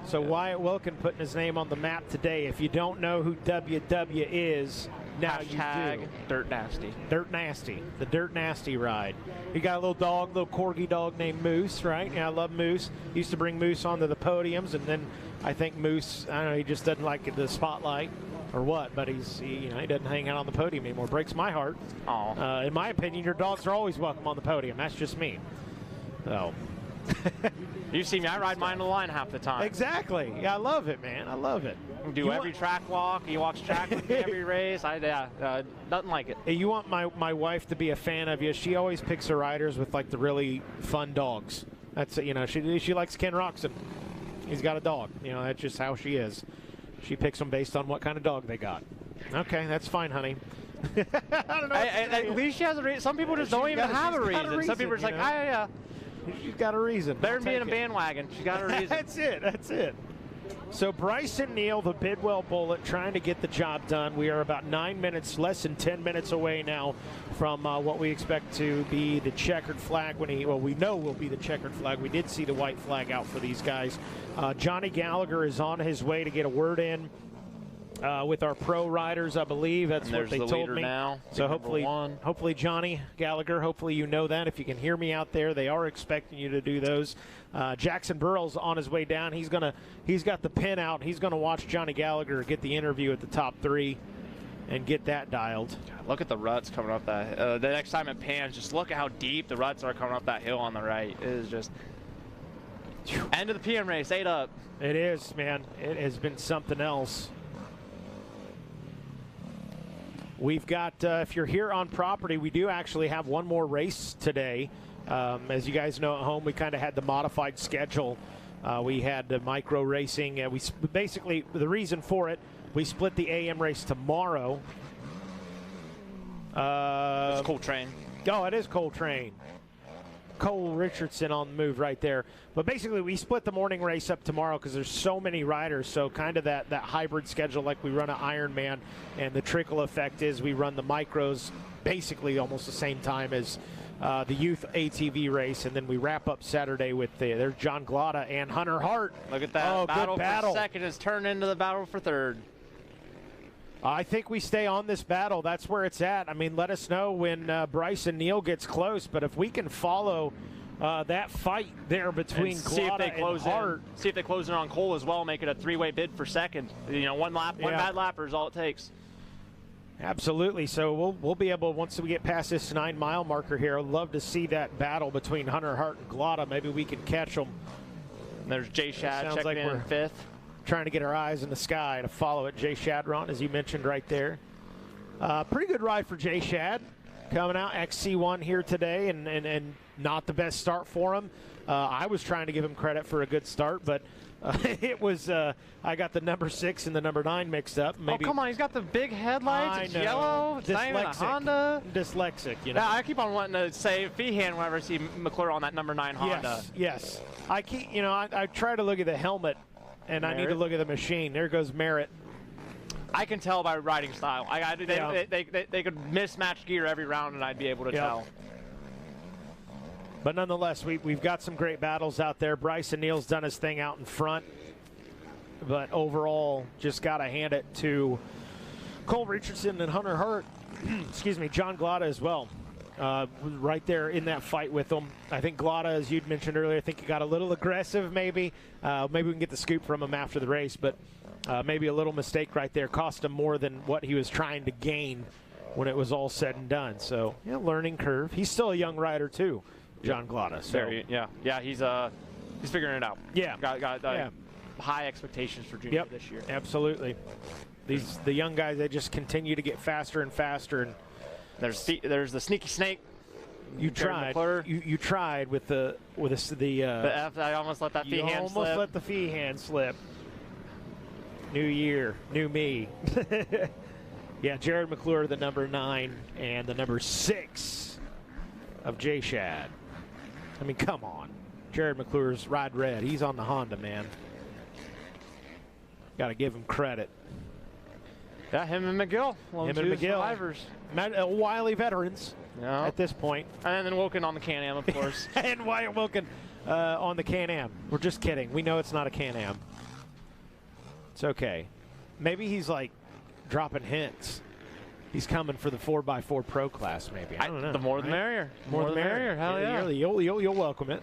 S1: So Wyatt Wilkin putting his name on the map today. If you don't know who WW is, now you do.
S11: Dirt Nasty.
S1: Dirt Nasty. The Dirt Nasty ride. He got a little corgi dog named Moose, right? Yeah, I love Moose. Used to bring Moose onto the podiums, and then I think Moose, I don't know, he just doesn't like the spotlight. Or what, but he doesn't hang out on the podium anymore. Breaks my heart. In my opinion, your dogs are always welcome on the podium. That's just me. So.
S11: You see me, I ride mine to the line half the time.
S1: Exactly. Yeah, I love it, man. I love it.
S11: Do every track walk. He walks track with me every race. Nothing like it.
S1: Hey, you want my wife to be a fan of you. She always picks her riders with like the really fun dogs. That's she likes Ken Roxon. He's got a dog. That's just how she is. She picks them based on what kind of dog they got. Okay, that's fine, honey. I don't know.
S11: At least she has a reason. Some people just don't even have a reason. Some people are just like, yeah.
S1: She's got a reason.
S11: Better than being a bandwagon. She's got a reason.
S1: That's it. So Bryson Neal, the Bidwell Bullet, trying to get the job done. We are about 9 minutes, less than 10 minutes away now from what we expect to be the checkered flag. We know will be the checkered flag. We did see the white flag out for these guys. Johnny Gallagher is on his way to get a word in with our pro riders, I believe. That's what they told me.
S11: Now.
S1: So hopefully Johnny Gallagher, hopefully you know that. If you can hear me out there, they are expecting you to do those. Jackson Burrell's on his way down. He's got the pin out. He's gonna watch Johnny Gallagher get the interview at the top 3 and get that dialed.
S11: Look at the ruts coming up that. The next time it pans, just look at how deep the ruts are coming up that hill on the right. It is just end of the PM race. 8 up.
S1: It is, man. It has been something else. We've got, if you're here on property, we do actually have one more race today. As you guys know at home, we kind of had the modified schedule. We had the micro racing. Basically, the reason for it, we split the AM race tomorrow.
S11: It's Coltrane.
S1: Oh, it is Coltrane. Cole Richardson on the move right there. But basically, we split the morning race up tomorrow because there's so many riders. So kind of that hybrid schedule like we run an Ironman. And the trickle effect is we run the micros basically almost the same time as the youth ATV race. And then we wrap up Saturday with there's John Glotta and Hunter Hart.
S11: Look at that.
S1: Oh,
S11: battle
S1: good battle.
S11: for second has turned into the battle for third.
S1: I think we stay on this battle. That's where it's at. I mean, let us know when Bryce and Neal gets close. But if we can follow that fight there between Glotta and Hart.
S11: See if they close in on Cole as well, make it a three-way bid for second. You know, one bad lapper is all it takes.
S1: Absolutely. So we'll be able, once we get past this 9-mile marker here, I'd love to see that battle between Hunter Hart and Glotta. Maybe we can catch them.
S11: And there's Jay Shad checking in fifth.
S1: Trying to get our eyes in the sky to follow it. Jay Shadron, as you mentioned right there. Pretty good ride for Jay Shad. Coming out XC1 here today, and not the best start for him. I was trying to give him credit for a good start, but it was, I got the number 6 and the number 9 mixed up. Maybe,
S11: oh, come on. He's got the big headlights. It's yellow. It's not even a Honda.
S1: Dyslexic, you know.
S11: Yeah, I keep on wanting to say Feehan whenever I see McClure on that number 9 Honda.
S1: Yes. I keep, I try to look at the helmet, and Merritt. I need to look at the machine. There goes Merritt.
S11: I can tell by riding style. They could mismatch gear every round, and I'd be able to tell.
S1: But nonetheless, we've got some great battles out there. Bryce and Neal's done his thing out in front. But overall, just got to hand it to Cole Richardson and Hunter Hart. Excuse me, John Glotta as well. Right there in that fight with them. I think Glotta, as you'd mentioned earlier, I think he got a little aggressive maybe. Maybe we can get the scoop from him after the race, but maybe a little mistake right there cost him more than what he was trying to gain when it was all said and done. So, learning curve. He's still a young rider too, John Glotta. So.
S11: He's figuring it out.
S1: Yeah.
S11: Got high expectations for Junior this year.
S1: Absolutely. The young guys, they just continue to get faster and faster. And
S11: there's the sneaky snake.
S1: You tried. You tried with the
S11: F. I almost let that fee hand slip.
S1: You almost let the fee hand slip. New year, new me. Yeah, Jared McClure, the number 9, and the number 6 of Jay Shad. I mean, come on. Jared McClure's ride red. He's on the Honda, man. Got to give him credit.
S11: Yeah, him and McGill.
S1: Him and McGill.
S11: Survivors.
S1: Wily veterans at this point.
S11: And then Wilkin on the Can-Am, of course.
S1: And Wyatt Wilkin on the Can-Am. We're just kidding. We know it's not a Can-Am. It's okay. Maybe he's like dropping hints. He's coming for the 4x4 Pro class, maybe. I don't know.
S11: The more the merrier.
S1: More the merrier.
S11: Hell yeah.
S1: You'll welcome it.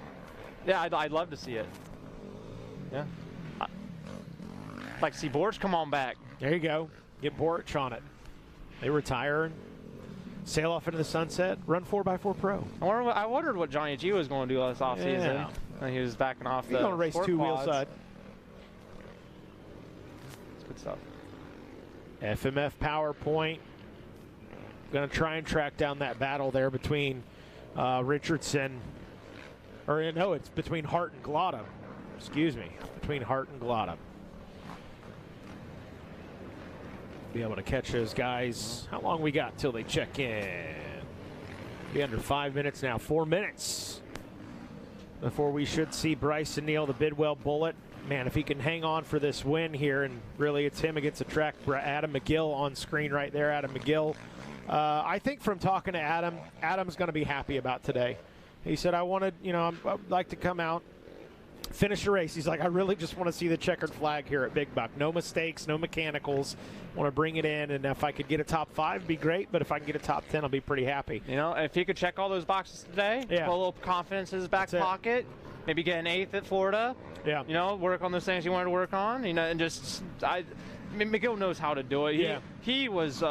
S11: Yeah, I'd love to see it. Yeah. I'd like to see Borch come on back.
S1: There you go. Get Borch on it. They retire and sail off into the sunset, run 4x4 Pro.
S11: I wondered what Johnny G was going to do this offseason.
S1: Yeah.
S11: He was backing off
S1: He's going to race two-wheel side.
S11: It's good stuff.
S1: FMF PowerPoint. Going to try and track down that battle there between Richardson. Or no, it's between Hart and Glotta. Excuse me. Between Hart and Glotta. Be able to catch those guys. How long we got till they check in? Be under 5 minutes now. 4 minutes before we should see Bryce and Neal, the Bidwell Bullet. Man, if he can hang on for this win here, and really it's him against the track. Adam McGill on screen right there. Adam McGill. I think from talking to Adam, Adam's going to be happy about today. He said, I'd like to come out, finish the race. He's like, I really just want to see the checkered flag here at Big Buck. No mistakes, no mechanicals. Want to bring it in, and if I could get a top 5, it'd be great. But if I can get a top 10, I'll be pretty happy.
S11: If he could check all those boxes today, put a little confidence in his back pocket, maybe get an 8th at Florida.
S1: Yeah.
S11: Work on those things you wanted to work on. And McGill knows how to do it. He was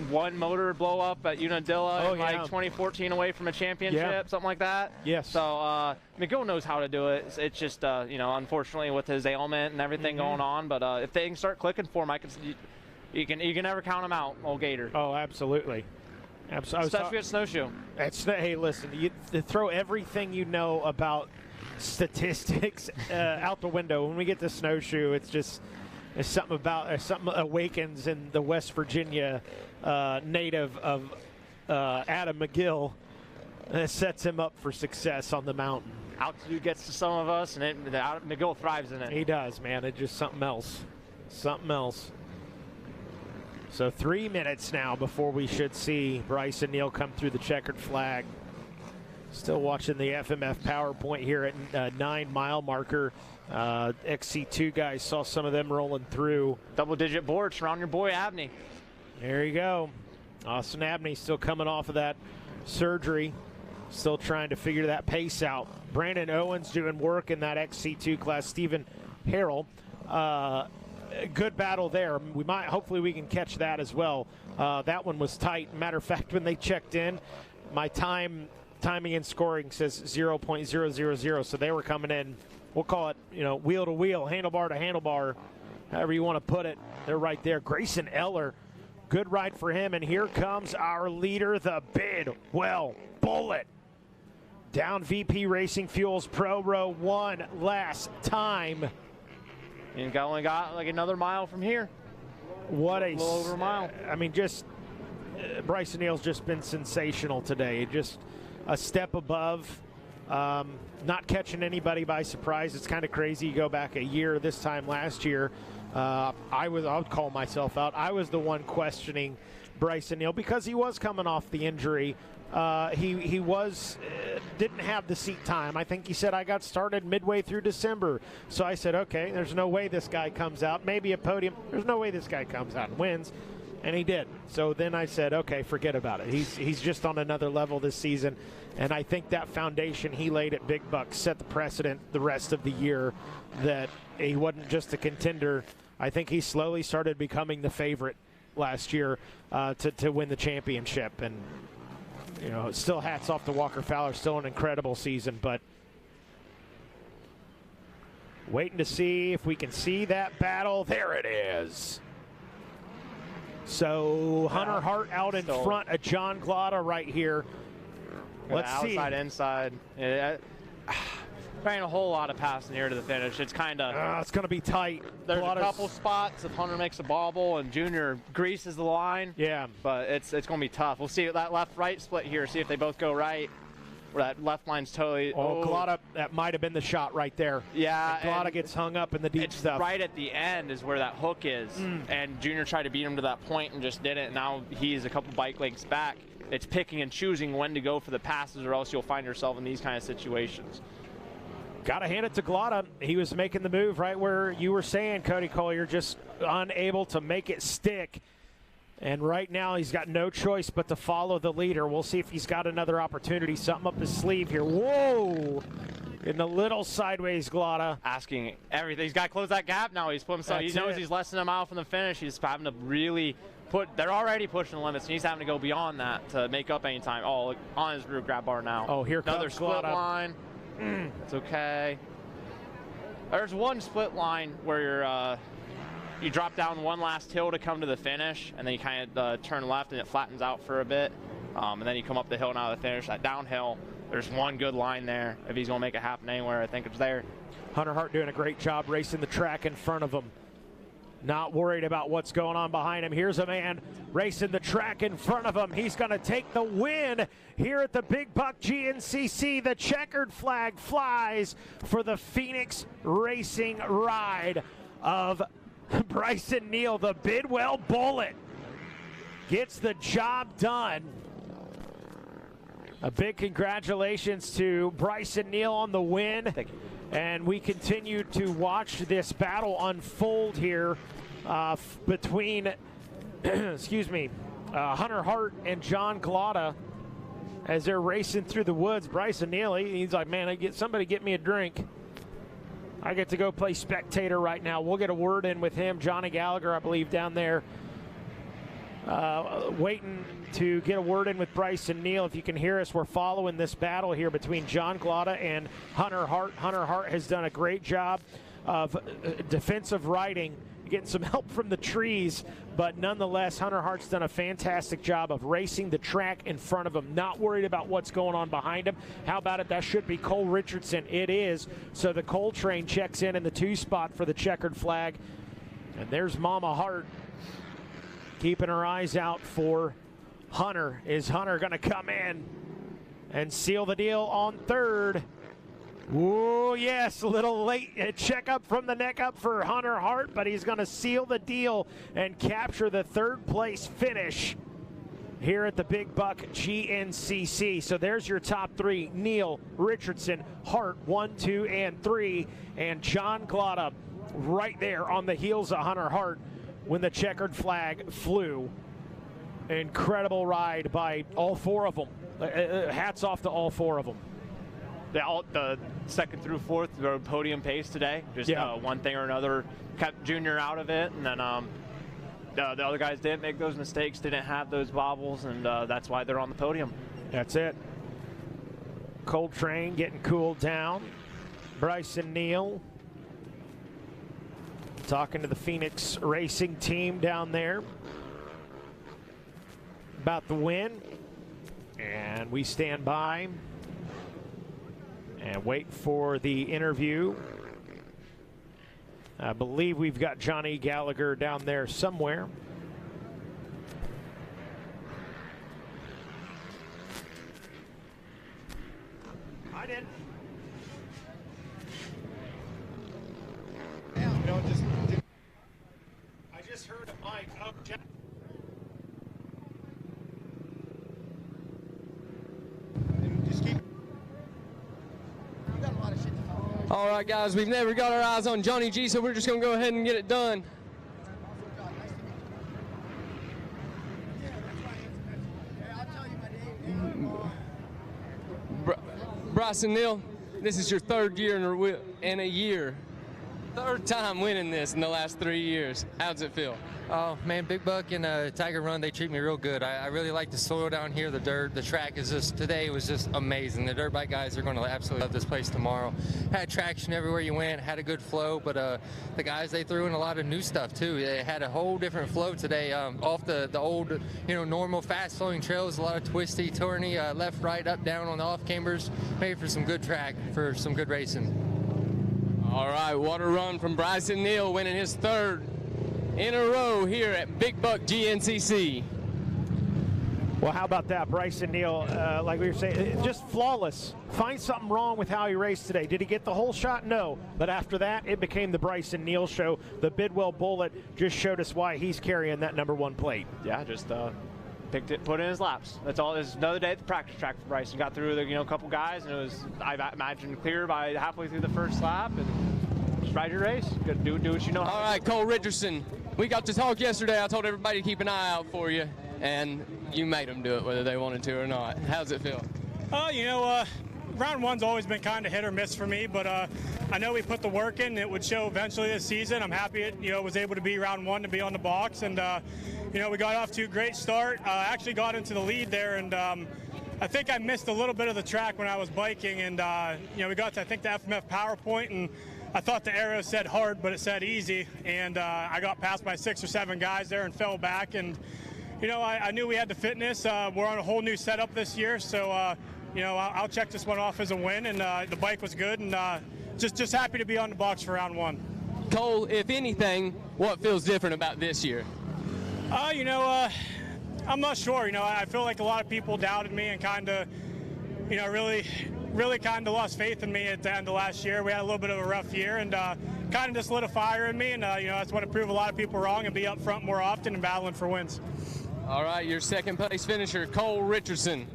S11: one motor blow up at Unadilla in 2014 away from a championship, something like that.
S1: Yes.
S11: So McGill knows how to do it. It's just, unfortunately with his ailment and everything going on. But if things start clicking for him, You can never count them out, old Gator.
S1: Oh, absolutely.
S11: Especially at snowshoe.
S1: Hey, listen, you throw everything you know about statistics out the window. When we get to snowshoe, it's something awakens in the West Virginia native of Adam McGill that sets him up for success on the mountain.
S11: Altitude gets to some of us, and McGill thrives in it.
S1: He does, man. It's just something else. Something else. So 3 minutes now before we should see Bryson Neal come through the checkered flag. Still watching the FMF PowerPoint here at 9-mile marker. XC2 guys saw some of them rolling through.
S11: Double-digit board surround your boy Abney.
S1: There you go. Austin Abney still coming off of that surgery. Still trying to figure that pace out. Brandon Owens doing work in that XC2 class. Stephen Harrell. Good battle there. Hopefully we can catch that as well. That one was tight. Matter of fact, when they checked in, my timing and scoring says 0.000, so they were coming in, we'll call it, wheel to wheel, handlebar to handlebar, however you want to put it. They're right there. Grayson Eller, good ride for him, and here comes our leader, the Bidwell Bullet. Down VP Racing Fuels Pro Row one last time.
S11: And only got like another mile from here.
S1: What a
S11: little over a mile.
S1: I mean, Bryson Neal's just been sensational today. Just a step above, not catching anybody by surprise. It's kind of crazy. You go back a year this time last year. I would call myself out. I was the one questioning Bryson Neal because he was coming off the injury. He didn't have the seat time. I think he said I got started midway through December. So I said, okay, there's no way this guy comes out. Maybe a podium. There's no way this guy comes out and wins. And he did. So then I said, okay, forget about it. He's just on another level this season. And I think that foundation he laid at Big Buck set the precedent the rest of the year that he wasn't just a contender. I think he slowly started becoming the favorite last year to win the championship. And still hats off to Walker Fowler. Still an incredible season, but waiting to see if we can see that battle. There it is. So Hunter Hart out in front of John Glotta right here. Let's see.
S11: Outside, inside. There ain't a whole lot of passing here to the finish. It's kind of.
S1: It's going to be tight.
S11: There's a couple spots if Hunter makes a bobble and Junior greases the line.
S1: Yeah.
S11: But it's going to be tough. We'll see that left-right split here. See if they both go right. Where that left line's totally.
S1: Glotta, that might have been the shot right there.
S11: Yeah.
S1: And Glotta gets hung up in the deep stuff.
S11: Right at the end is where that hook is. And Junior tried to beat him to that point and just didn't. And now he's a couple bike lengths back. It's picking and choosing when to go for the passes, or else you'll find yourself in these kind of situations.
S1: Got to hand it to Glotta. He was making the move right where you were saying, Cody Collier, just unable to make it stick. And right now he's got no choice but to follow the leader. We'll see if he's got another opportunity, something up his sleeve here. Whoa! In the little sideways Glotta.
S11: Asking everything. He's got to close that gap now. He's put himself. He knows he's less than a mile from the finish. He's having to really they're already pushing the limits, and he's having to go beyond that to make up any time. Oh, look, on his rear grab bar now.
S1: Oh, here comes
S11: another split line. It's okay. There's one split line where you drop down one last hill to come to the finish, and then you kind of turn left and it flattens out for a bit, and then you come up the hill now to the finish. That downhill, there's one good line there. If he's going to make it happen anywhere, I think it's there.
S1: Hunter Hart doing a great job racing the track in front of him. Not worried about what's going on behind him. Here's a man racing the track in front of him. He's going to take the win here at the Big Buck GNCC. The checkered flag flies for the Phoenix Racing ride of Bryson Neal. The Bidwell Bullet gets the job done. A big congratulations to Bryson Neal on the win.
S11: Thank you.
S1: And we continue to watch this battle unfold here between Hunter Hart and John Glotta as they're racing through the woods. Bryson Neal, he's like, man, somebody get me a drink. I get to go play spectator right now. We'll get a word in with him. Johnny Gallagher, I believe, down there waiting to get a word in with Bryson Neal. If you can hear us, we're following this battle here between John Glotta and Hunter Hart. Hunter Hart has done a great job of defensive riding. getting some help from the trees. But nonetheless, Hunter Hart's done a fantastic job of racing the track in front of him, not worried about what's going on behind him. How about it? That should be Cole Richardson. It is. So the Cole train checks in the 2 spot for the checkered flag. And there's Mama Hart keeping her eyes out for Hunter. Is Hunter going to come in and seal the deal on 3rd? Oh, yes, a little late checkup from the neck up for Hunter Hart, but he's going to seal the deal and capture the 3rd place finish here at the Big Buck GNCC. So there's your top 3, Neal, Richardson, Hart, 1, 2, and 3, and John Glotta right there on the heels of Hunter Hart when the checkered flag flew. Incredible ride by all 4 of them. Hats off to all 4 of them.
S11: The 2nd through 4th rode podium pace today. Just one thing or another kept Junior out of it, and then the other guys didn't make those mistakes, didn't have those bobbles, and that's why they're on the podium.
S1: That's it. Cold Train getting cooled down. Bryson Neal talking to the Phoenix Racing team down there about the win, and we stand by and wait for the interview. I believe we've got Johnny Gallagher down there somewhere. I did. I just heard a mic. Oh,
S6: All right, guys, we've never got our eyes on Johnny G, so we're just going to go ahead and get it done. Bryson Neal, this is your 3rd year in a year. 3rd time winning this in the last 3 years. How does it feel?
S3: Oh, man, Big Buck and Tiger Run, they treat me real good. I really like the soil down here, the dirt. The track is just, today was just amazing. The dirt bike guys are going to absolutely love this place tomorrow. Had traction everywhere you went, had a good flow, but the guys, they threw in a lot of new stuff, too. They had a whole different flow today off the old, normal fast-flowing trails, a lot of twisty, turny, left, right, up, down on the off-cambers. Made for some good track, for some good racing.
S6: All right, what a run from Bryson Neal, winning his 3rd in a row here at Big Buck GNCC.
S1: Well, how about that? Bryson Neal, like we were saying, just flawless. Find something wrong with how he raced today. Did he get the whole shot? No. But after that, it became the Bryson Neal show. The Bidwell Bullet just showed us why he's carrying that #1 plate.
S11: Yeah, just picked it, put it in his laps. That's all. It was another day at the practice track for Bryson. Got through the, a couple guys, and it was, I imagine, clear by halfway through the 1st lap, and just ride your race. Good, do what you know.
S6: All right, Cole Richardson. We got to talk yesterday. I told everybody to keep an eye out for you, and you made them do it whether they wanted to or not. How's it feel?
S22: Round 1's always been kind of hit or miss for me, but I know we put the work in. It would show eventually this season. I'm happy it was able to be round 1 to be on the box, and we got off to a great start. Actually got into the lead there, and I think I missed a little bit of the track when I was biking, and we got to, I think, the FMF power point, and I thought the arrow said hard, but it said easy, and I got past by 6 or 7 guys there and fell back, and I knew we had the fitness. We're on a whole new setup this year, so I'll check this one off as a win, and the bike was good, and just happy to be on the box for round 1.
S6: Cole, if anything, what feels different about this year?
S22: I'm not sure. I feel like a lot of people doubted me and kind of, really kind of lost faith in me at the end of last year. We had a little bit of a rough year, and kind of just lit a fire in me, and I just want to prove a lot of people wrong and be up front more often and battling for wins.
S6: All right, your 2nd place finisher, Cole Richardson.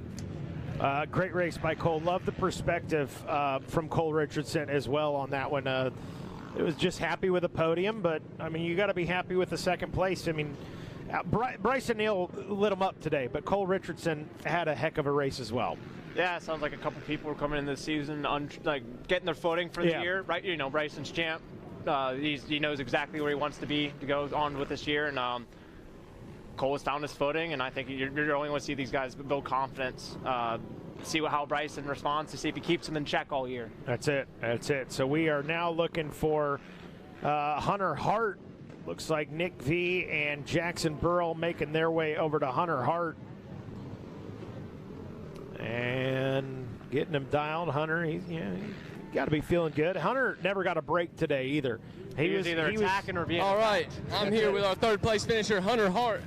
S1: Great race by Cole. Love the perspective from Cole Richardson as well on that one. It was just happy with the podium, but, you got to be happy with the 2nd place. Bryson Neal lit him up today, but Cole Richardson had a heck of a race as well.
S11: Yeah, it sounds like a couple people are coming in this season, getting their footing for the year, right? Bryson's champ. He knows exactly where he wants to be to go on with this year, and Cole has found his footing, and I think you're only going to see these guys build confidence, see how Bryson responds, to see if he keeps him in check all year.
S1: That's it. So we are now looking for Hunter Hart Looks like Nick V and Jackson Burrell making their way over to Hunter Hart. And getting him dialed. Hunter, he's got to be feeling good. Hunter never got a break today either.
S11: He was either attacking or being
S6: All right, I'm here with our third place finisher, Hunter Hart.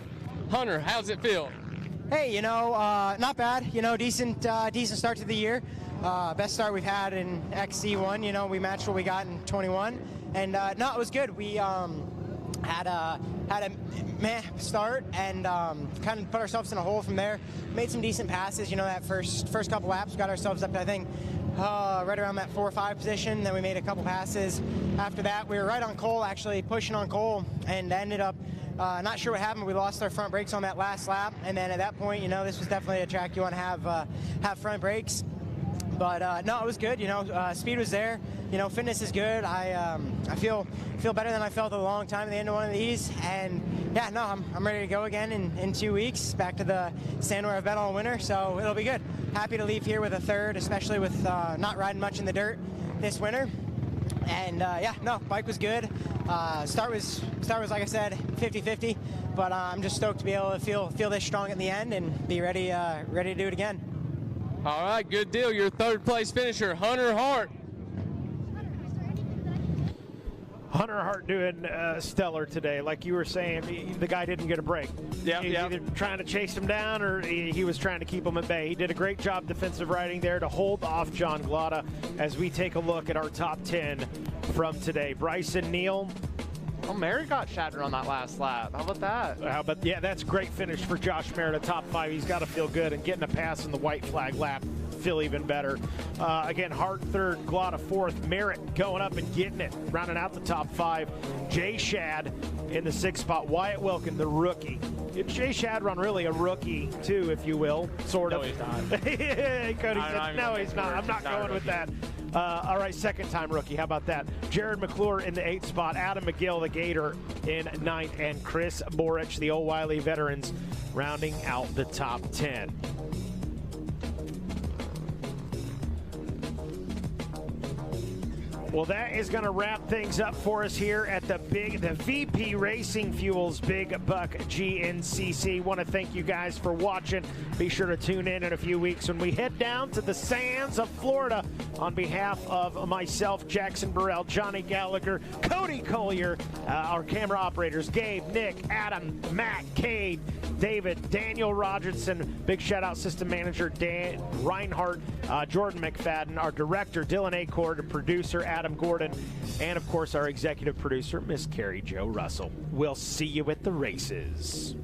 S6: Hunter, how's it feel?
S4: Hey, not bad. Decent start to the year. Best start we've had in XC1. We matched what we got in 21, and no, it was good. We had a meh start and kind of put ourselves in a hole from there. Made some decent passes. That first couple laps, got ourselves up to, I think, right around that 4 or 5 position. Then we made a couple passes. After that, we were right on Cole, actually pushing on Cole, and ended up not sure what happened. We lost our front brakes on that last lap, and then at that point, this was definitely a track you want to have front brakes. But no, it was good. Speed was there. Fitness is good. I feel better than I felt in a long time at the end of one of these. And yeah, no, I'm ready to go again in 2 weeks. Back to the stand where I've been all winter, so it'll be good. Happy to leave here with a third, especially with not riding much in the dirt this winter. And yeah, no, bike was good. Start was like I said, 50-50. But I'm just stoked to be able to feel this strong at the end and be ready to do it again.
S6: All right, good deal. Your third place finisher, Hunter Hart.
S1: Hunter Hart doing stellar today. Like you were saying, the guy didn't get a break.
S11: Yeah,
S1: he was either trying to chase him down or he was trying to keep him at bay. He did a great job defensive riding there to hold off John Glotta as we take a look at our top 10 from today. Bryson Neal.
S11: Oh, Merritt got shattered on that last lap. How about that?
S1: Yeah, that's a great finish for Josh Merritt, a top 5. He's got to feel good, and getting a pass in the white flag lap feel even better. Again, Hart third, Glotta fourth, Merritt going up and getting it, rounding out the top 5. Jay Shad in the 6th spot. Wyatt Wilkin, the rookie. Jay Shadron really a rookie too, if you will, sort of.
S11: No, he's not.
S1: Cody said, no, he's not. I'm not going with that. All right, second-time rookie. How about that? Jared McClure in the 8th spot. Adam McGill, the Gator, in 9th. And Chris Borich, the Old Wiley veterans, rounding out the top 10. Well, that is going to wrap things up for us here at the VP Racing Fuels Big Buck GNCC. Want to thank you guys for watching. Be sure to tune in a few weeks when we head down to the sands of Florida. On behalf of myself, Jackson Burrell, Johnny Gallagher, Cody Collier, our camera operators, Gabe, Nick, Adam, Matt, Cade, David, Daniel Rogerson, big shout out system manager Dan Reinhardt, Jordan McFadden, our director Dylan Acord, producer Adam Gordon, and of course our executive producer Miss Carrie Jo Russell. We'll see you at the races.